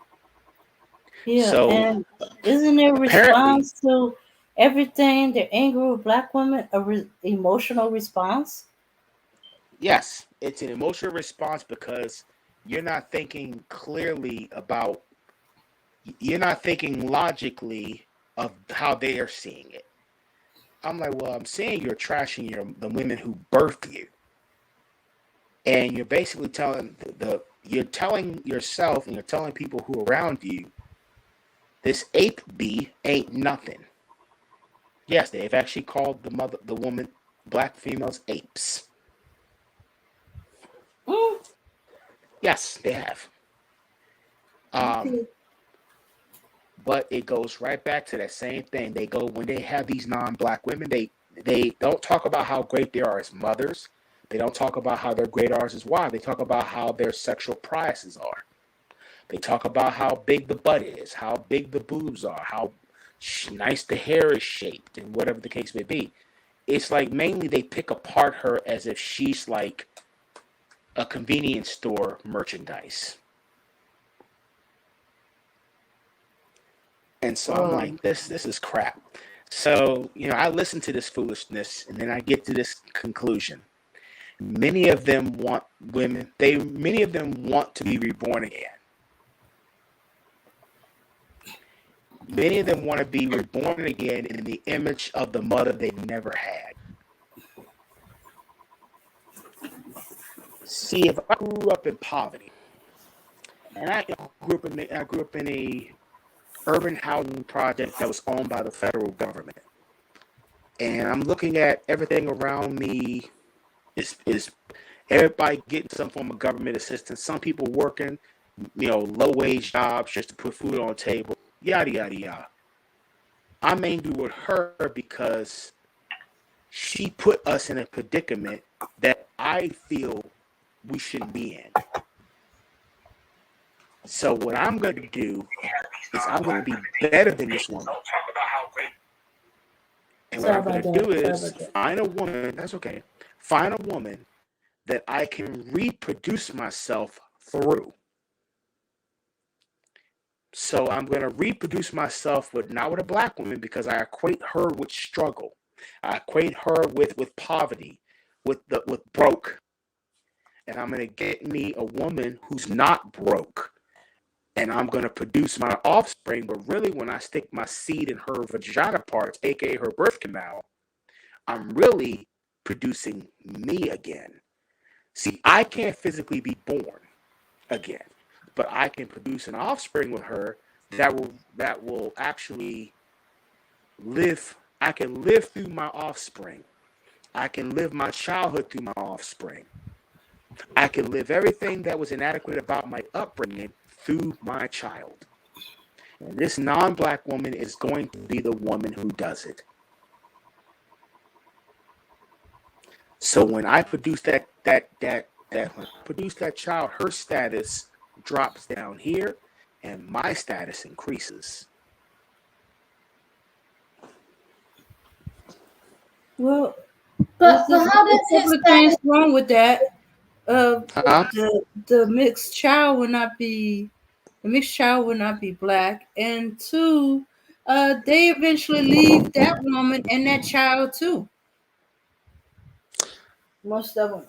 Yeah, So and isn't their apparently, response to everything, their anger with black women, a emotional response? yes, it's an emotional response because you're not thinking clearly about, you're not thinking logically of how they are seeing it. I'm like, well, I'm saying you're trashing the women who birthed you, and you're basically telling you're telling yourself and you're telling people who are around you this ape bee ain't nothing. Yes, they've actually called the woman, black females apes. Mm, Yes, they have. Um, okay. but it goes right back to that same thing. They go when they have these non-black women, they don't talk about how great they are as mothers. They don't talk about how they're great are as wives. They talk about how their sexual prices are. They talk about how big the butt is, how big the boobs are, how nice the hair is shaped, and whatever the case may be. It's like mainly they pick apart her as if she's like a convenience store merchandise. And so I'm like, Um, this is crap. So, I listen to this foolishness and then I get to this conclusion. Many of them want women, many of them want to be reborn again. Many of them want to be reborn again in the image of the mother they never had. See, if I grew up in poverty, and I grew up in a urban housing project that was owned by the federal government, and I'm looking at everything around me is everybody getting some form of government assistance. Some people working, low wage jobs just to put food on the table. Yada yada yada. I'm angry with her because she put us in a predicament that I feel we shouldn't be in. So what I'm going to do is I'm going to be better than this woman. And what sorry I'm going about to that. do Sorry is about that. find a woman, that's okay, find a woman that I can reproduce myself through. So I'm going to reproduce myself with not with a black woman because I equate her with struggle. I equate her with poverty, with broke. And I'm going to get me a woman who's not broke. And I'm going to produce my offspring. But really, when I stick my seed in her vagina parts, aka her birth canal, I'm really producing me again. See, I can't physically be born again, but I can produce an offspring with her that will actually live. I can live through my offspring. I can live my childhood through my offspring. I can live everything that was inadequate about my upbringing through my child. And this non-black woman is going to be the woman who does it. So when I produce that child, her status drops down here, and my status increases. Well, But how there's does a couple his of things status? wrong with that. Huh? The mixed child will not be the mixed child will not be black, and two, they eventually leave that woman and that child too. Most of them.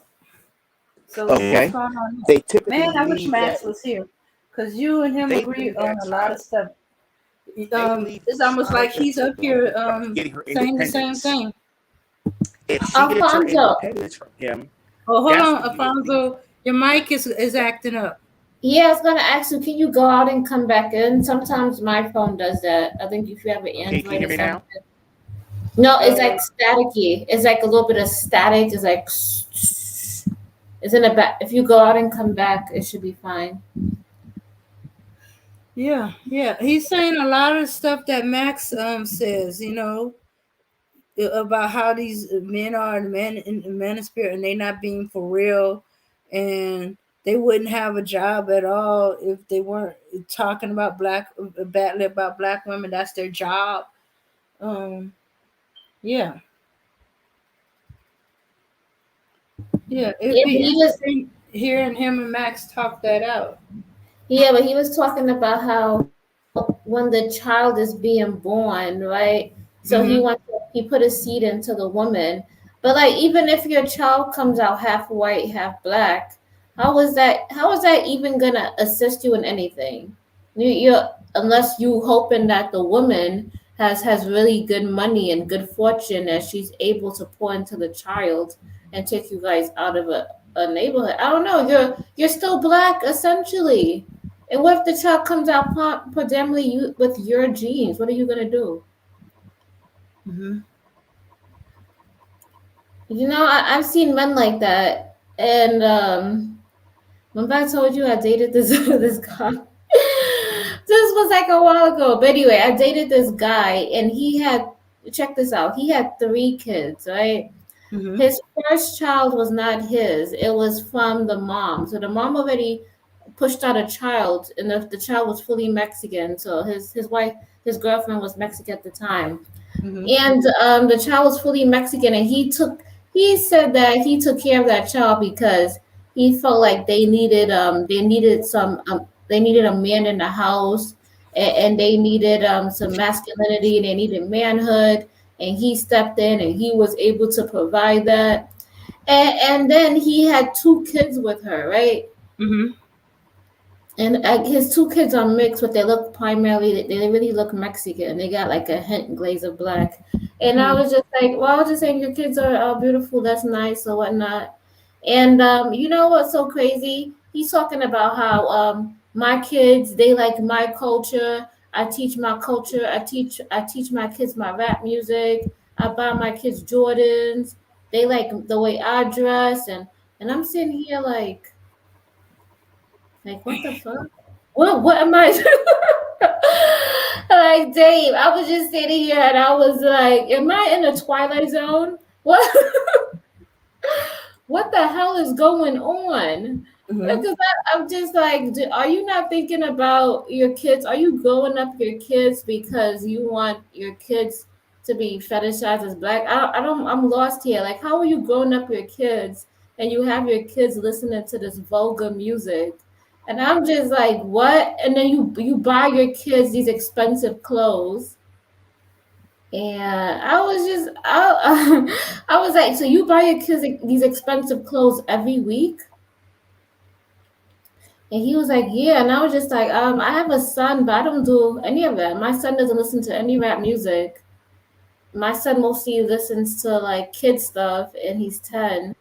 So what's Okay. going on? They Man, typically I wish leave that. Max was here, cause you and him They agree leave on that a lot of child. stuff. They leave It's the almost child like he's until up here getting her saying the same independence. thing. If she gets her Alfonso. independence from him, Oh, hold that's on, when he'll leave. Alfonso. Your mic is acting up. Yeah, I was gonna ask you, can you go out and come back in? Sometimes my phone does that. I think if you have an Okay, can you Android or hear me now? something. No, it's Uh, like staticky. It's like a little bit of static. It's like it's in the back. If you go out and come back, it should be fine. yeah. He's saying a lot of stuff that Max says. About how these men are men in man of spirit, and they not being for real, and they wouldn't have a job at all if they weren't talking about badly about black women. That's their job. Um, yeah, yeah. It'd Yeah, but be he was interesting hearing him and Max talk that out. Yeah, but he was talking about how when the child is being born, right? So Mm-hmm. he put a seed into the woman. But like even if your child comes out half white, half black, how is that even gonna assist you in anything? You're unless you hoping that the woman has really good money and good fortune that she's able to pour into the child and take you guys out of a neighborhood. I don't know. You're still black essentially. And what if the child comes out predominantly with your genes? What are you gonna do? Mm-hmm. I've seen men like that. And remember I told you I dated this this guy. This was like a while ago. But anyway, I dated this guy, and he had check this out. He had 3 kids, right? Mm-hmm. His first child was not his. It was from the mom. So the mom already pushed out a child, and the child was fully Mexican. So his girlfriend was Mexican at the time, Mm-hmm. and the child was fully Mexican, and he said that he took care of that child because he felt like they needed a man in the house, and they needed some masculinity, and they needed manhood, and he stepped in and he was able to provide that, and then he had 2 kids with her, right? Mm-hmm. And his 2 kids are mixed, but they look primarily, they really look Mexican. They got like a hint glaze of black. And I Mm-hmm. was just like, well, I was just saying, your kids are beautiful. That's nice or whatnot. And you know what's so crazy? He's talking about how my kids, they like my culture. I teach my culture. I teach my kids my rap music. I buy my kids Jordans. They like the way I dress, and I'm sitting here like what the fuck? What am I like, Dave? I was just sitting here and I was like, am I in a twilight zone? What what the hell is going on? Mm-hmm. Because I'm just like, are you not thinking about your kids? Are you growing up your kids because you want your kids to be fetishized as black? I'm lost here. Like, how are you growing up your kids and you have your kids listening to this vulgar music? And I'm just like, what? And then you buy your kids these expensive clothes. And I was like, so you buy your kids these expensive clothes every week? And he was like, yeah. And I was just like, I have a son, but I don't do any of that. My son doesn't listen to any rap music. My son mostly listens to like kid stuff, and he's 10.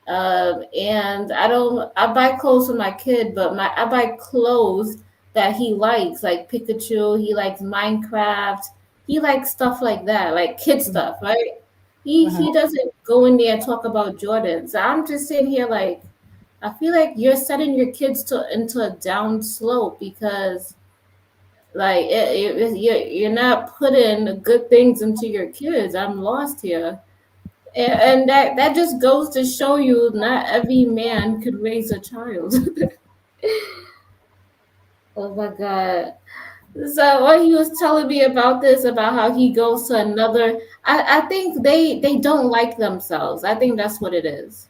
And I buy clothes for my kid, but I buy clothes that he likes, like Pikachu. He likes Minecraft. He likes stuff like that, like kid stuff, right? He doesn't go in there and talk about Jordans. I'm just sitting here like, I feel like you're setting your kids to into a down slope because Like you're not putting good things into your kids. I'm lost here. And that just goes to show you not every man could raise a child. Oh my God. So what he was telling me about this, about how he goes to another, I think they don't like themselves. I think that's what it is.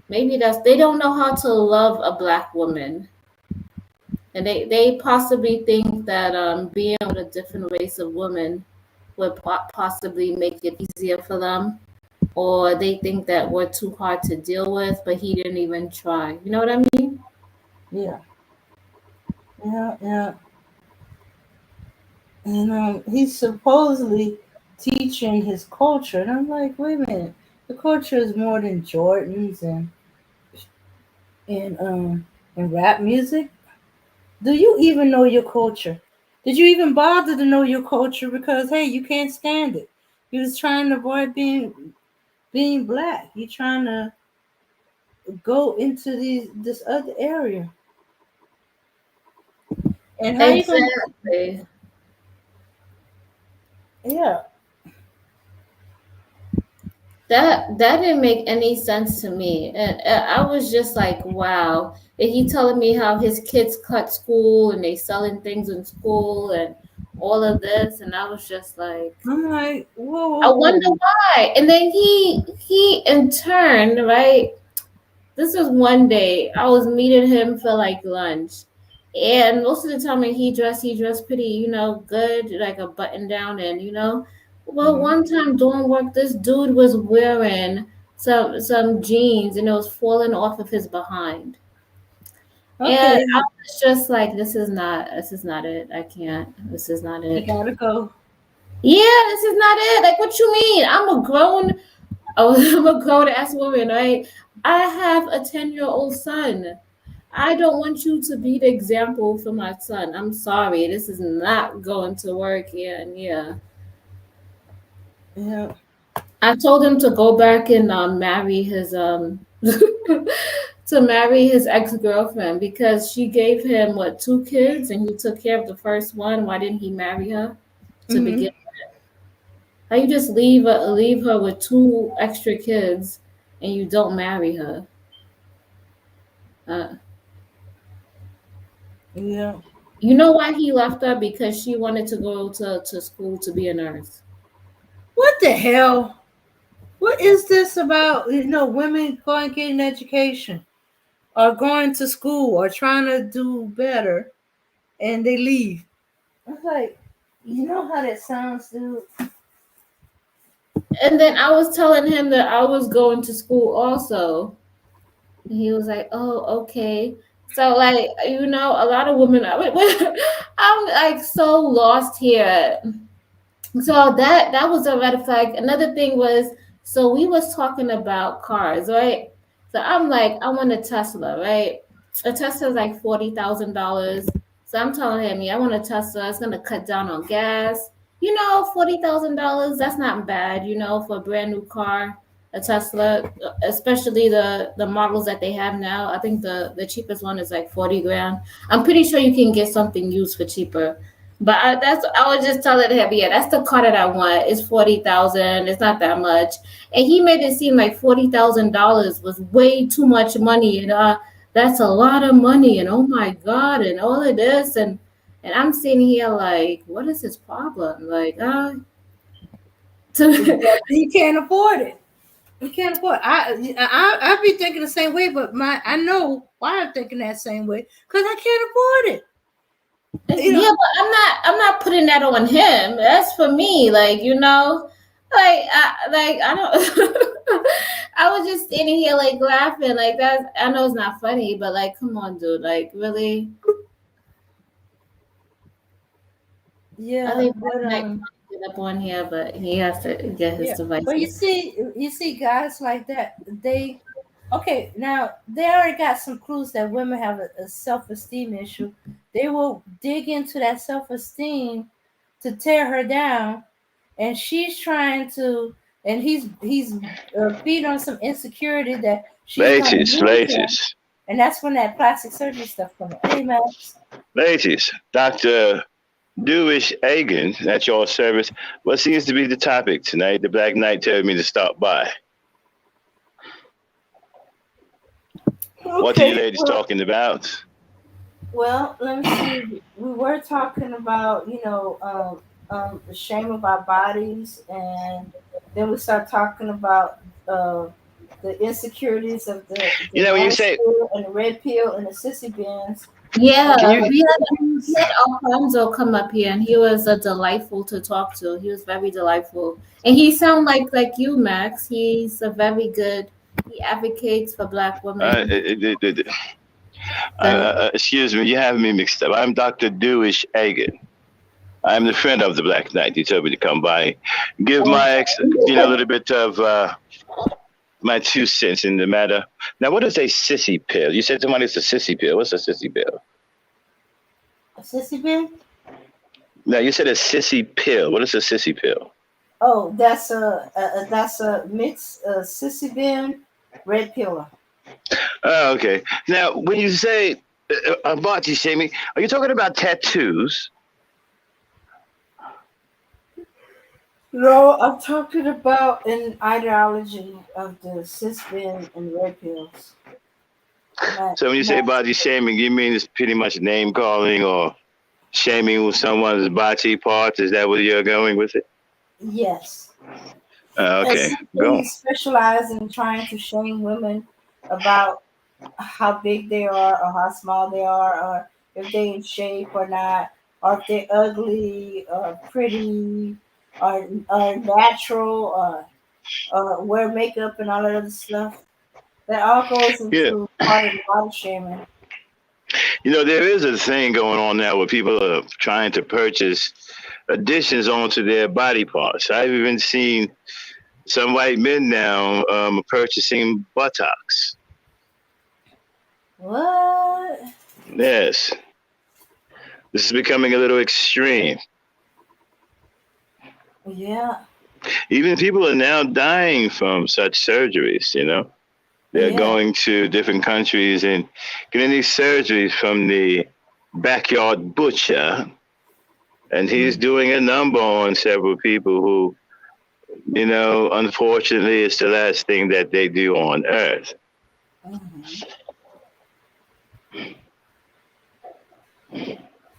Maybe that's they don't know how to love a black woman. And they possibly think that being with a different race of women would possibly make it easier for them, or they think that we're too hard to deal with, but he didn't even try. You know what I mean? Yeah, yeah. And he's supposedly teaching his culture, and I'm like, wait a minute, the culture is more than Jordans and rap music. Do you even know your culture? Did you even bother to know your culture? Because hey, you can't stand it. You're just trying to avoid being black. You're trying to go into this other area. And how you gonna? Exactly. Yeah. That didn't make any sense to me, and I was just like, wow. And he telling me how his kids cut school and they selling things in school and all of this, and I was just like, I'm like, whoa, I whoa, wonder whoa. why. And then he in turn, right? This was one day I was meeting him for like lunch, and most of the time when he dressed pretty, good, like a button down, and Well, Mhm. one time during work, this dude was wearing some jeans, and it was falling off of his behind, and Okay, I was just like, this is not it. I can't. This is not you it. gotta go. Yeah, this is not it. Like, what you mean? I'm a grown ass woman, right? I have a 10-year-old son. I don't want you to be the example for my son. I'm sorry. This is not going to work. Yeah, and yeah. Yeah. I told him to go back and marry his to marry his ex-girlfriend because she gave him what, two kids, and he took care of the first one. Why didn't he marry her to begin? Mhm. How you just leave her with two extra kids and you don't marry her? Uh, Yeah. you know why he left her? Because she wanted to go to school to be a nurse. What the hell? What is this about? Women going to get an education or going to school or trying to do better, and they leave. I was like, you know how that sounds, dude. And then I was telling him that I was going to school also. And he was like, "Oh, okay." So like, a lot of women. I'm like so lost here. So that was a red flag. Another thing was, so we was talking about cars, right? So I'm like, I want a Tesla, right? A Tesla's like $40,000. So I'm telling him, yeah, I want a Tesla. It's gonna cut down on gas. $40,000. That's not bad, for a brand new car. A Tesla, especially the models that they have now. I think the cheapest one is like 40 grand. I'm pretty sure you can get something used for cheaper. But I was just telling him, yeah, that's the car that I want. It's 40,000. It's not that much, and he made it seem like $40,000 was way too much money, and that's a lot of money, and oh my God, and all of this, and I'm sitting here like, what is his problem? Like, Exactly. You can't afford it. You can't afford it. I be thinking the same way, but I know why I'm thinking that same way because I can't afford it. Yeah, but I'm not putting that on him. That's for me. Like, I don't. I was just standing here like laughing, like that. I know it's not funny, but like, come on, dude. Like, really? I Yeah, think but Black Knight get up on here, but he has to get his yeah, but devices. you see guys like that. Okay, now they already got some clues that women have a self-esteem issue. They will dig into that self-esteem to tear her down, and she's trying to, and he's feeding on some insecurity that she's gonna Ladies, lose him. ladies. and that's when that plastic surgery stuff coming. Hey, Max. Ladies, Dr. Dewish Agan at your service. What seems to be the topic tonight? The Black Knight told me to stop by. What are you Okay. ladies talking about? Well, let me see. We were talking about, the shame of our bodies, and then we start talking about the insecurities of the You know, when you say, manosphere and the red pill and the sissy bins. Yeah, can you, we had Alfonso come up here, and he was a delightful to talk to. He was very delightful, and he sound like you, Max. He's a very good. He advocates for Black uh, women. uh, uh, That excuse me, you have me mixed up. I'm Dr. Dewish Agan. I'm the friend of the Black Knight. He told me to come by, give my a little bit of my 2 cents in the matter. Now, what is a sissy pill? You said somebody's a sissy pill. What's a sissy pill? A sissy bin? Now, you said a sissy pill. What is a sissy pill? Oh, that's a mixed sissy bin red pill. Oh, okay. Now, when you say body shaming, are you talking about tattoos? No, I'm talking about an ideology of the cis bin and red pills. So when you say body shaming, you mean it's pretty much name calling or shaming with someone's body parts? Is that where you're going with it? Yes. Okay, He go. specializes in trying to shame women about how big they are or how small they are or if they in shape or not or if they're ugly or pretty or natural or wear makeup and all that other stuff. That all goes Yeah. into part of the body shaming. You know, there is a thing going on now where people are trying to purchase additions onto their body parts. I've even seen some white men now purchasing buttocks. What? Yes. This is becoming a little extreme. Yeah. Even people are now dying from such surgeries, you know. They're Yeah. going to different countries and getting these surgeries from the backyard butcher. And he's doing a number on several people who, you know, unfortunately, it's the last thing that they do on earth.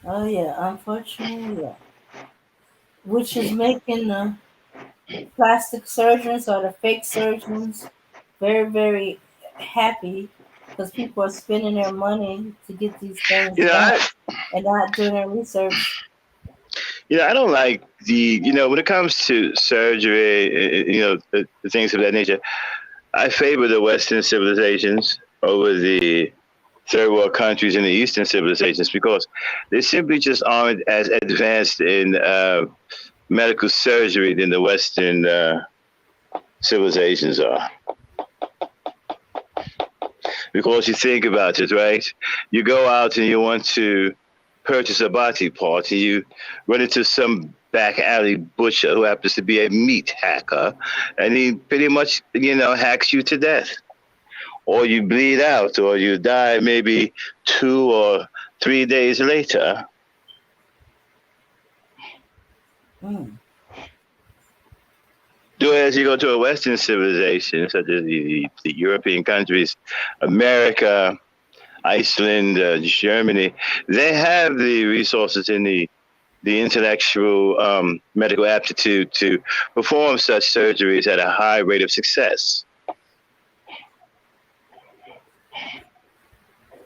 Oh yeah, unfortunately, yeah. Which is making the plastic surgeons or the fake surgeons very, very happy because people are spending their money to get these things You know, done and not doing their research. I don't like when it comes to surgery, the things of that nature, I favor the Western civilizations over the third world countries and the Eastern civilizations because they simply just aren't as advanced in medical surgery than the Western civilizations are. Because you think about it, right? You go out and you want to purchase a body part and you run into some back alley butcher who happens to be a meat hacker and he pretty much, hacks you to death. Or you bleed out or you die maybe 2 or 3 days later. As you go to a Western civilization, such as the European countries, America, Iceland, Germany, they have the resources and the intellectual medical aptitude to perform such surgeries at a high rate of success.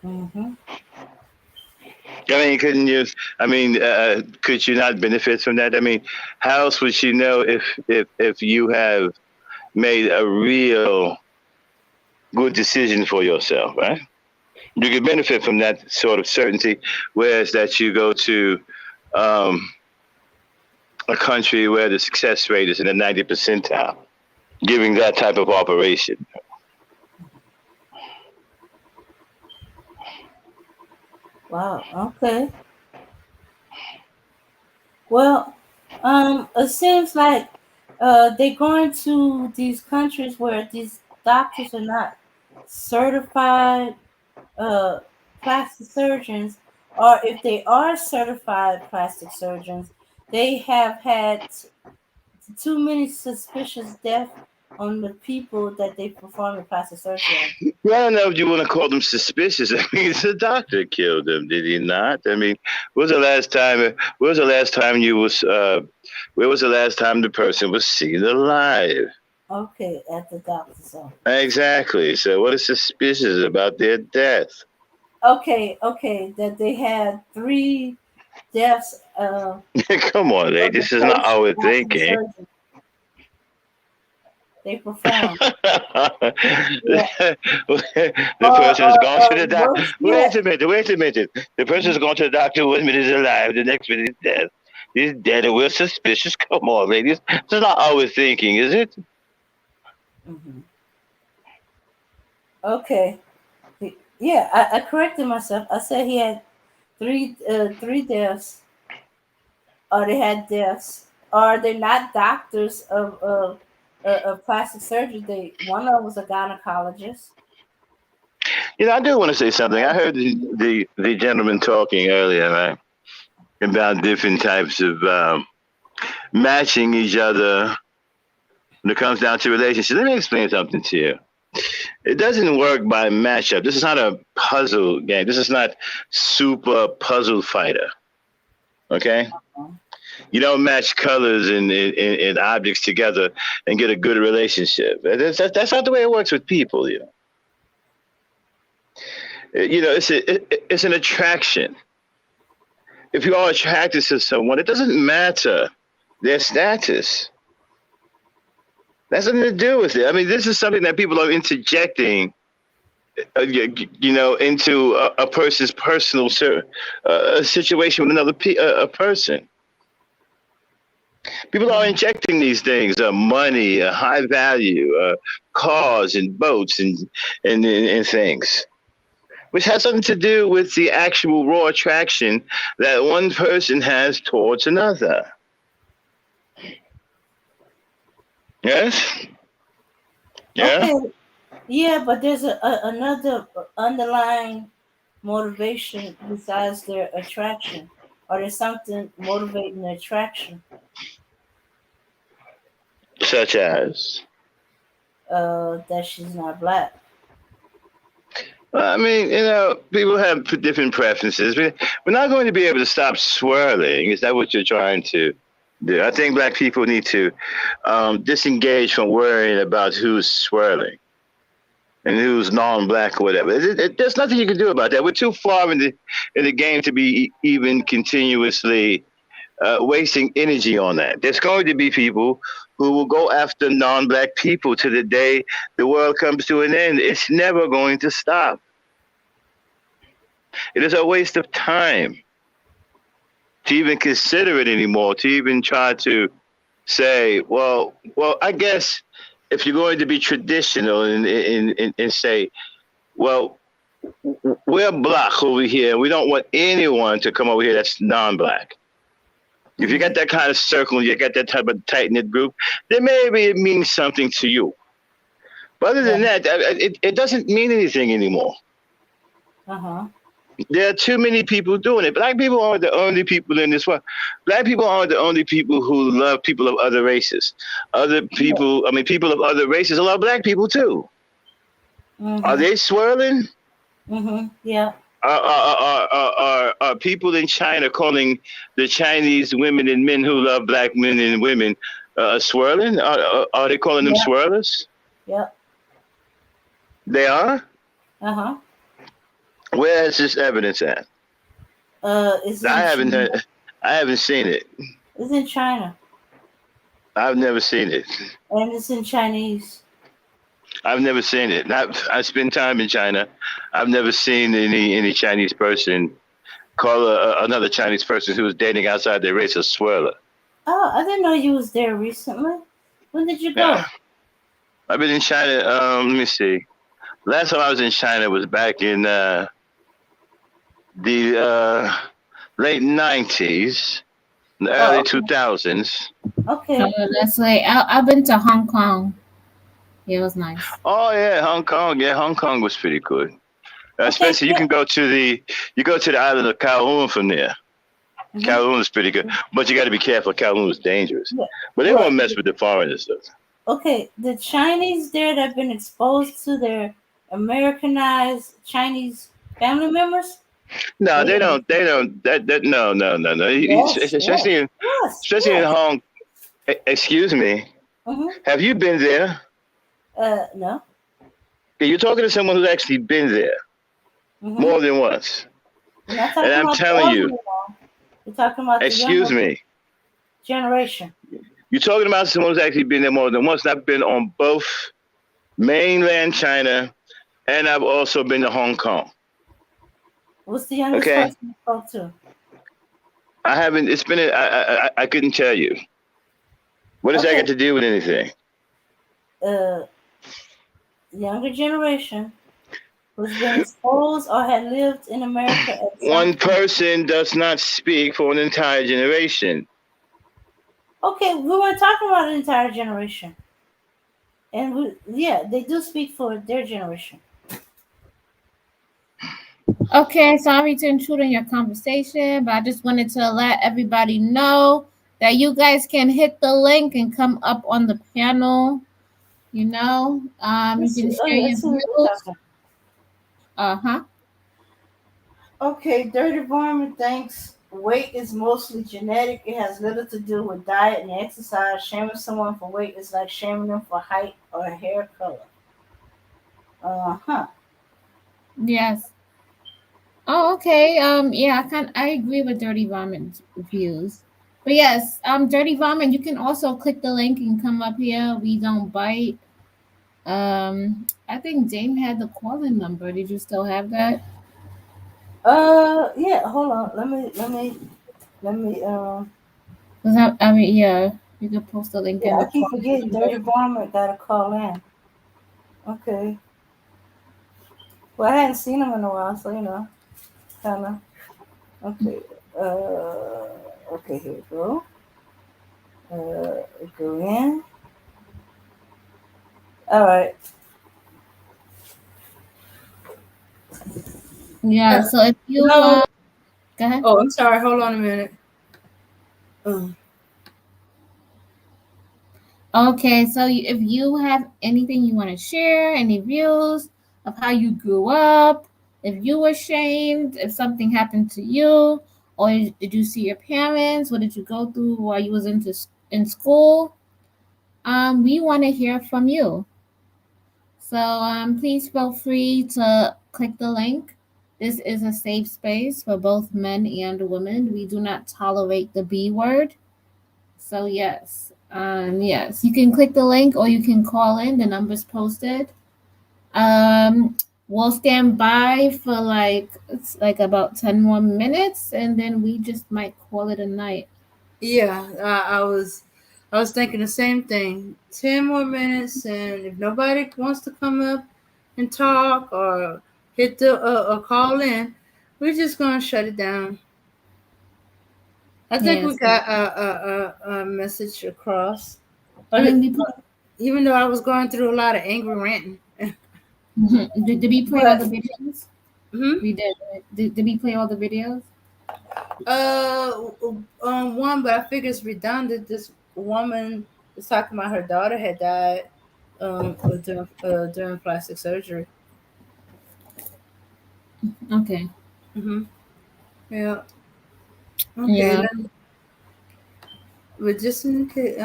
Mm-hmm. Could you not benefit from that? I mean, how else would you know if you have made a real good decision for yourself, right? You could benefit from that sort of certainty, whereas that you go to a country where the success rate is in the 90th percentile, giving that type of operation. Wow. Okay. Well, it seems like they're going to these countries where these doctors are not certified uh, plastic surgeons, or if they are certified plastic surgeons, they have had too many suspicious deaths on the people that they perform the plastic surgery on. Well, I don't know if you want to call them suspicious. I mean, the doctor killed him, did he not? I mean, when was the last time? When was the last time you was? Where was the last time the person was seen alive? Okay, at the doctor's office. Exactly. So, what is suspicious about their death? Okay, that they had 3 deaths. Come on, lady. This is not our Plastic thinking. surgery they performed. Yeah. The person has gone to the doctor. Worse Wait yet. a minute. Wait a minute. The person has gone to the doctor. 1 minute is alive. The next minute is dead. He's dead, and we're suspicious. Come on, ladies. This is not our thinking, is it? Mhm. Okay. Yeah, I corrected myself. I said he had 3 deaths, or they had deaths, or they're not doctors of plastic surgery. One of them was a gynecologist. You know, I do want to say something. I heard the gentleman talking earlier, right, about different types of matching each other when it comes down to relationships. Let me explain something to you. It doesn't work by matchup. This is not a puzzle game. This is not super puzzle fighter. Okay? You don't match colors and objects together and get a good relationship. That's not the way it works with people. You know, it's an attraction. If you are attracted to someone, it doesn't matter their status. That's nothing to do with it. I mean, this is something that people are interjecting, into a person's personal situation with another a person. People are injecting these things: money, high value, cars and boats and things, which has something to do with the actual raw attraction that one person has towards another. Yes? Yeah? Okay, yeah, but there's another underlying motivation besides their attraction, or there's something motivating the attraction. Such as? That she's not black. I mean, people have different preferences. We're not going to be able to stop swirling. Is that what you're trying to do? I think black people need to disengage from worrying about who's swirling and who's non-black or whatever. There's nothing you can do about that. We're too far in the game to be even continuously wasting energy on that. There's going to be people who will go after non-black people to the day the world comes to an end. It's never going to stop. It is a waste of time to even consider it anymore, to even try to say, well, I guess if you're going to be traditional and say, well, we're black over here. We don't want anyone to come over here that's non-black. If you got that kind of circle, you got that type of tight-knit group, then maybe it means something to you. But other than that, it doesn't mean anything anymore. Uh-huh. There are too many people doing it. Black people aren't the only people in this world. Black people aren't the only people who love people of other races. Other people, I mean, people of other races love black people too. Mm-hmm. Are they swirling? Mm-hmm. Yeah. Are people in China calling the Chinese women and men who love black men and women swirling? Are they calling them swirlers? Yep. They are? Uh-huh. Where is this evidence at? It's in China. I haven't seen it. It's in China. I've never seen it. And it's in Chinese. I've never seen it. I spend time in China. I've never seen any Chinese person call another Chinese person who was dating outside their race a swirler. Oh, I didn't know you was there recently. When did you go? Yeah. I've been in China. Let me see. Last time I was in China was back in the late 90s, the early 2000s. Okay. That's like I've been to Hong Kong. Yeah, it was nice. Oh yeah, Hong Kong. Yeah, Hong Kong was pretty good. Especially you can go to the island of Kowloon from there. Kowloon is pretty good, but you got to be careful. Kowloon is dangerous, but they won't mess with the foreigners though. Okay, the Chinese there that have been exposed to their Americanized Chinese family members. No, they don't. They don't. No. Yes, Especially in Hong. Excuse me. Have you been there? No. You're talking to someone who's actually been there more than once, We're not and talking I'm about telling the you. elderly now. We're talking about the Excuse younger me. generation. You're talking about someone who's actually been there more than once. And I've been on both mainland China, and I've also been to Hong Kong. What's the youngest Okay. person you spoke to? I haven't. It's been. I couldn't tell you. What does that got to do with anything? Younger generation who's been exposed or had lived in America at some One person does not speak for an entire generation. Okay, we weren't talking about an entire generation. And they do speak for their generation. Okay, sorry to intrude in your conversation, but I just wanted to let everybody know that you guys can hit the link and come up on the panel. You know, you can share your views. Okay, Dirty Varmint thinks weight is mostly genetic. It has little to do with diet and exercise. Shaming someone for weight is like shaming them for height or hair color. Yes. Oh, okay. Yeah, I agree with Dirty Vomit views. But yes, Dirty Vomit, you can also click the link and come up here. We don't bite. I think Dame had the calling number. Did you still have that? Yeah, hold on. Let me 'Cause I mean, yeah, you can post the link in I the keep calling forgetting number. Dirty Varmint gotta call in. Okay. Well, I hadn't seen him in a while, so kinda. Okay. Okay, here we go. Go in. All right. Yeah, so if you No. go ahead. Oh, I'm sorry. Hold on a minute. Okay, so if you have anything you want to share, any views of how you grew up, if you were shamed, if something happened to you, or did you see your parents, what did you go through while you was in school? We want to hear from you. So please feel free to click the link. This is a safe space for both men and women. We do not tolerate the B word. So yes, you can click the link or you can call in. The number's posted. We'll stand by for it's like about 10 more minutes, and then we just might call it a night. Yeah, I was thinking the same thing. 10 more minutes, and if nobody wants to come up and talk or hit the or call in, we're just gonna shut it down. I think we Yes. got a message across. I mean, we Even though I was going through a lot of angry ranting. did we play all the videos? Hmm? We did. Did we play all the videos? One, but I figure it's redundant. This woman was talking about her daughter had died during plastic surgery. Okay. Yeah. Okay. Yeah. But just in case,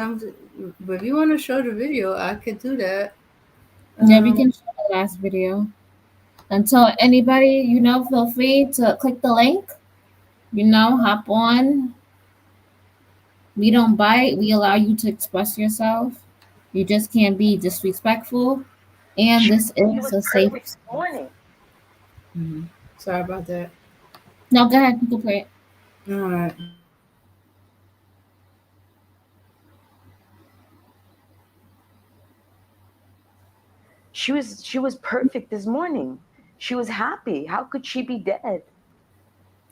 but if you want to show the video, I could do that. Yeah, we can show the last video. Until anybody, feel free to click the link. Hop on. We don't bite. We allow you to express yourself. You just can't be disrespectful. And this is a safe morning. Sorry about that. No, go ahead. You can play it. All right. She was perfect this morning. She was happy. How could she be dead?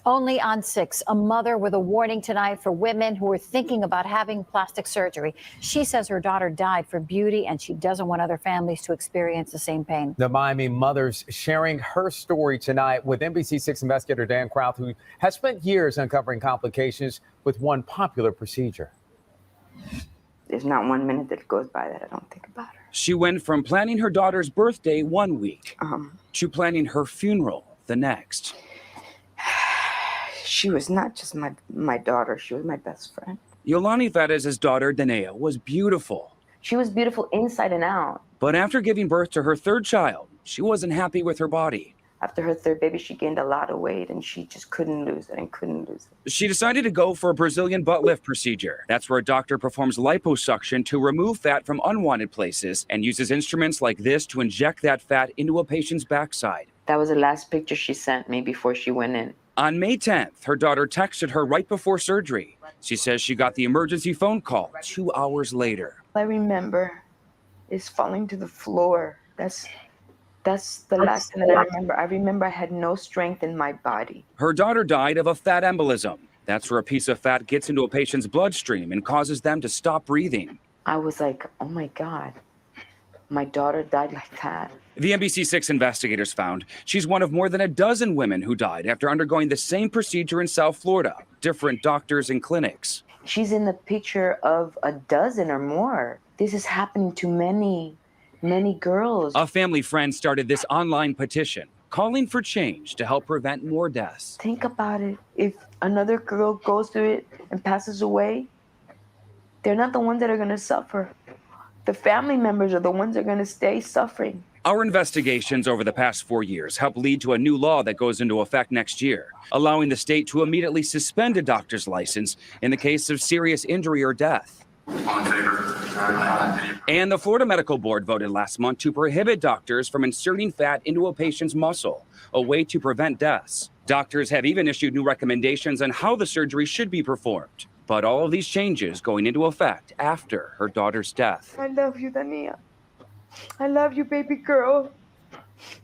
Only on 6, a mother with a warning tonight for women who are thinking about having plastic surgery. She says her daughter died for beauty and she doesn't want other families to experience the same pain. The Miami mother's sharing her story tonight with NBC6 investigator Dan Crowth, who has spent years uncovering complications with one popular procedure. There's not 1 minute that goes by that I don't think about her. She went from planning her daughter's birthday one week to planning her funeral the next. She was not just my daughter, she was my best friend. Yolani Fadez's daughter, Danae, was beautiful. She was beautiful inside and out. But after giving birth to her third child, she wasn't happy with her body. After her third baby, she gained a lot of weight and she just couldn't lose it and couldn't lose it. She decided to go for a Brazilian butt lift procedure. That's where a doctor performs liposuction to remove fat from unwanted places and uses instruments like this to inject that fat into a patient's backside. That was the last picture she sent me before she went in. On May 10th, her daughter texted her right before surgery. She says she got the emergency phone call 2 hours later. I remember is falling to the floor. That's the last thing that I remember. I remember I had no strength in my body. Her daughter died of a fat embolism. That's where a piece of fat gets into a patient's bloodstream and causes them to stop breathing. I was like, oh my God, my daughter died like that. The NBC6 investigators found she's one of more than a dozen women who died after undergoing the same procedure in South Florida, different doctors and clinics. She's in the picture of a dozen or more. This is happening to many girls. A family friend started this online petition calling for change to help prevent more deaths. Think about it. If another girl goes through it and passes away, they're not the ones that are going to suffer. The family members are the ones that are going to stay suffering. Our investigations over the past 4 years helped lead to a new law that goes into effect next year, allowing the state to immediately suspend a doctor's license in the case of serious injury or death. And the Florida Medical Board voted last month to prohibit doctors from inserting fat into a patient's muscle, a way to prevent deaths. Doctors have even issued new recommendations on how the surgery should be performed. But all of these changes going into effect after her daughter's death. I love you, Dania. I love you, baby girl.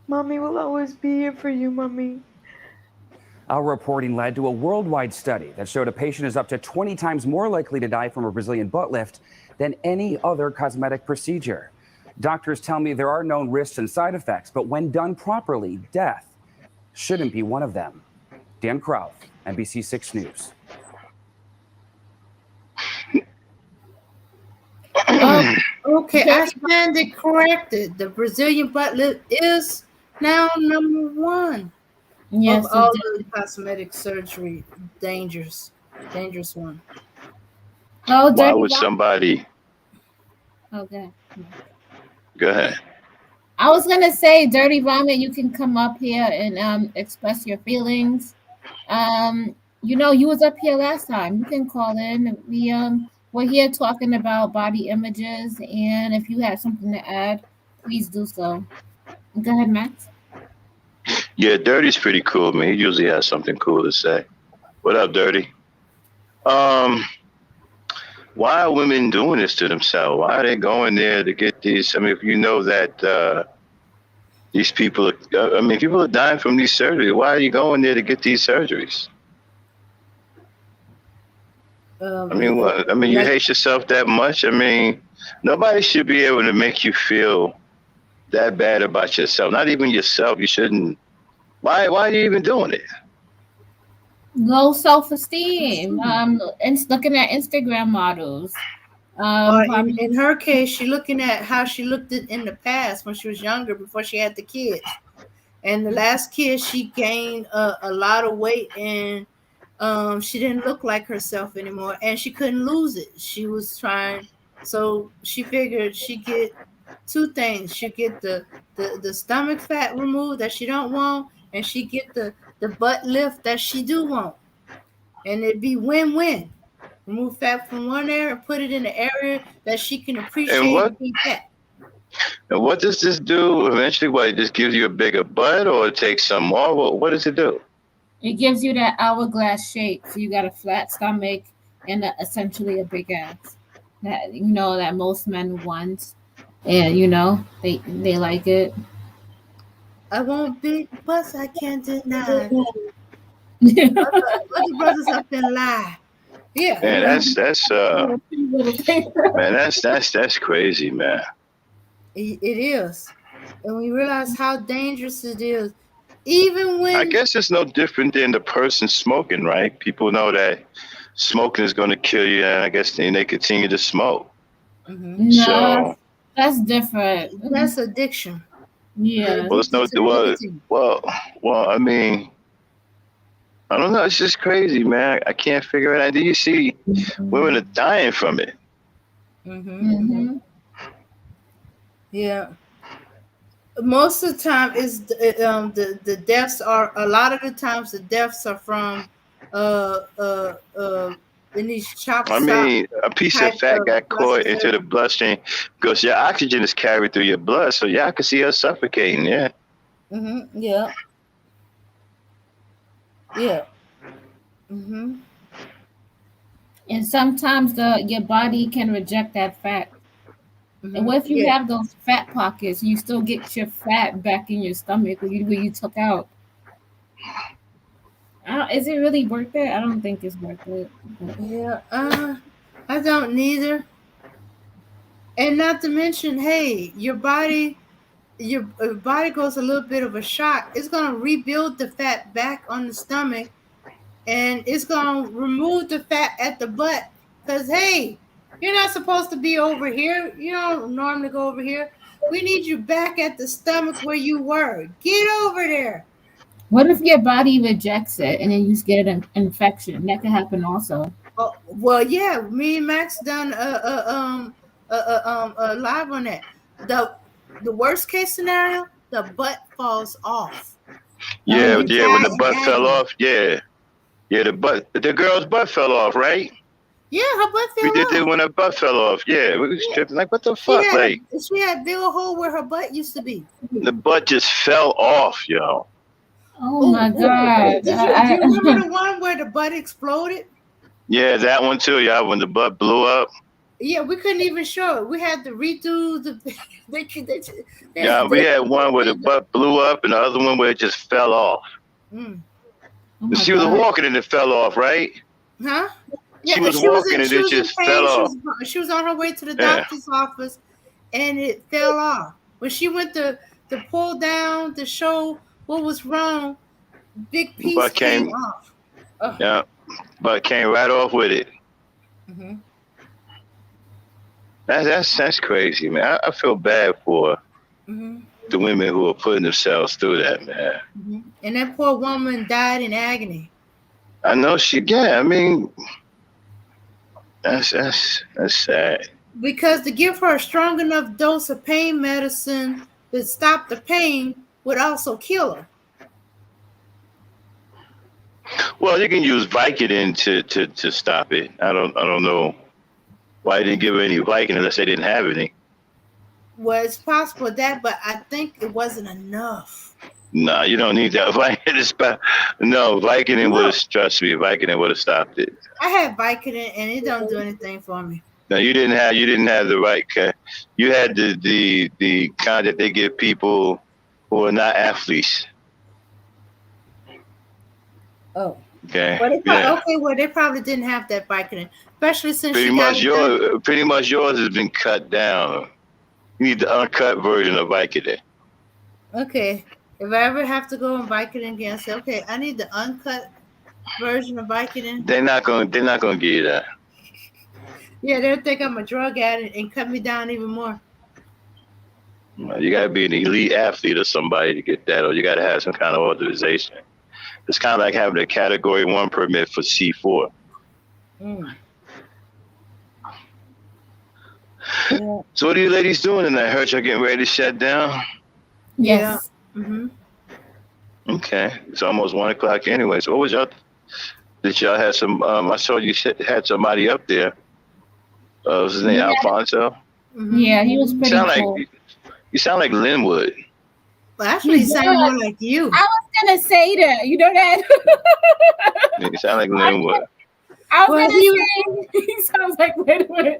Mommy will always be here for you, Mommy. Our reporting led to a worldwide study that showed a patient is up to 20 times more likely to die from a Brazilian butt lift than any other cosmetic procedure. Doctors tell me there are known risks and side effects, but when done properly, death shouldn't be one of them. Dan Crowth, NBC6 News. Okay, I stand it corrected. The Brazilian butt lift is now #1 Yes, of all the cosmetic surgery. Dangerous one. Oh, Why would somebody? Okay. Go ahead. I was gonna say, Dirty Vomit, you can come up here and express your feelings. You was up here last time. You can call in. We're here talking about body images, and if you have something to add, please do so. Go ahead, Max. Yeah, Dirty's pretty cool, man. He usually has something cool to say. What up, Dirty? Why are women doing this to themselves? Why are they going there to get these? I mean, if you know that these people people are dying from these surgeries. Why are you going there to get these surgeries? You hate yourself that much? I mean, nobody should be able to make you feel that bad about yourself. Not even yourself. You shouldn't. Why are you even doing it? Low self-esteem. And looking at Instagram models. In her case, she's looking at how she looked in the past when she was younger, before she had the kids. And the last kid, she gained a lot of weight, and she didn't look like herself anymore, and she couldn't lose it. She was trying, so she figured she'd get two things. She'd get the stomach fat removed that she don't want, and she get the butt lift that she do want. And it'd be win-win. Remove fat from one area and put it in the area that she can appreciate and be fat. And what does this do eventually? What, it just gives you a bigger butt, or it takes some more? What does it do? It gives you that hourglass shape. So you got a flat stomach and essentially a big ass. That most men want. And they like it. I want big butts, I can't deny. Other brothers up and lie. Yeah. Man, that's crazy, man. It is. And we realize how dangerous it is. Even I when guess it's no different than the person smoking, right? People know that smoking is going to kill you, and I guess they continue to smoke. Mhm. No, So, that's different. That's addiction. They're Yeah. well, it's addicted no, to the nicotine. well, I mean, I don't know. It's just crazy, man. I can't figure it out. Do you see women are dying from it? Mm-hmm. Yeah. Most of the time is the deaths are a lot of the times the deaths are from uh uh uh in these chop I stop mean, a piece of type fat of got caught plastic into the surgery. bloodstream because your oxygen is carried through your blood. So, yeah, I can see her suffocating. Yeah. Mm-hmm. Yeah. Yeah. Mm-hmm. And sometimes your body can reject that fat. And Mm-hmm. what if you Yeah. have those fat pockets? You still get your fat back in your stomach where you took out. Is it really worth it? I don't think it's worth it. But Yeah. I don't neither. And not to mention, hey, your body goes a little bit of a shock. It's gonna rebuild the fat back on the stomach, and it's gonna remove the fat at the butt. Cause hey, you're not supposed to be over here. You don't normally go over here. We need you back at the stomach where you were. Get over there. what if your body rejects it and then you just get an infection? That could happen also. Oh, well, yeah. Me and Max done live on that. The the worst case scenario, the butt falls off. Oh And Yeah, you my yeah. When die the god. in butt fell agony. off, yeah. Yeah, the girl's butt fell off, right? Yeah, her butt We fell did it off. when her butt fell off. Yeah, we was tripping like, what the fuck? Like, She had a big old hole where her butt used to be. the butt just fell off, yo. Oh Oh, my god. do you remember the one where the butt exploded? Yeah, that one too. Yeah, when the butt blew up. Yeah, we couldn't even show it. We had to redo the. they, they, Yeah, we they, had one where the butt blew up, and the other one where it just fell off. mm. Oh my She was god. walking and it fell off, right? Huh? She Yeah, was walking and she it was in just fell pain. off. She was on her way to the Yeah, doctor's office, and it fell off. When she went to pull down to show what was wrong, big piece butt came came. off. Oh. Yeah, butt came right off with it. Mm-hmm. That's crazy, man. I feel bad for Mm-hmm. the women who are putting themselves through that, man. Mm-hmm. And that poor woman died in agony. I know she. Yeah, I mean, that's sad. Because to give her a strong enough dose of pain medicine to stop the pain would also kill her. Well, you can use Vicodin to stop it. I don't know why they didn't give her any Vicodin unless they didn't have any. Well, it's possible that, but I think it wasn't enough. No, you don't need that Vicodin. No, Vicodin would No. have, trust me, Vicodin would have stopped it. I had Vicodin and it don't do anything for me. No, you didn't have the right kind. You had the kind that they give people who are not athletes. Oh. Okay. Well, Yeah. okay, well, they probably didn't have that Vicodin, especially since Pretty she got much it done. yours has been cut down. You need the uncut version of Vicodin. Okay. If I ever have to go on Vicodin again, say, okay, I need the uncut version of Vicodin. They're not gonna give you that. Yeah, they'll think I'm a drug addict and cut me down even more. You gotta be an elite athlete or somebody to get that, or you gotta have some kind of authorization. It's kind of like having a Category 1 permit for C4. Mm. Yeah. So what are you ladies doing tonight? I heard y'all getting ready to shut down. Yes. Yeah. Mm-hmm. Okay, it's almost 1 o'clock anyway. So what was y'all? Did y'all have some? I saw you had somebody up there. Was his name Yeah. Alfonso? Mm-hmm. Yeah, he was pretty cool. You sound like Linwood. Well, actually, he sounded more like you. I was gonna say that. You know that? You sound like Linwood. I was Well, gonna say he sounds like Linwood.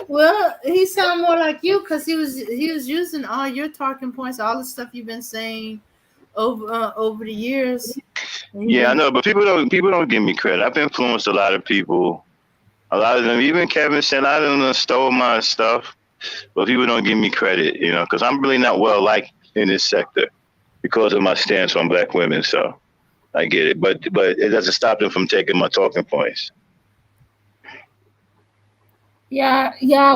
Well, he sounded more like you because he was using all your talking points, all the stuff you've been saying over the years. Yeah, I know, but people don't give me credit. I've influenced a lot of people. A lot of them, even Kevin said, I don't stole my stuff, but people don't give me credit, because I'm really not well liked in this sector because of my stance on black women. So I get it, but it doesn't stop them from taking my talking points. Yeah.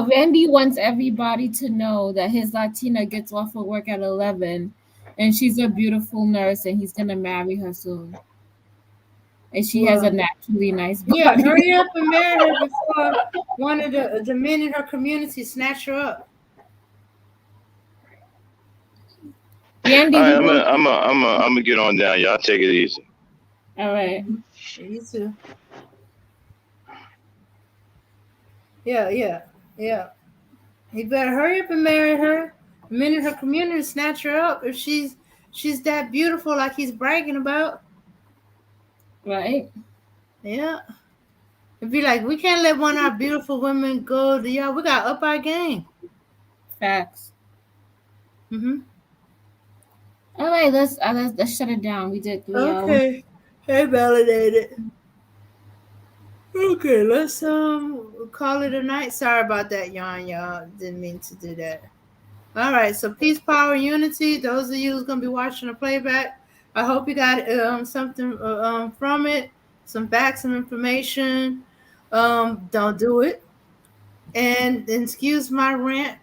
Randy wants everybody to know that his Latina gets off of work at 11, and she's a beautiful nurse, and he's gonna marry her soon. And she has a Well, naturally nice yeah, body. hurry up and marry her before one of the men in her community snatch her up. Randy, All right, we I'm gonna want I'm gonna I'm gonna I'm gonna get on down. Y'all take it easy. all right. You too. Yeah. He better hurry up and marry her. The men in her community snatch her up if she's that beautiful like he's bragging about. Right. Yeah. It'd be like we can't let one of our beautiful women go to y'all. We gotta up our game. Facts. Mm-hmm. All right, let's shut it down. We did 3 hours. Okay. Hey, validated. Okay, let's call it a night. Sorry about that, y'all. Didn't mean to do that. All right, so peace, power, unity. Those of you who's gonna be watching the playback, I hope you got something from it, some facts, some information. Don't do it, and excuse my rant,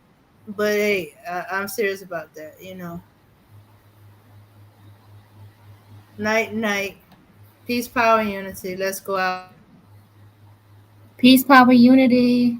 but hey, I'm serious about that. Night. Peace, power, unity. Let's go out. Peace, power, unity.